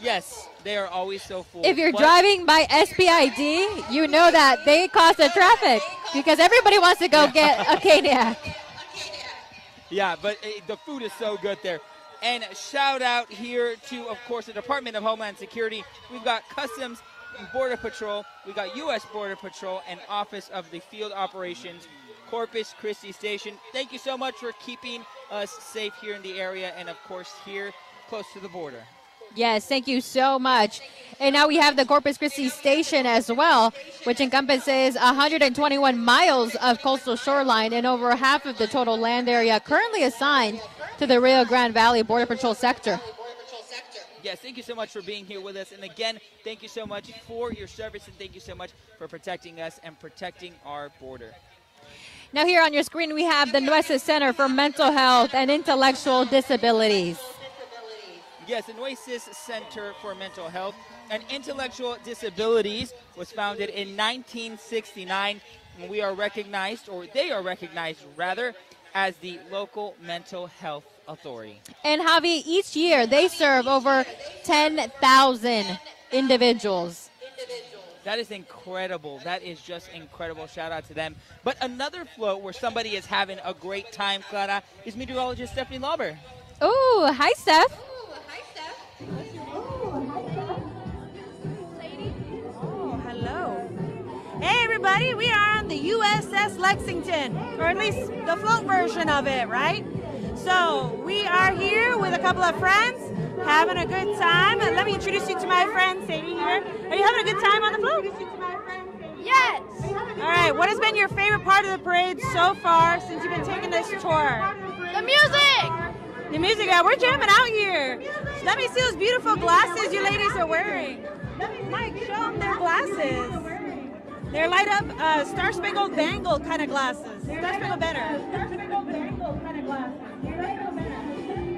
C: Yes, they are always so full.
R: If you're
C: But-
R: driving by SPID, you know that they cause the traffic because everybody wants to go get a Caniac.
C: Yeah, but the food is so good there. And shout out here to, of course, the Department of Homeland Security. We've got Customs and Border Patrol. We've got U.S. Border Patrol and Office of the Field Operations, Corpus Christi Station. Thank you so much for keeping us safe here in the area and, of course, here close to the border.
R: Yes, thank you so much. And now we have the Corpus Christi Station as well, which encompasses 121 miles of coastal shoreline and over half of the total land area currently assigned to the Rio Grande Valley Border Patrol sector.
C: Yes, thank you so much for being here with us. And again, thank you so much for your service, and thank you so much for protecting us and protecting our border.
R: Now here on your screen, we have the Nueces Center for Mental Health and Intellectual Disabilities.
C: Yes, the Nueces Center for Mental Health and Intellectual Disabilities was founded in 1969, and we are recognized, or they are recognized rather, as the local mental health authority.
R: And Javi, each year they serve over 10,000 individuals.
C: That is incredible. That is just incredible. Shout out to them. But another float where somebody is having a great time, Clara, is meteorologist Stephanie Lauber.
R: Oh, hi, Steph.
Q: Oh, hello. Hey, everybody. We are on the USS Lexington, or at least the float version of it, right? So we are here with a couple of friends having a good time. And let me introduce you to my friend Sadie here. Are you having a good time on the float? Yes. All right. What has been your favorite part of the parade so far since you've been taking this tour?
E: The music!
Q: The music, yeah, we're jamming out here. Let me see those beautiful glasses you ladies are wearing. Mike, show them their glasses. They're light up Star Spangled Bangle kind of glasses. Star Spangled Banner.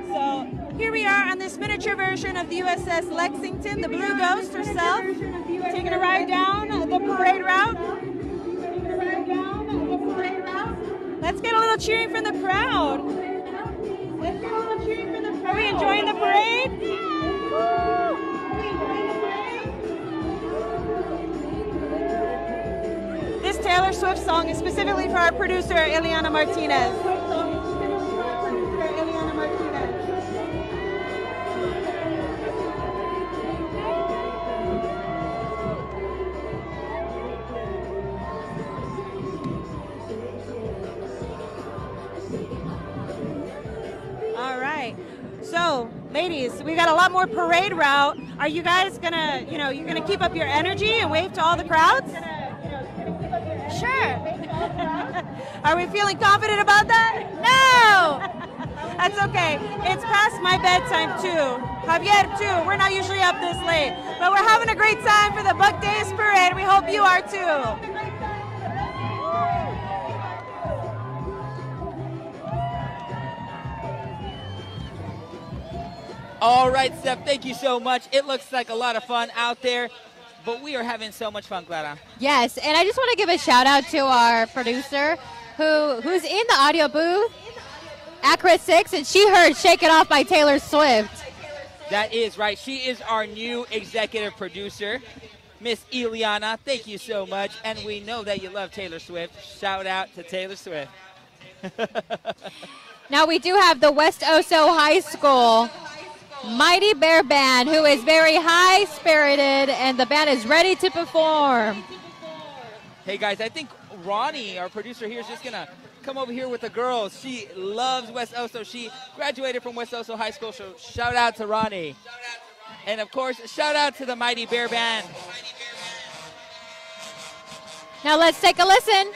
Q: So here we are on this miniature version of the USS Lexington, the Blue Ghost herself, taking a ride down the parade route. Let's get a little cheering from the crowd. Are we enjoying the parade? This Taylor Swift song is specifically for our producer, Ileana Martinez. All right. So, ladies, we got a lot more parade route. Are you guys gonna, you're gonna keep up your energy and wave to all the crowds? Sure. Are we feeling confident about that? No. That's okay. It's past my bedtime too. Javier too. We're not usually up this late, but we're having a great time for the Buck Days Parade. We hope you are too.
C: All right, Steph, thank you so much. It looks like a lot of fun out there, but we are having so much fun, Clara.
R: Yes, and I just want to give a shout out to our producer who's in the audio booth at Chris 6, and she heard Shake It Off by Taylor Swift.
C: That is right. She is our new executive producer, Miss Ileana. Thank you so much. And we know that you love Taylor Swift. Shout out to Taylor Swift.
R: Now we do have the West Oso High School Mighty Bear Band, who is very high-spirited, and the band is ready to perform.
C: Hey, guys, I think Ronnie, our producer here, is just going to come over here with the girls. She loves West Oso. She graduated from West Oso High School, so shout out to Ronnie. And, of course, shout out to the Mighty Bear Band.
R: Now let's take a listen.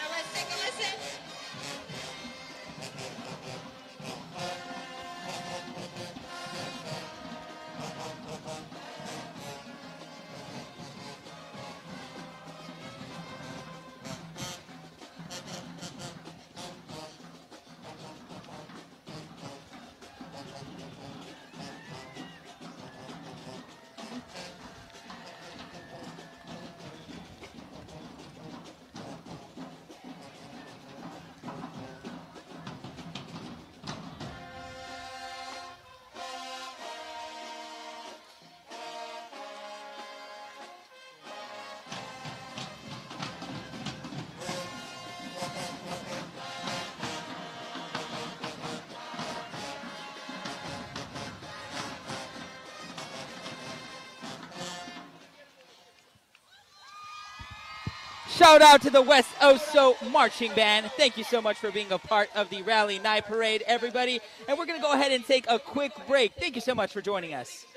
C: Shout out to the West Oso Marching Band. Thank you so much for being a part of the Rally Night Parade, everybody. And we're going to go ahead and take a quick break. Thank you so much for joining us.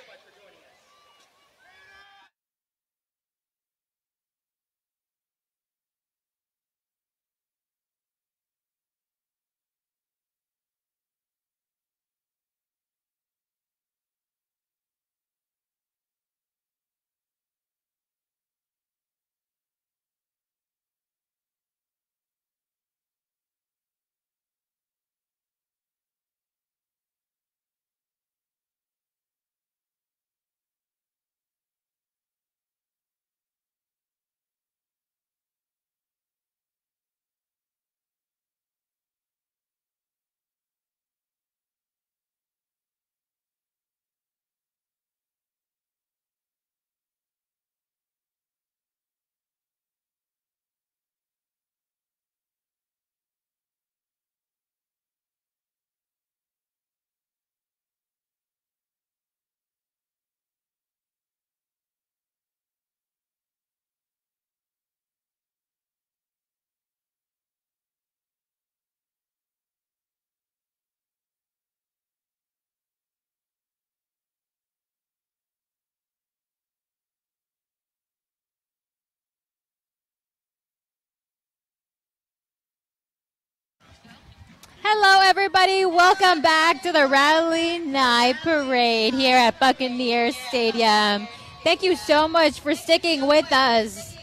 R: Hello, everybody. Welcome back to the Rally Night Parade here at Buccaneer Stadium. Thank you so much for sticking with us.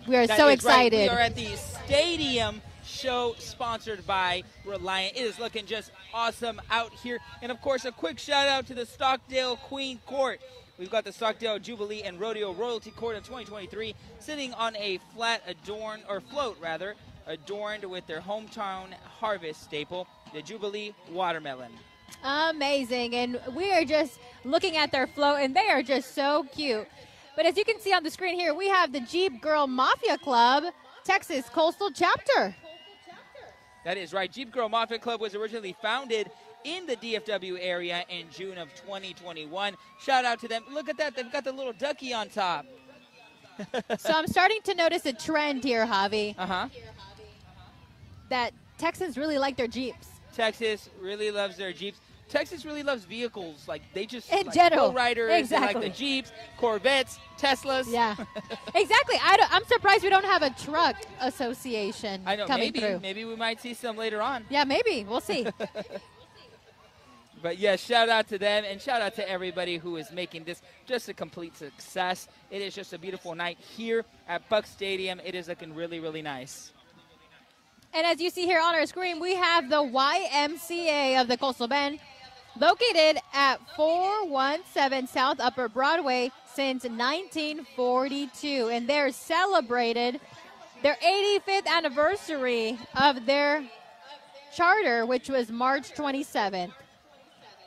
R: We are so excited.
C: Right. We are at the stadium show sponsored by Reliant. It is looking just awesome out here. And, of course, a quick shout-out to the Stockdale Queen Court. We've got the Stockdale Jubilee and Rodeo Royalty Court in 2023 sitting on a float, adorned with their hometown harvest staple, the Jubilee watermelon.
R: Amazing. And we are just looking at their float, and they are just so cute. But as you can see on the screen here, we have the Jeep Girl Mafia Club, Texas Coastal Chapter.
C: That is right. Jeep Girl Mafia Club was originally founded in the DFW area in June of 2021. Shout out to them. Look at that. They've got the little ducky on top.
R: So I'm starting to notice a trend here, Javi.
C: Uh-huh.
R: That Texans really like their Jeeps.
C: Texas really loves their Jeeps. Texas really loves vehicles. Like, they just
R: in
C: like
R: general.
C: Riders,
R: exactly.
C: They like the Jeeps, Corvettes, Teslas.
R: Yeah, exactly. I'm surprised we don't have a truck association
C: I know,
R: coming through.
C: Maybe we might see some later on.
R: Yeah, maybe. We'll see.
C: But, yes, shout out to them, and shout out to everybody who is making this just a complete success. It is just a beautiful night here at Buck Stadium. It is looking really, really nice.
R: And as you see here on our screen, we have the YMCA of the Coastal Bend, located at 417 South Upper Broadway since 1942. And they're celebrated their 85th anniversary of their charter, which was March 27th.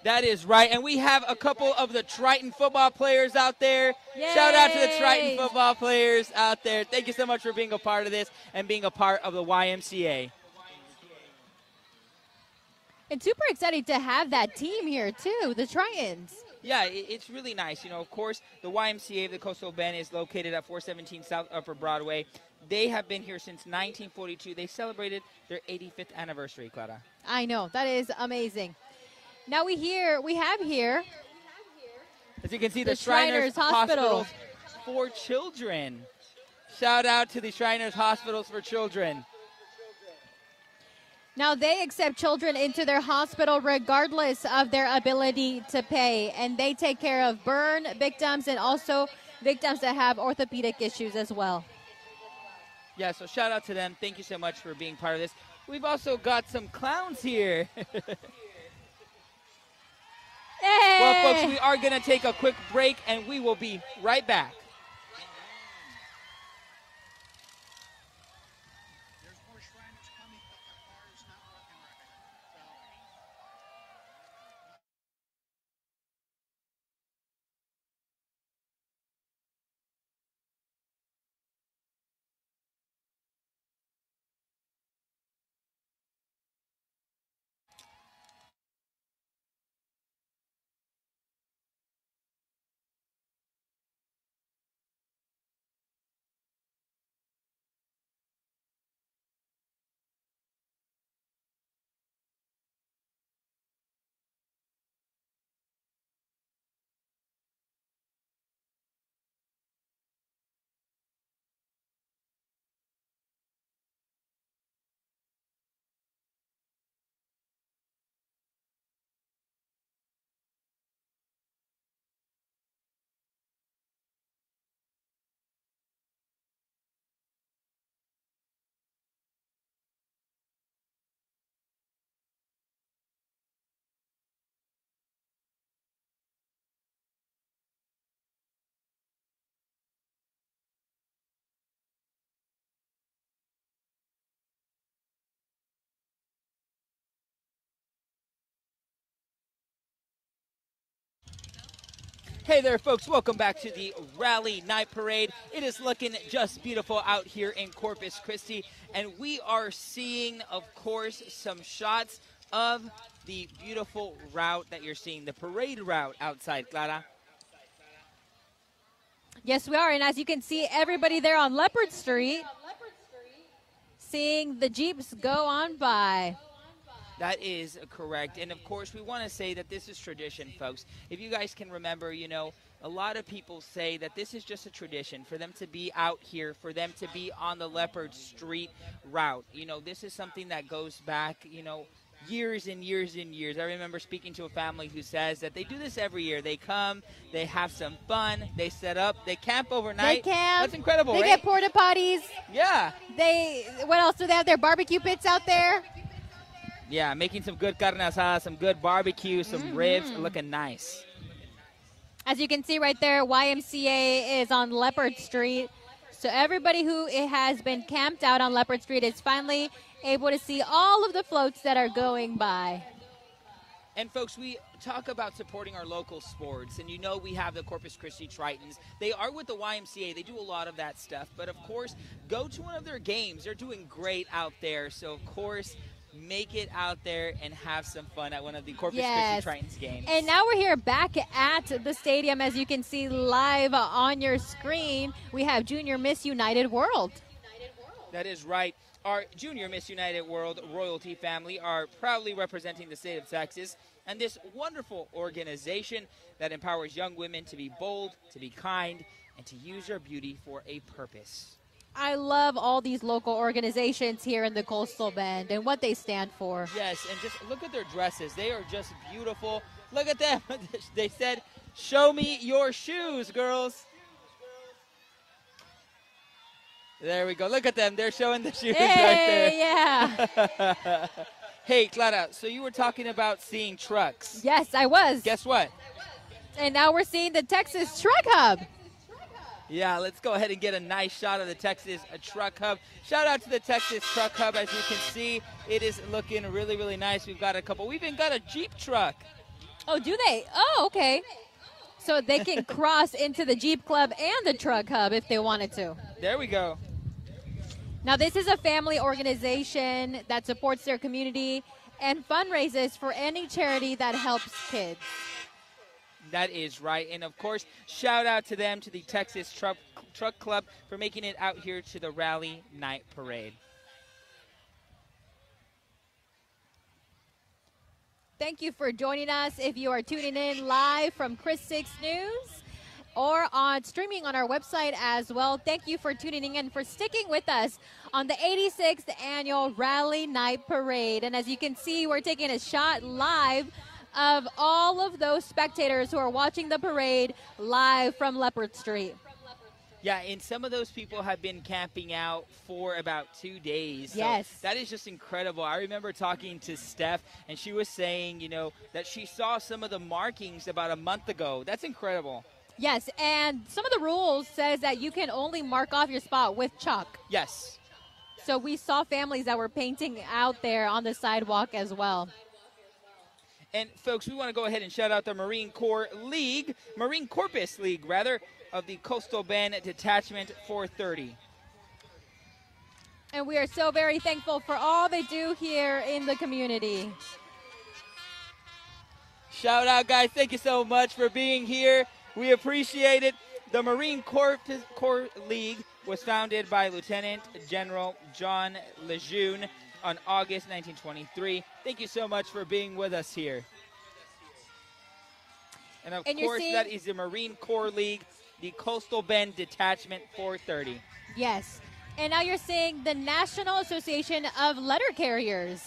C: That is right. And we have a couple of the Triton football players out there.
R: Yay!
C: Shout out to the Triton football players out there. Thank you so much for being a part of this and being a part of the YMCA.
R: And super excited to have that team here, too, the Tritons.
C: Yeah, it's really nice. You know, of course, the YMCA of the Coastal Bend is located at 417 South Upper Broadway. They have been here since 1942. They celebrated their 85th anniversary, Clara.
R: I know. That is amazing. Now we have here,
C: as you can see, the Shriners Hospitals for Children. Shout out to the Shriners Hospitals for Children.
R: Now they accept children into their hospital regardless of their ability to pay, and they take care of burn victims and also victims that have orthopedic issues as well.
C: Yeah, so shout out to them. Thank you so much for being part of this. We've also got some clowns here.
R: Hey.
C: Well, folks, we are going to take a quick break, and we will be right back. Hey there, folks. Welcome back to the Rally Night Parade. It is looking just beautiful out here in Corpus Christi, and we are seeing, of course, some shots of the beautiful route that you're seeing, the parade route outside, Clara.
R: Yes, we are, and as you can see, everybody there on Leopard Street, seeing the Jeeps go on by.
C: That is correct. And, of course, we want to say that this is tradition, folks. If you guys can remember, you know, a lot of people say that this is just a tradition for them to be out here, for them to be on the Leopard Street route. You know, this is something that goes back, you know, years and years and years. I remember speaking to a family who says that they do this every year. They come, they have some fun, they set up, they camp overnight.
R: They camp.
C: That's incredible,
R: They
C: right?
R: get porta potties.
C: Yeah.
R: What else do they have? Their barbecue pits out there.
C: Yeah, making some good carne asada, some good barbecue, some ribs, looking nice.
R: As you can see right there, YMCA is on Leopard Street. So everybody who has been camped out on Leopard Street is finally able to see all of the floats that are going by.
C: And, folks, we talk about supporting our local sports, and you know we have the Corpus Christi Tritons. They are with the YMCA. They do a lot of that stuff. But, of course, go to one of their games. They're doing great out there. So, of course, make it out there and have some fun at one of the Corpus Christi Tritons games.
R: And now we're here back at the stadium. As you can see live on your screen, we have Junior Miss United World.
C: That is right. Our Junior Miss United World royalty family are proudly representing the state of Texas and this wonderful organization that empowers young women to be bold, to be kind, and to use their beauty for a purpose.
R: I love all these local organizations here in the Coastal Bend and what they stand for.
C: Yes, and just look at their dresses. They are just beautiful. Look at them. They said, "Show me your shoes, girls." There we go. Look at them. They're showing the shoes right there.
R: Yeah.
C: Hey, Clara, so you were talking about seeing trucks.
R: Yes, I was.
C: Guess what?
R: And now we're seeing the Texas Truck Hub.
C: Yeah, let's go ahead and get a nice shot of the Texas Truck Hub. Shout out to the Texas Truck Hub. As you can see, it is looking really, really nice. We've got a couple. We've even got a Jeep truck.
R: Oh, do they? Oh, okay. So they can cross into the Jeep Club and the Truck Hub if they wanted to.
C: There we go.
R: Now, this is a family organization that supports their community and fundraises for any charity that helps kids.
C: That is right. And, of course, shout out to them, to the Texas Truck Club, for making it out here to the Rally Night Parade.
R: Thank you for joining us. If you are tuning in live from Chris 6 News or on streaming on our website as well, thank you for tuning in, for sticking with us on the 86th Annual Rally Night Parade. And as you can see, we're taking a shot live of all of those spectators who are watching the parade live from Leopard Street.
C: Yeah, and some of those people have been camping out for about 2 days.
R: Yes.
C: So that is just incredible. I remember talking to Steph, and she was saying, you know, that she saw some of the markings about a month ago. That's incredible.
R: Yes, and some of the rules says that you can only mark off your spot with chalk.
C: Yes.
R: So we saw families that were painting out there on the sidewalk as well.
C: And, folks, we want to go ahead and shout out the Marine Corps League, Marine Corpus League, rather, of the Coastal Bend Detachment 430.
R: And we are so very thankful for all they do here in the community.
C: Shout out, guys. Thank you so much for being here. We appreciate it. The Marine Corps League was founded by Lieutenant General John Lejeune on August 1923. Thank you so much for being with us here. And, of course, that is the Marine Corps League, the Coastal Bend Detachment 430.
R: Yes. And now you're seeing the National Association of Letter Carriers.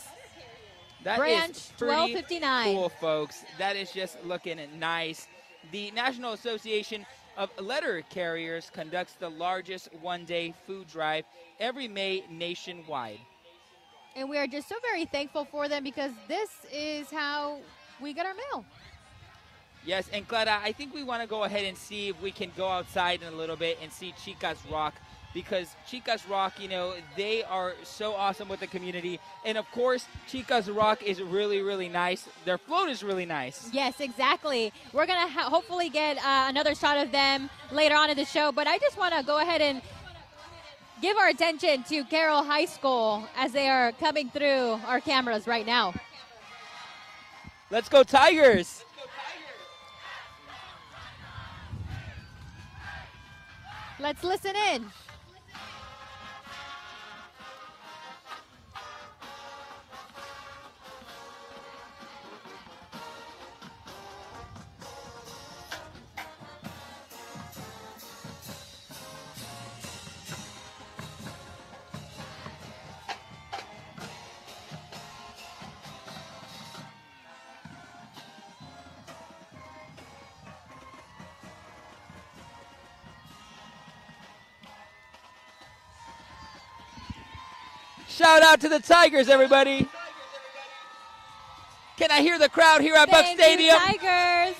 C: That
R: Branch
C: is pretty
R: 1259.
C: cool, folks. That is just looking nice. The National Association of Letter Carriers conducts the largest one-day food drive every May nationwide.
R: And we are just so very thankful for them because this is how we get our mail.
C: Yes, and Clara, I think we want to go ahead and see if we can go outside in a little bit and see Chicas Rock. because Chicas Rock, they are so awesome with the community. And, of course, Chicas Rock is really, really nice. Their float is really nice.
R: Yes, exactly. We're going to hopefully get another shot of them later on in the show. But I just want to go ahead and give our attention to Carroll High School as they are coming through our cameras right now.
C: Let's go Tigers!
R: Let's listen in.
C: Shout out to the Tigers, everybody. Can I hear the crowd here at Buck Stadium?
R: Thank you, Tigers.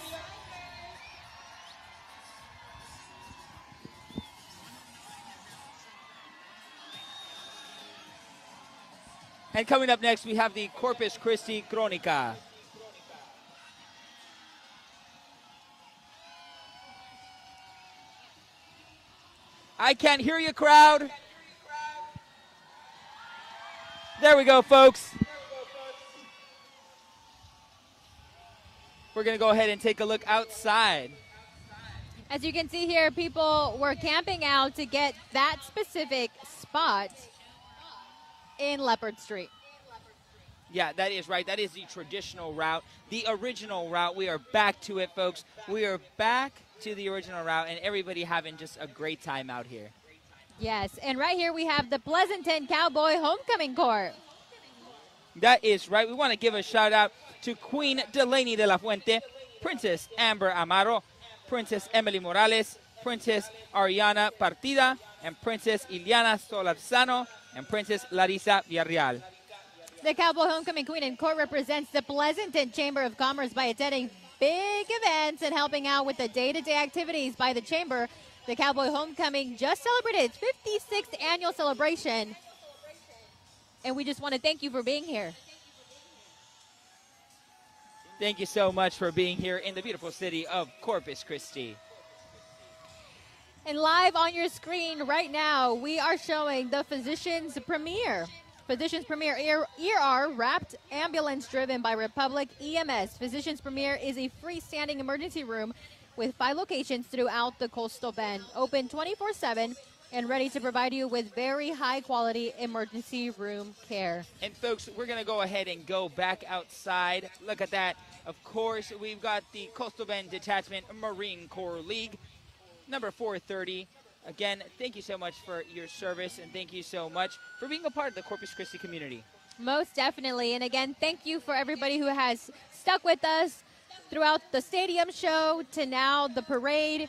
C: And coming up next, we have the Corpus Christi Chronica. I can't hear you, crowd. There we go, folks. We're going to go ahead and take a look outside.
R: As you can see here, people were camping out to get that specific spot in Leopard Street.
C: Yeah, that is right. That is the traditional route, the original route. We are back to it, folks. We are back to the original route, and everybody having just a great time out here.
R: Yes, and right here we have the Pleasanton Cowboy Homecoming Court.
C: That is right. We want to give a shout out to Queen Delaney de la Fuente, Princess Amber Amaro, Princess Emily Morales, Princess Ariana Partida, and Princess Iliana Solarzano, and Princess Larissa Villarreal.
R: The Cowboy Homecoming Queen in Court represents the Pleasanton Chamber of Commerce by attending big events and helping out with the day-to-day activities by the Chamber. The Cowboy Homecoming just celebrated its 56th annual celebration, and we just want to thank you for being here.
C: Thank you so much for being here in the beautiful city of Corpus Christi.
R: And live on your screen right now, we are showing the Physicians Premier. Physicians Premier ER wrapped ambulance driven by Republic EMS. Physicians Premier is a freestanding emergency room with 5 locations throughout the Coastal Bend, open 24/7 and ready to provide you with very high-quality emergency room care.
C: And, folks, we're going to go ahead and go back outside. Look at that. Of course, we've got the Coastal Bend Detachment Marine Corps League, number 430. Again, thank you so much for your service, and thank you so much for being a part of the Corpus Christi community.
R: Most definitely. And, again, thank you for everybody who has stuck with us throughout the stadium show to now the parade.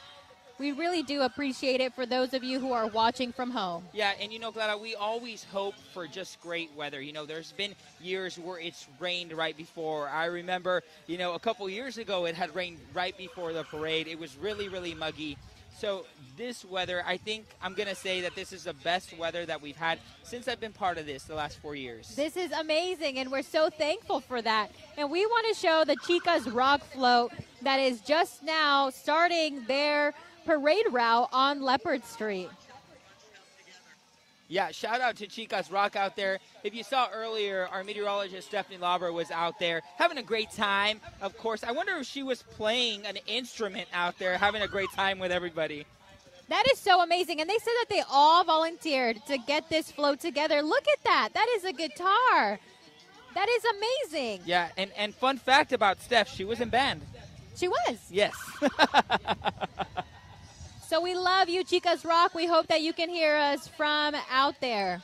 R: We really do appreciate it for those of you who are watching from home.
C: Yeah, and Clara, we always hope for just great weather. There's been years where it's rained right before. I remember, a couple years ago it had rained right before the parade. It was really, really muggy. So this weather, I think I'm going to say that this is the best weather that we've had since I've been part of this the last 4 years.
R: This is amazing, and we're so thankful for that. And we want to show the Chicas Rock float that is just now starting their parade route on Leopard Street.
C: Yeah, shout out to Chicas Rock out there. If you saw earlier, our meteorologist Stephanie Lauber was out there having a great time. Of course, I wonder if she was playing an instrument out there, having a great time with everybody.
R: That is so amazing. And they said that they all volunteered to get this float together. Look at that. That is a guitar. That is amazing.
C: Yeah, and fun fact about Steph, she was in band.
R: She was?
C: Yes.
R: So we love you, Chicas Rock. We hope that you can hear us from out there.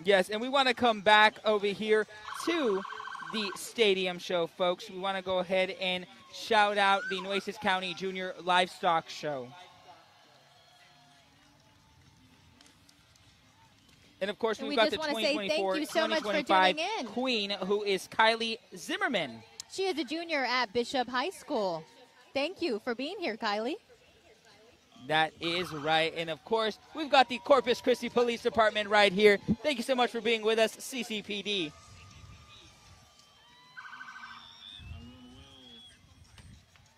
C: Yes, and we want to come back over here to the stadium show, folks. We want to go ahead and shout out the Nueces County Junior Livestock Show. And, of course, we've got the 2024-2025 Queen, who is Kylie Zimmerman.
R: She is a junior at Bishop High School. Thank you for being here, Kylie.
C: That is right. And of course, we've got the Corpus Christi Police Department right here. Thank you so much for being with us, CCPD.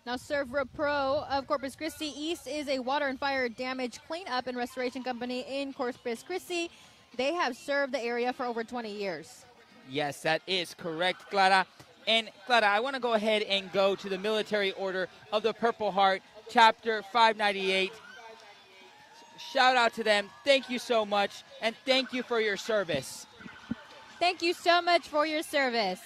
R: Now, Servra Pro of Corpus Christi East is a water and fire damage cleanup and restoration company in Corpus Christi. They have served the area for over 20 years.
C: Yes, that is correct, Clara. And Clara, I want to go ahead and go to the Military Order of the Purple Heart, Chapter 598. Shout out to them. Thank you so much, and thank you for your service.
R: Thank you so much for your service.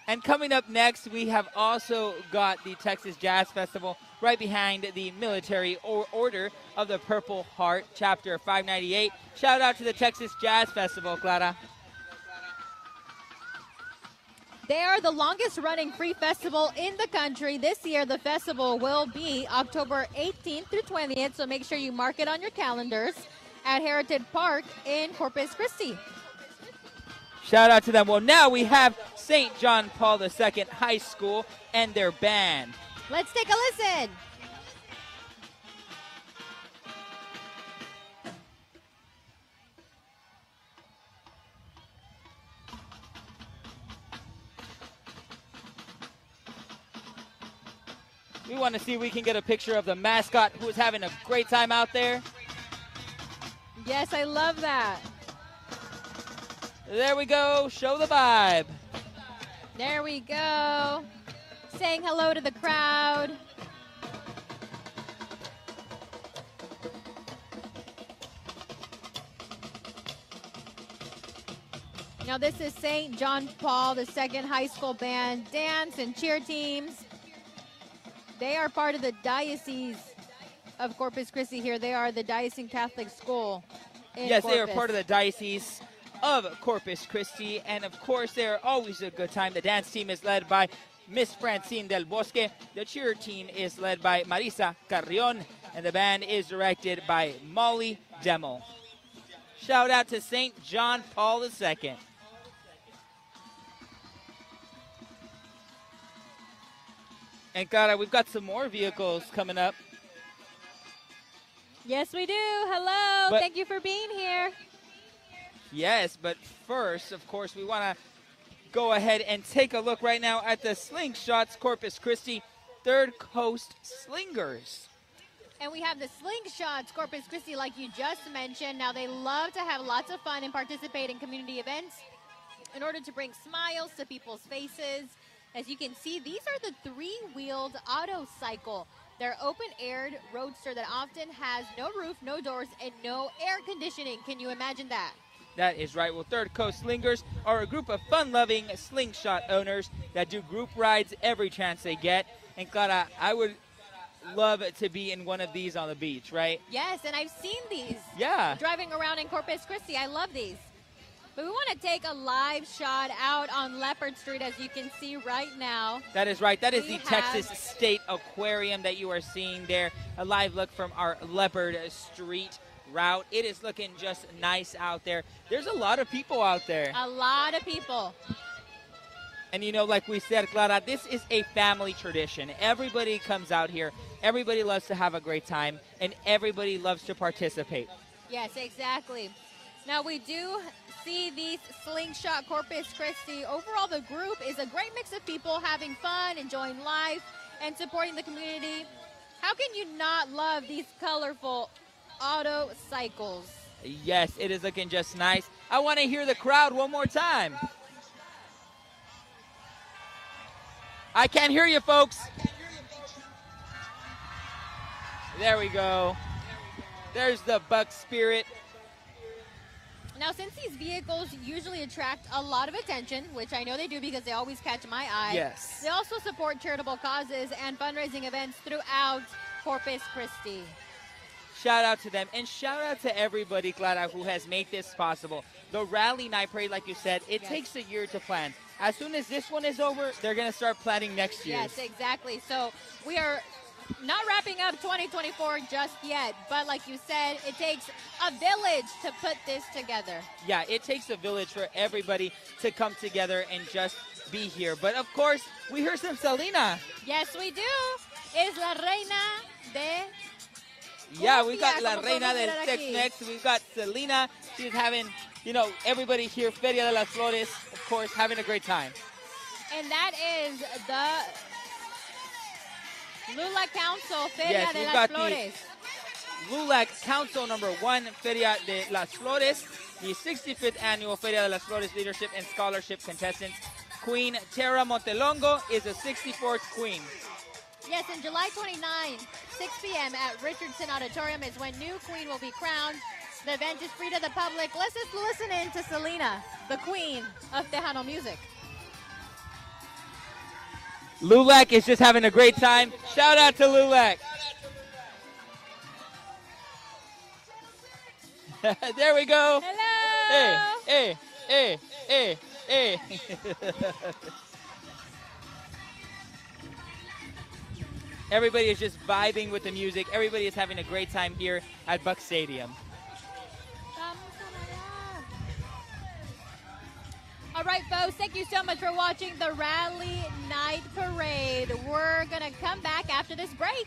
C: And coming up next, we have also got the Texas Jazz Festival right behind the Military Order of the Purple Heart, Chapter 598. Shout out to the Texas Jazz Festival, Clara.
R: They are the longest running free festival in the country. This year, the festival will be October 18th through 20th, so make sure you mark it on your calendars at Heritage Park in Corpus Christi.
C: Shout out to them. Well, now we have St. John Paul II High School and their band.
R: Let's take a listen.
C: We want to see if we can get a picture of the mascot who is having a great time out there.
R: Yes, I love that.
C: There we go. Show the vibe.
R: There we go. Saying hello to the crowd. Now this is St. John Paul II High School Band, dance and cheer teams. They are part of the Diocese of Corpus Christi here. They are the Diocesan Catholic School in
C: Yes,
R: Corpus.
C: they are part of the Diocese of Corpus Christi, and of course they're always a good time. The dance team is led by Miss Francine Del Bosque. The cheer team is led by Marisa Carrion, and the band is directed by Molly Demo. Shout out to St. John Paul II. And Clara, we've got some more vehicles coming up.
R: Yes, we do. Hello.
C: But-
R: Thank you for being here.
C: Yes, but first, of course, we want to go ahead and take a look right now at the Slingshots Corpus Christi Third Coast Slingers.
R: And we have the Slingshots Corpus Christi, like you just mentioned. Now, they love to have lots of fun and participate in community events in order to bring smiles to people's faces. As you can see, these are the three-wheeled auto cycle. They're open-aired roadster that often has no roof, no doors, and no air conditioning. Can you imagine that?
C: That is right. Well, Third Coast Slingers are a group of fun-loving slingshot owners that do group rides every chance they get. And Clara, I would love to be in one of these on the beach, right?
R: Yes, and I've seen these.
C: Yeah.
R: Driving around in Corpus Christi. I love these. But we want to take a live shot out on Leopard Street, as you can see right now.
C: That is right. That is
R: We
C: the Texas State Aquarium that you are seeing there. A live look from our Leopard Street route. It is looking just nice out there. There's a lot of people out there.
R: A lot of people.
C: And you know, like we said, Clara, this is a family tradition. Everybody comes out here. Everybody loves to have a great time, and everybody loves to participate.
R: Yes, exactly. Now, we do see these Slingshot Corpus Christi. Overall, the group is a great mix of people having fun, enjoying life, and supporting the community. How can you not love these colorful auto cycles?
C: Yes, it is looking just nice. I want to hear the crowd one more time. I can't hear you, folks. There we go. There's the Buck Spirit.
R: Now, since these vehicles usually attract a lot of attention, which I know they do because they always catch my eye,
C: Yes.
R: they also support charitable causes and fundraising events throughout Corpus Christi.
C: Shout out to them, and shout out to everybody, Clara, who has made this possible. The Rally Night Parade, like you said, it takes a year to plan. As soon as this one is over, they're going to start planning next year.
R: Yes, exactly. So we are not wrapping up 2024 just yet, but like you said, it takes a village to put this together.
C: Yeah, it takes a village for everybody to come together and just be here. But of course, we hear some Selena.
D: Yes, we do. Es la reina de...
C: Yeah, we got La
D: como
C: Reina
D: podemos
C: del
D: ver aquí.
C: Tex-Mex. We've got Selena. She's having, you know, everybody here, Feria de las Flores, of course, having a great time.
D: And that is the Lula Council Feria
C: Yes,
D: de
C: we've
D: las
C: got
D: Flores.
C: the LULAC Council number 1, Feria de las Flores, the 65th annual Feria de las Flores Leadership and Scholarship contestants. Queen Tara Montelongo is a 64th queen.
D: Yes, and July 29, 6 p.m. at Richardson Auditorium is when new queen will be crowned. The event is free to the public. Let's just listen in to Selena, the queen of Tejano music.
C: LULAC is just having a great time. Shout out to LULAC. There we go.
D: Hello.
C: Hey, hey, hey, hey, hey. Everybody is just vibing with the music. Everybody is having a great time here at Buck Stadium.
D: All right, folks, thank you so much for watching the Rally Night Parade. We're going to come back after this break.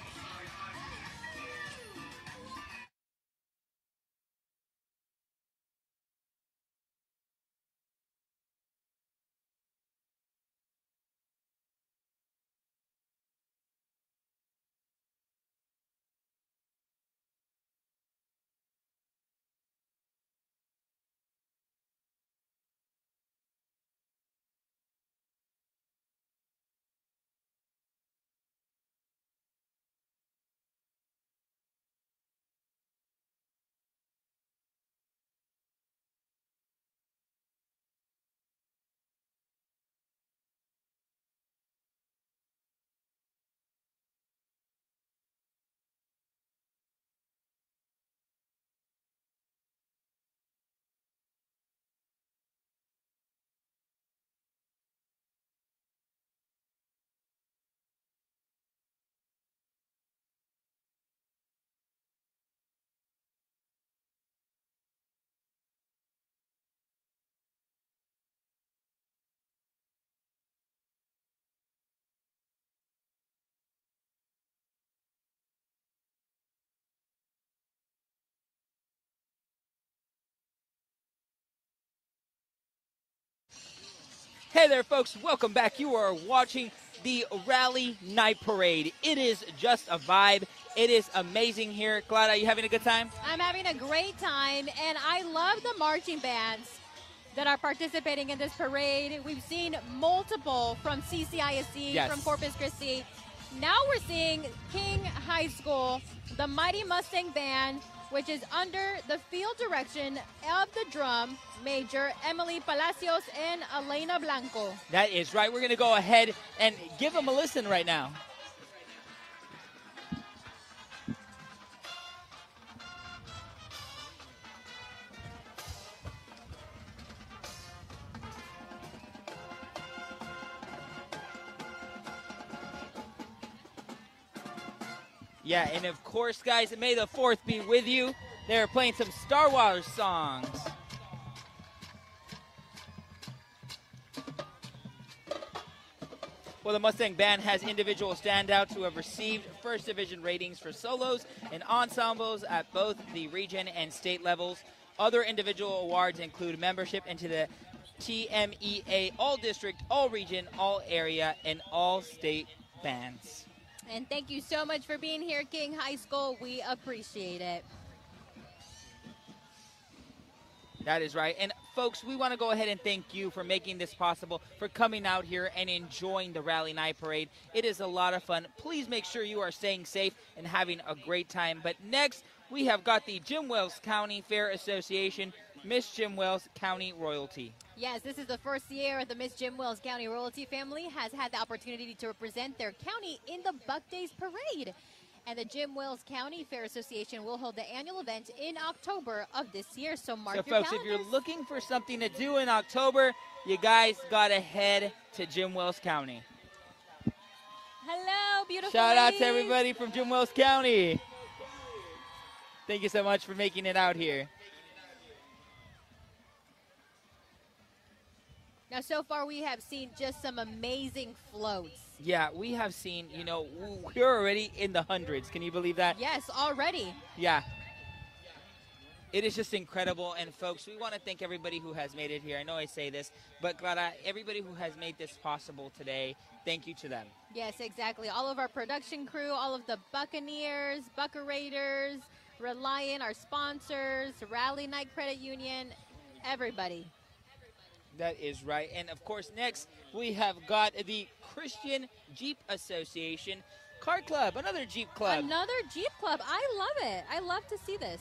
C: Hey there, folks. Welcome back. You are watching the Rally Night Parade. It is just a vibe. It is amazing here. Clara, you having a good time?
D: I'm having a great time, and I love the marching bands that are participating in this parade. We've seen multiple from CCISD,
C: Yes.
D: from Corpus Christi. Now we're seeing King High School, the Mighty Mustang Band, which is under the field direction of the drum major Emily Palacios and Elena Blanco.
C: That is right. We're going to go ahead and give them a listen right now. Yeah, and of course, guys, may the 4th be with you. They're playing some Star Wars songs. Well, the Mustang Band has individual standouts who have received First Division ratings for solos and ensembles at both the region and state levels. Other individual awards include membership into the TMEA All District, All Region, All Area, and All State bands.
D: And thank you so much for being here, King High School. We appreciate it.
C: That is right. And folks, we want to go ahead and thank you for making this possible, for coming out here and enjoying the Rally Night Parade. It is a lot of fun. Please make sure you are staying safe and having a great time. But next, we have got the Jim Wells County Fair Association, Miss Jim Wells County Royalty.
D: Yes, this is the first year the Miss Jim Wells County Royalty family has had the opportunity to represent their county in the Buck Days Parade. And the Jim Wells County Fair Association will hold the annual event in October of this year. So mark
C: So,
D: your
C: folks, if
D: calendars.
C: you're looking for something to do in October, you guys got to head to Jim Wells County.
D: Hello, beautiful
C: Shout out to
D: ladies.
C: everybody from Jim Wells County. Thank you so much for making it out here.
D: Now, so far we have seen just some amazing floats.
C: Yeah, we have seen, we're already in the hundreds. Can you believe that?
D: Yes, already.
C: Yeah. It is just incredible. And, folks, we want to thank everybody who has made it here. I know I say this, but, Clara, everybody who has made this possible today, thank you to them.
D: Yes, exactly. All of our production crew, all of the Buccaneers, Buccarators, Reliant, our sponsors, Rally Night Credit Union, everybody.
C: That is right. And, of course, next we have got the Christian Jeep Association Car Club, another Jeep club.
D: Another Jeep club. I love it. I love to see this.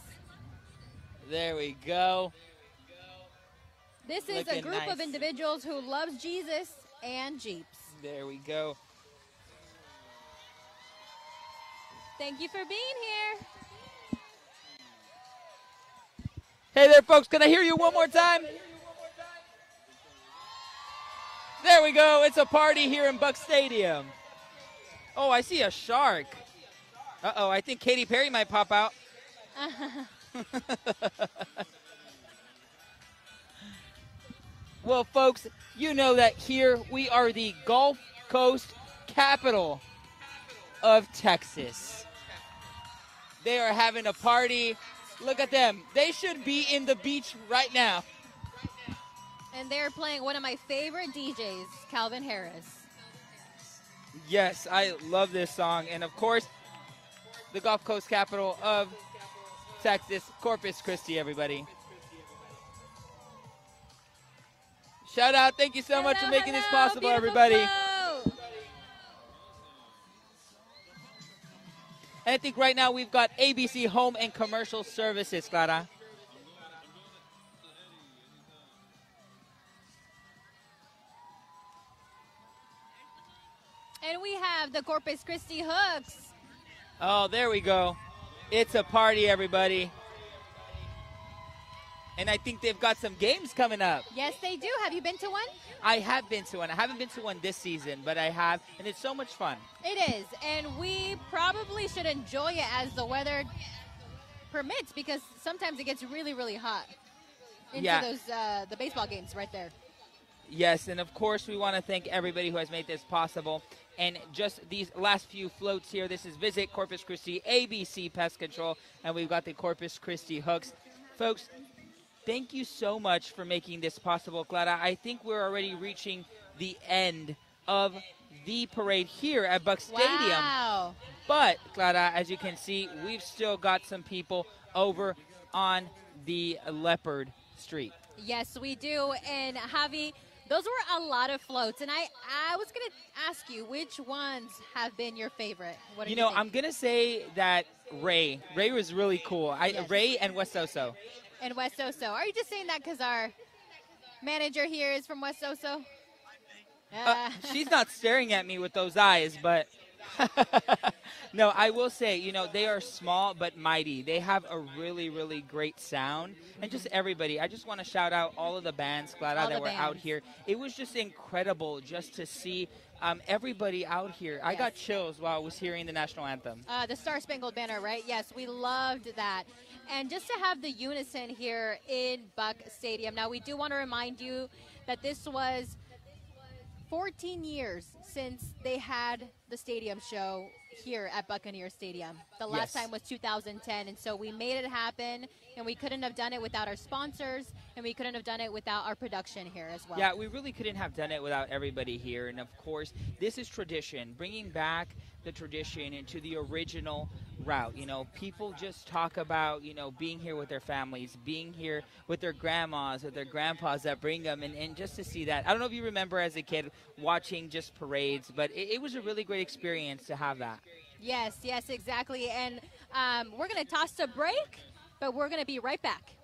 C: There we go.
D: This is
C: Looking
D: a group
C: nice.
D: of individuals who loves Jesus and Jeeps.
C: There we go.
D: Thank you for being here.
C: Hey there, folks. Can I hear you one more time? There we go. It's a party here in Buck Stadium. Oh, I see a shark. Uh-oh, I think Katy Perry might pop out. Well, folks, you know that here we are the Gulf Coast capital of Texas. They are having a party. Look at them. They should be in the beach right now.
D: And they're playing one of my favorite DJs, Calvin Harris.
C: Yes, I love this song. And, of course, the Gulf Coast capital of Texas, Corpus Christi, everybody. Shout out. Thank you so much for making this possible, everybody.
D: Float.
C: And I think right now we've got ABC Home and Commercial Services, Clara.
D: And we have the Corpus Christi Hooks.
C: Oh, there we go. It's a party, everybody. And I think they've got some games coming up.
D: Yes, they do. Have you been to one?
C: I have been to one. I haven't been to one this season, but I have, and it's so much fun.
D: It is, and we probably should enjoy it as the weather permits, because sometimes it gets really, really hot into those the baseball games right there.
C: Yes, and of course we want to thank everybody who has made this possible. And just these last few floats here, this is Visit Corpus Christi, ABC Pest Control, and we've got the Corpus Christi Hooks. Folks, thank you so much for making this possible, Clara. I think we're already reaching the end of the parade here at Buck Stadium.
D: Wow.
C: But, Clara, as you can see, we've still got some people over on the Leopard Street.
D: Yes, we do. And Javi, those were a lot of floats. And I was going to ask you, which ones have been your favorite? What do you think?
C: I'm going to say that Ray was really cool.
D: Yes.
C: Ray and West Oso.
D: And West Oso. Are you just saying that because our manager here is from West Oso?
C: She's not staring at me with those eyes, but no, I will say, they are small but mighty. They have a really, really great sound. And just everybody, I just want to shout out all of the bands, Clara, that were out here. It was just incredible just to see everybody out here. Yes. I got chills while I was hearing the national anthem.
D: The Star Spangled Banner, right? Yes, we loved that. And just to have the unison here in Buck Stadium. Now, we do want to remind you that this was 14 years since they had the stadium show here at Buccaneer Stadium. The last time was 2010, and so we made it happen, and we couldn't have done it without our sponsors, and we couldn't have done it without our production here as well.
C: Yeah, we really couldn't have done it without everybody here, and of course, this is tradition, bringing back the tradition into the original route. People just talk about, being here with their families, being here with their grandmas, with their grandpas that bring them, and just to see that. I don't know if you remember as a kid watching just parades, but it was a really great experience to have that.
D: Yes, exactly. And we're going to toss a break, but we're going to be right back.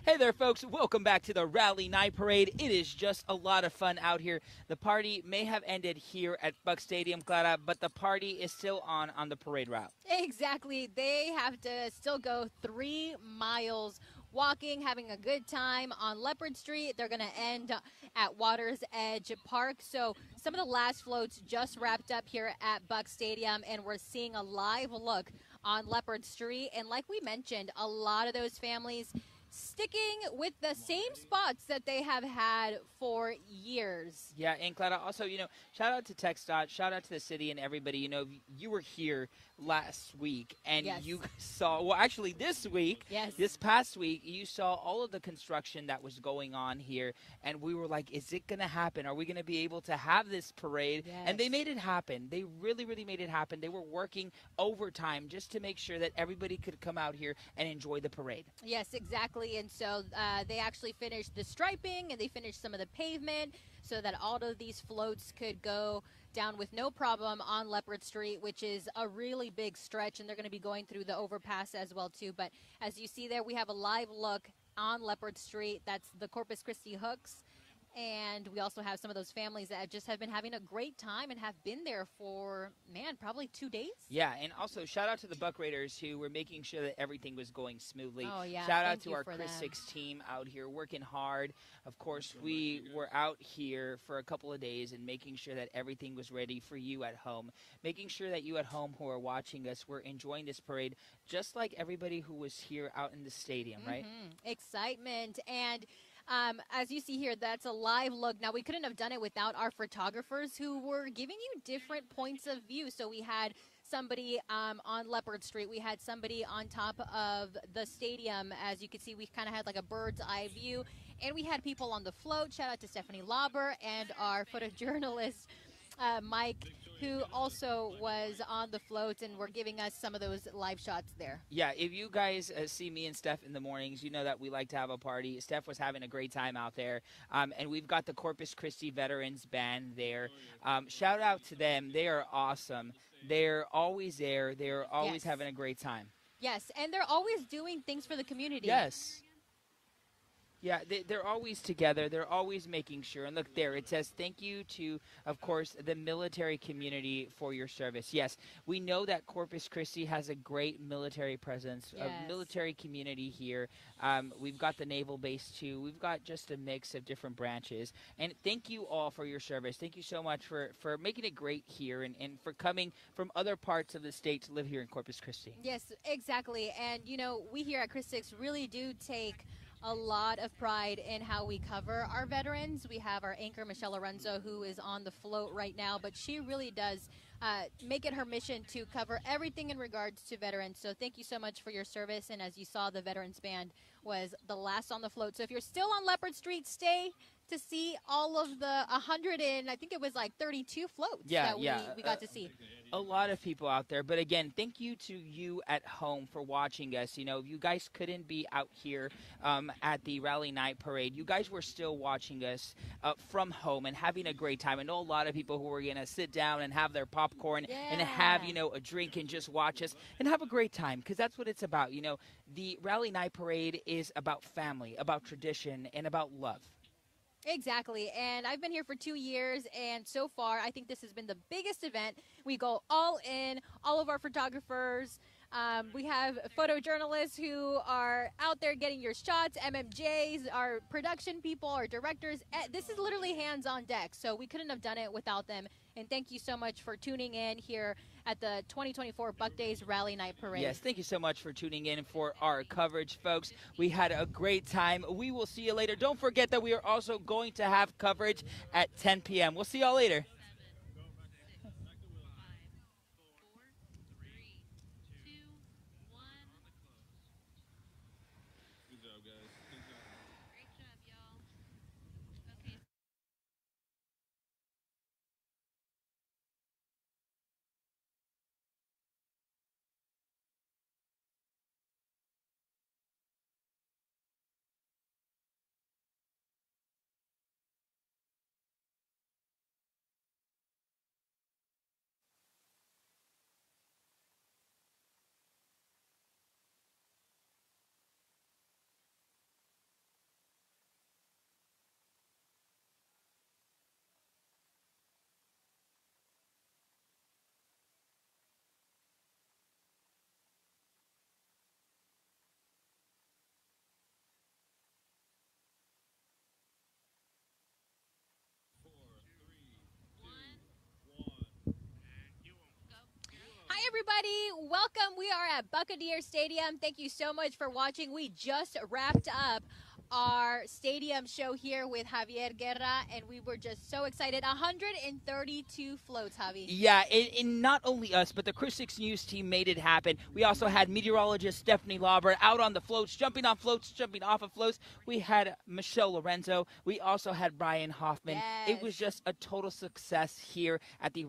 C: Hey there, folks. Welcome back to the Rally Night Parade. It is just a lot of fun out here. The party may have ended here at Buck Stadium, Clara, but the party is still on the parade route.
D: Exactly. They have to still go 3 miles walking, having a good time on Leopard Street. They're going to end at Waters Edge Park. So some of the last floats just wrapped up here at Buck Stadium, and we're seeing a live look on Leopard Street. And like we mentioned, a lot of those families sticking with the same spots that they have had for years.
C: Yeah, and Clara, also, shout out to TxDOT, shout out to the city and everybody. You were here last week, and you saw, well, actually this week, this past week, you saw all of the construction that was going on here, and we were like, is it going to happen? Are we going to be able to have this parade? And they made it happen. They really, really made it happen. They were working overtime just to make sure that everybody could come out here and enjoy the parade.
D: Yes, exactly. And so they actually finished the striping, and they finished some of the pavement so that all of these floats could go down with no problem on Leopard Street, which is a really big stretch, and they're going to be going through the overpass as well too. But as you see there, we have a live look on Leopard Street. That's the Corpus Christi Hooks. And we also have some of those families that just have been having a great time and have been there for, man, probably 2 days.
C: Yeah, and also shout out to the Buck Raiders who were making sure that everything was going smoothly.
D: Oh, yeah.
C: Shout out to our Chris 6 team out here working hard. Of course, we were out here for a couple of days and making sure that everything was ready for you at home, making sure that you at home who are watching us were enjoying this parade just like everybody who was here out in the stadium, right?
D: Excitement. And as you see here, that's a live look. Now, we couldn't have done it without our photographers who were giving you different points of view. So we had somebody on Leopard Street. We had somebody on top of the stadium. As you can see, we kind of had like a bird's eye view. And we had people on the float. Shout out to Stephanie Lauber and our photojournalist, Mike, who also was on the floats and were giving us some of those live shots there.
C: Yeah, if you guys see me and Steph in the mornings, you know that we like to have a party. Steph was having a great time out there. And we've got the Corpus Christi Veterans Band there. Shout out to them. They are awesome. They're always there. They're always having a great time.
D: Yes, and they're always doing things for the community.
C: Yes. Yeah, they're always together. They're always making sure. And look there, it says, thank you to, of course, the military community for your service. Yes, we know that Corpus Christi has a great military presence, a military community here. We've got the naval base, too. We've got just a mix of different branches. And thank you all for your service. Thank you so much for making it great here and for coming from other parts of the state to live here in Corpus Christi.
D: Yes, exactly. And, we here at Chris 6 really do take a lot of pride in how we cover our veterans. We have our anchor, Michelle Lorenzo, who is on the float right now, but she really does make it her mission to cover everything in regards to veterans. So thank you so much for your service. And as you saw, the Veterans Band was the last on the float. So if you're still on Leopard Street, stay to see all of the 100 and I think it was like 32 floats that we got to see.
C: A lot of people out there. But again, thank you to you at home for watching us. If you guys couldn't be out here at the Rally Night Parade, you guys were still watching us from home and having a great time. I know a lot of people who were going to sit down and have their popcorn and have, a drink and just watch us and have a great time, because that's what it's about. The Rally Night Parade is about family, about tradition, and about love.
D: Exactly, and I've been here for 2 years, and so far I think this has been the biggest event. We go all in, all of our photographers. We have photojournalists who are out there getting your shots, MMJs, our production people, our directors. This is literally hands on deck, so we couldn't have done it without them. And thank you so much for tuning in here at the 2024 Buck Days Rally Night Parade.
C: Yes, thank you so much for tuning in for our coverage, folks. We had a great time. We will see you later. Don't forget that we are also going to have coverage at 10 p.m. We'll see y'all later.
D: everybody. Welcome. We are at Buccaneer Stadium. Thank you so much for watching. We just wrapped up our stadium show here with Javier Guerra, and we were just so excited. 132 floats, Javi.
C: Yeah, and not only us, but the Chris 6 News team made it happen. We also had meteorologist Stephanie Lauber out on the floats, jumping on floats, jumping off of floats. We had Michelle Lorenzo. We also had Brian Hoffman.
D: Yes.
C: It was just a total success here at the